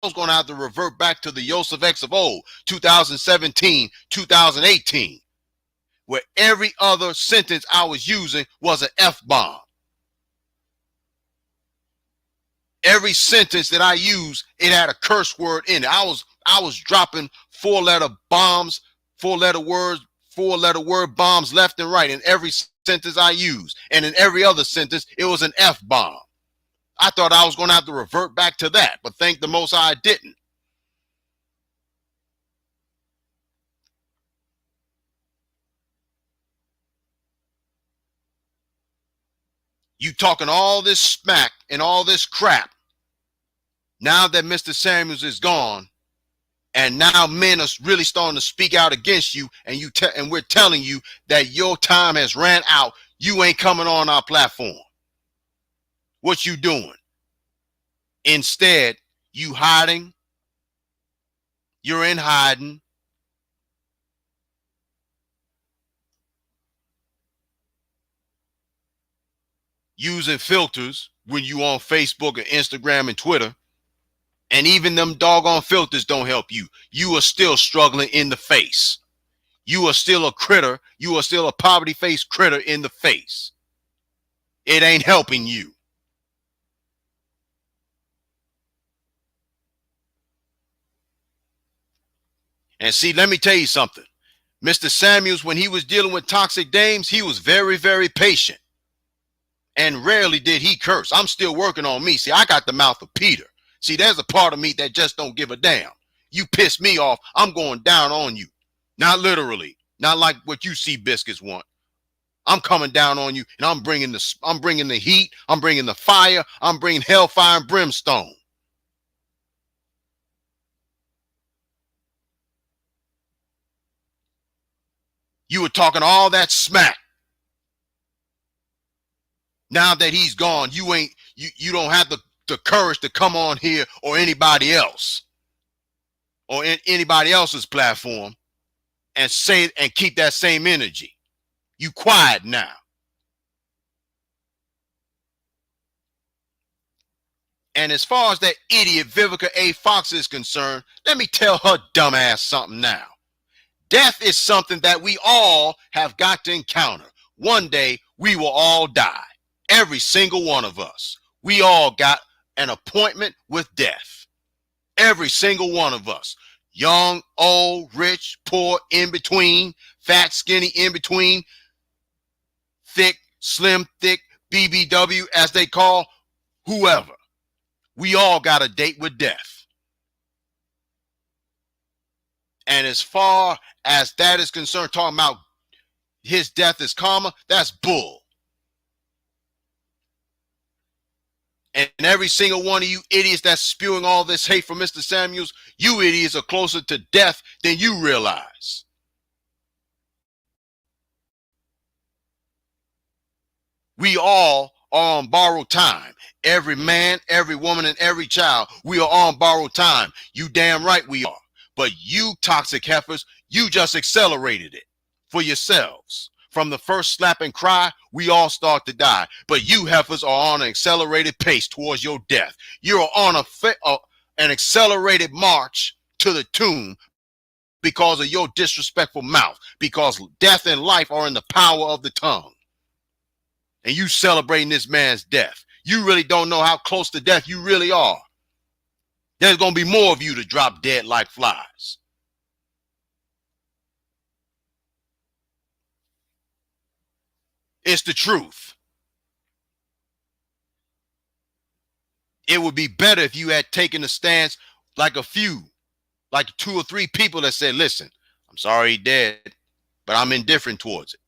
was going to have to revert back to the Yosef X of old, 2017, 2018, where every other sentence I was using was an F-bomb. Every sentence that I used, it had a curse word in it. I was dropping four-letter bombs, four-letter word bombs left and right in every sentence I used. And in every other sentence, it was an F-bomb. I thought I was going to have to revert back to that, but thank the Most High I didn't. You talking all this smack and all this crap. Now that Mr. Samuels is gone, and now men are really starting to speak out against you, and and we're telling you that your time has ran out. You ain't coming on our platform. What you doing? Instead, you hiding. You're in hiding. Using filters when you on Facebook and Instagram and Twitter. And even them doggone filters don't help you. You are still struggling in the face. You are still a critter. You are still a poverty-faced critter in the face. It ain't helping you. And see, let me tell you something. Mr. Samuels, when he was dealing with toxic dames, he was very, very patient. And rarely did he curse. I'm still working on me. See, I got the mouth of Peter. See, there's a part of me that just don't give a damn. You piss me off, I'm going down on you. Not literally. Not like what you see biscuits want. I'm coming down on you, and I'm bringing the heat. I'm bringing the fire. I'm bringing hellfire and brimstone. You were talking all that smack. Now that he's gone, you don't have the courage to come on here or anybody else or in anybody else's platform and say and keep that same energy. You quiet now. And as far as that idiot Vivica A. Fox is concerned, let me tell her dumb ass something now. Death is something that we all have got to encounter. One day we will all die. Every single one of us. We all got an appointment with death. Every single one of us. Young, old, rich, poor, in between, fat, skinny, in between, thick, slim, thick, BBW, as they call whoever. We all got a date with death. And as far as that is concerned, talking about his death is karma, that's bull. And every single one of you idiots that's spewing all this hate for Mr. Samuels, you idiots are closer to death than you realize. We all are on borrowed time. Every man, every woman, and every child, we are on borrowed time. You damn right we are. But you toxic heifers, you just accelerated it for yourselves. From the first slap and cry, we all start to die. But you heifers are on an accelerated pace towards your death. You're on an accelerated march to the tomb because of your disrespectful mouth. Because death and life are in the power of the tongue. And you celebrating this man's death. You really don't know how close to death you really are. There's going to be more of you to drop dead like flies. It's the truth. It would be better if you had taken a stance like a few, like 2 or 3 people that said, listen, I'm sorry he dead, but I'm indifferent towards it.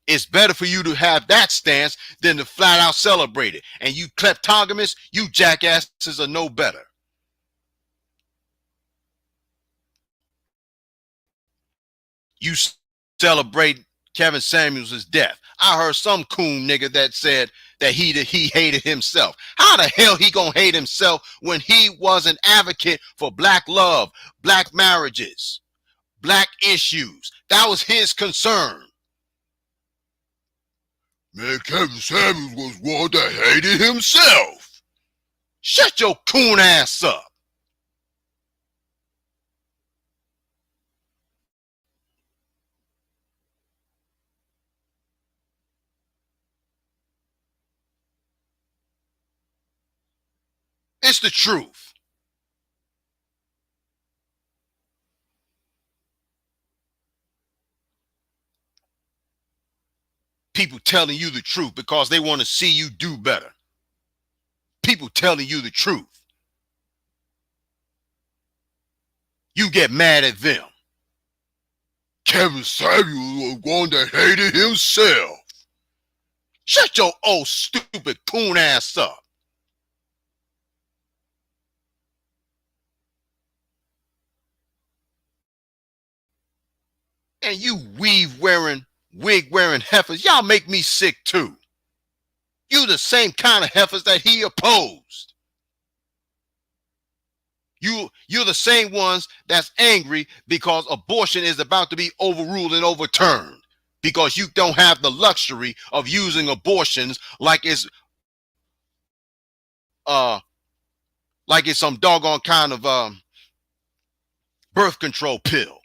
It's better for you to have that stance than to flat out celebrate it. And you kleptogamists, you jackasses are no better. You celebrate Kevin Samuels' death. I heard some coon nigga that said that he hated himself. How the hell he gonna hate himself when he was an advocate for black love, black marriages, black issues? That was his concern. Man, Kevin Samuels was one that hated himself. Shut your coon ass up. It's the truth. People telling you the truth because they want to see you do better. People telling you the truth. You get mad at them. Kevin Samuels was one that hated himself. Shut your old stupid coon ass up. And you wig wearing heifers, y'all make me sick too. You the same kind of heifers that he opposed. You're the same ones that's angry because abortion is about to be overruled and overturned because you don't have the luxury of using abortions uh like it's some doggone kind of birth control pill.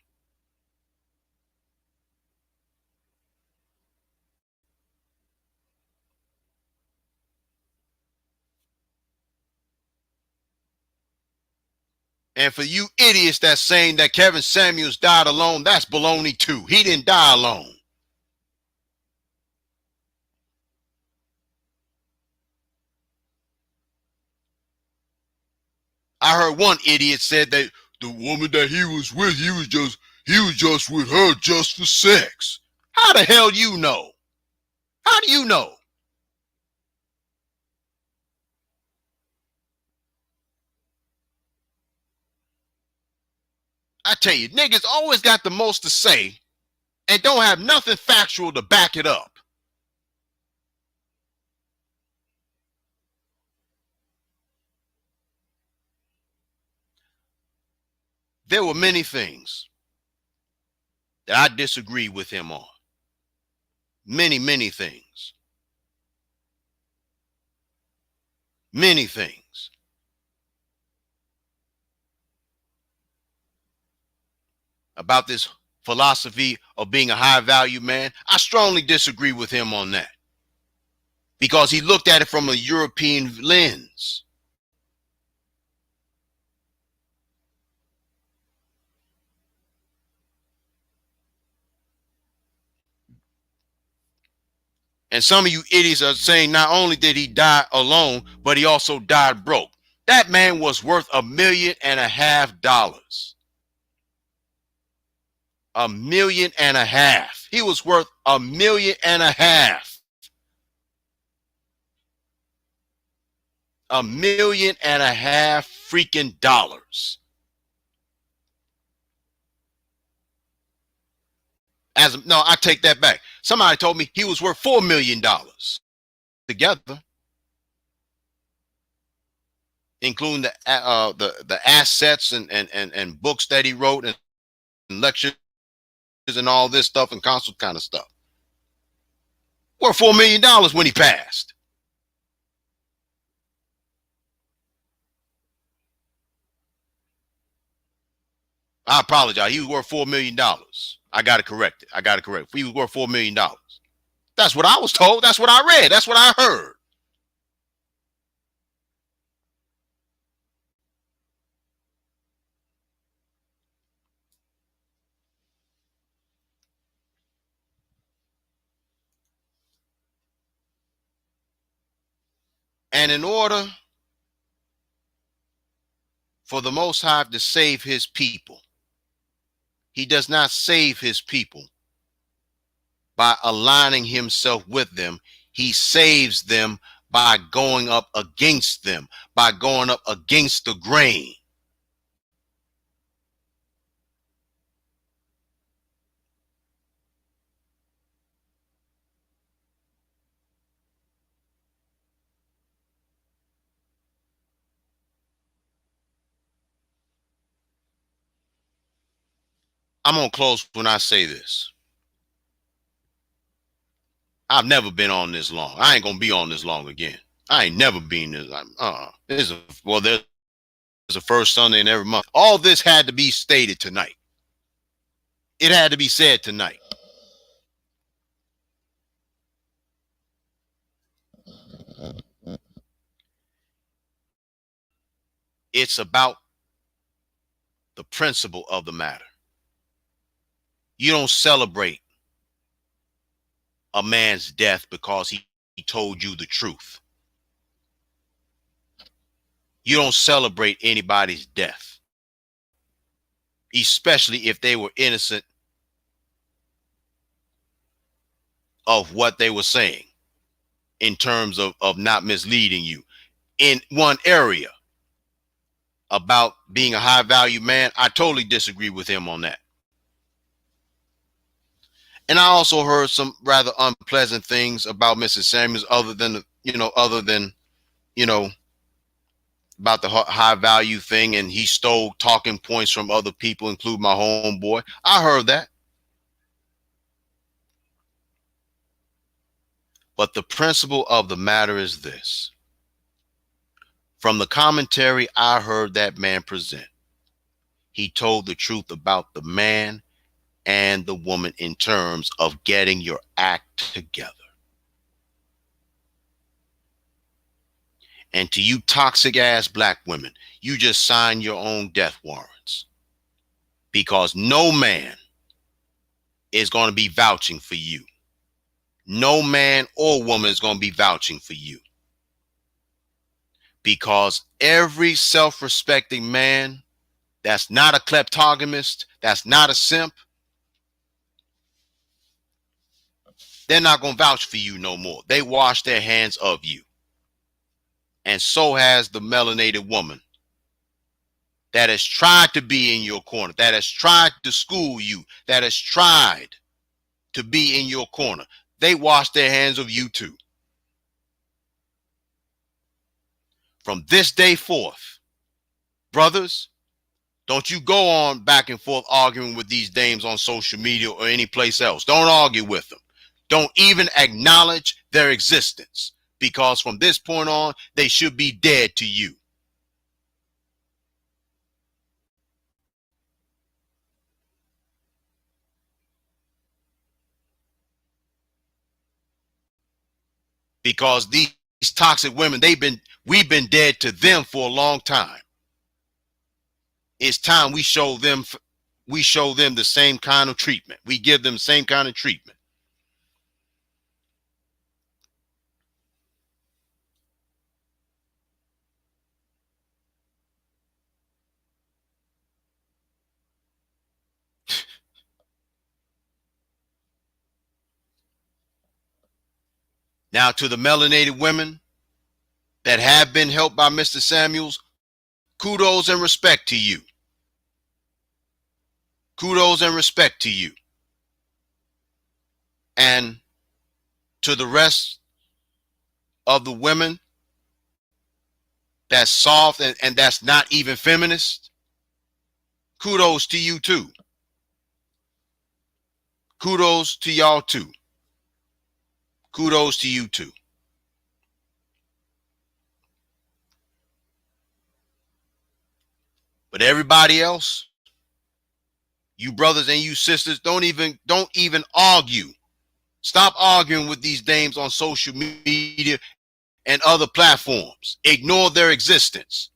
And for you idiots that's saying that Kevin Samuels died alone, that's baloney too. He didn't die alone. I heard one idiot said that the woman that he was with, he was just with her just for sex. How the hell you know? How do you know? I tell you, niggas always got the most to say and don't have nothing factual to back it up. There were many things that I disagree with him on. Many things. Many things. About this philosophy of being a high value man, I strongly disagree with him on that because he looked at it from a European lens. And some of you idiots are saying not only did he die alone, but he also died broke. That man was worth $1.5 million. $1.5 million. He was worth $1.5 million. $1.5 million freaking dollars. No, I take that back. Somebody told me he was worth $4 million together, including the assets and books that he wrote and lectures and all this stuff and consult kind of stuff. Worth $4 million when he passed. I apologize. He was worth $4 million. I got to correct it. He was worth $4 million. That's what I was told. That's what I read. That's what I heard. And in order for the Most High to save his people, he does not save his people by aligning himself with them. He saves them by going up against them, by going up against the grain. I'm going to close when I say this. I've never been on this long. I ain't going to be on this long again. I ain't never been this. There's a first Sunday in every month. All this had to be stated tonight. It had to be said tonight. It's about the principle of the matter. You don't celebrate a man's death because he told you the truth. You don't celebrate anybody's death, especially if they were innocent of what they were saying in terms of not misleading you. In one area about being a high value man, I totally disagree with him on that. And I also heard some rather unpleasant things about Mrs. Samuels, other than, you know, about the high value thing, and he stole talking points from other people, including my homeboy. I heard that. But the principle of the matter is this. From the commentary I heard that man present, he told the truth about the man and the woman in terms of getting your act together. And to you toxic ass black women, you just sign your own death warrants, because no man is going to be vouching for you. No man or woman is going to be vouching for you, because every self-respecting man that's not a kleptogamist, that's not a simp, they're not going to vouch for you no more. They wash their hands of you. And so has the melanated woman that has tried to be in your corner, that has tried to school you, that has tried to be in your corner. They wash their hands of you too. From this day forth, brothers, don't you go on back and forth arguing with these dames on social media or any place else. Don't argue with them. Don't even acknowledge their existence, because from this point on, they should be dead to you. Because these toxic women, we've been dead to them for a long time. It's time we show them the same kind of treatment. We give them the same kind of treatment. Now, to the melanated women that have been helped by Mr. Samuels, kudos and respect to you. Kudos and respect to you. And to the rest of the women that's soft and that's not even feminist, kudos to you too. Kudos to y'all too. Kudos to you too. But everybody else, you brothers and you sisters, don't even argue. Stop arguing with these dames on social media and other platforms. Ignore their existence,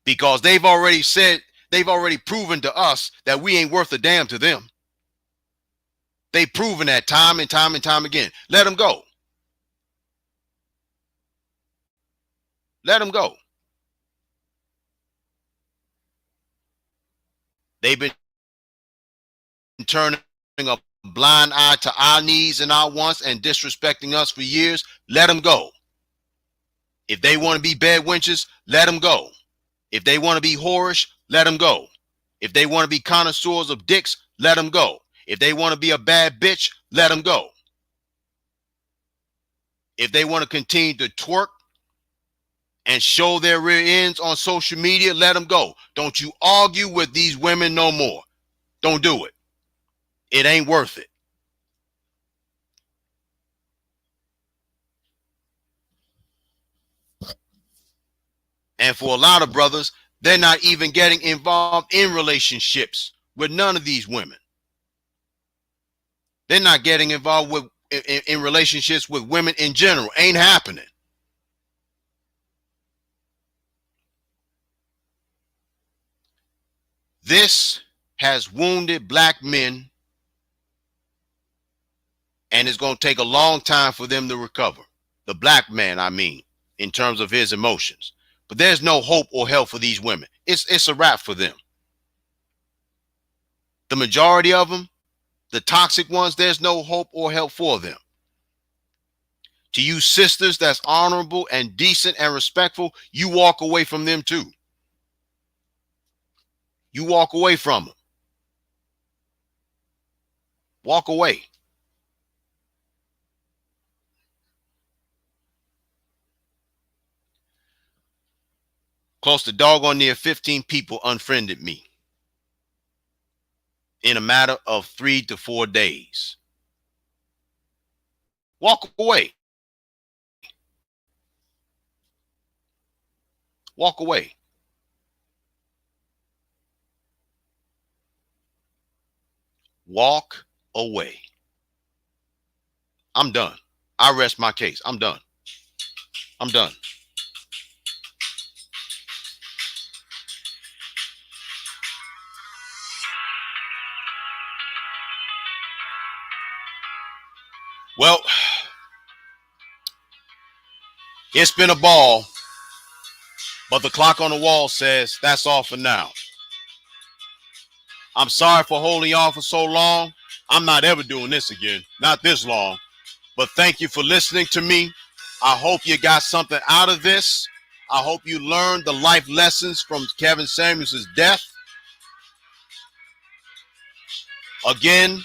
because they've already proven to us that we ain't worth a damn to them. They've proven that time and time and time again. Let them go. Let them go. They've been turning a blind eye to our needs and our wants and disrespecting us for years. Let them go. If they want to be bed wenches, let them go. If they want to be whorish, let them go. If they want to be connoisseurs of dicks, let them go. If they want to be a bad bitch, let them go. If they want to continue to twerk and show their rear ends on social media, let them go. Don't you argue with these women no more. Don't do it. It ain't worth it. And for a lot of brothers, they're not even getting involved in relationships with none of these women. They're not getting involved in relationships with women in general. Ain't happening. This has wounded black men, and it's going to take a long time for them to recover. The black man, I mean, in terms of his emotions. But there's no hope or help for these women. It's a wrap for them. The majority of them, the toxic ones, there's no hope or help for them. To you sisters that's honorable and decent and respectful, you walk away from them too. You walk away from them. Walk away. Close to doggone near 15 people unfriended me in a matter of 3 to 4 days. Walk away. Walk away. Walk away. I'm done. I rest my case. I'm done. I'm done. Well, it's been a ball, but the clock on the wall says that's all for now. I'm sorry for holding y'all for so long. I'm not ever doing this again. Not this long. But thank you for listening to me. I hope you got something out of this. I hope you learned the life lessons from Kevin Samuels' death. Again,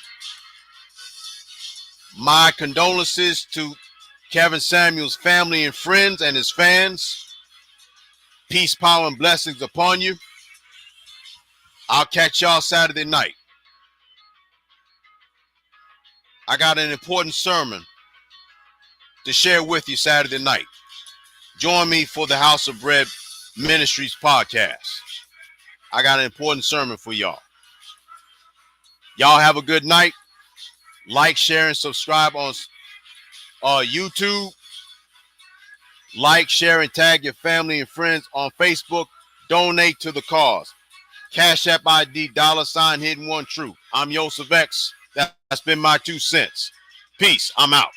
my condolences to Kevin Samuels' family and friends and his fans. Peace, power, and blessings upon you. I'll catch y'all Saturday night. I got an important sermon to share with you Saturday night. Join me for the House of Bread Ministries podcast. I got an important sermon for y'all. Y'all have a good night. Like, share, and subscribe on YouTube. Like, share, and tag your family and friends on Facebook. Donate to the cause. CashAppID $Hidden One True. I'm Yosef X. That's been my 2 cents. Peace. I'm out.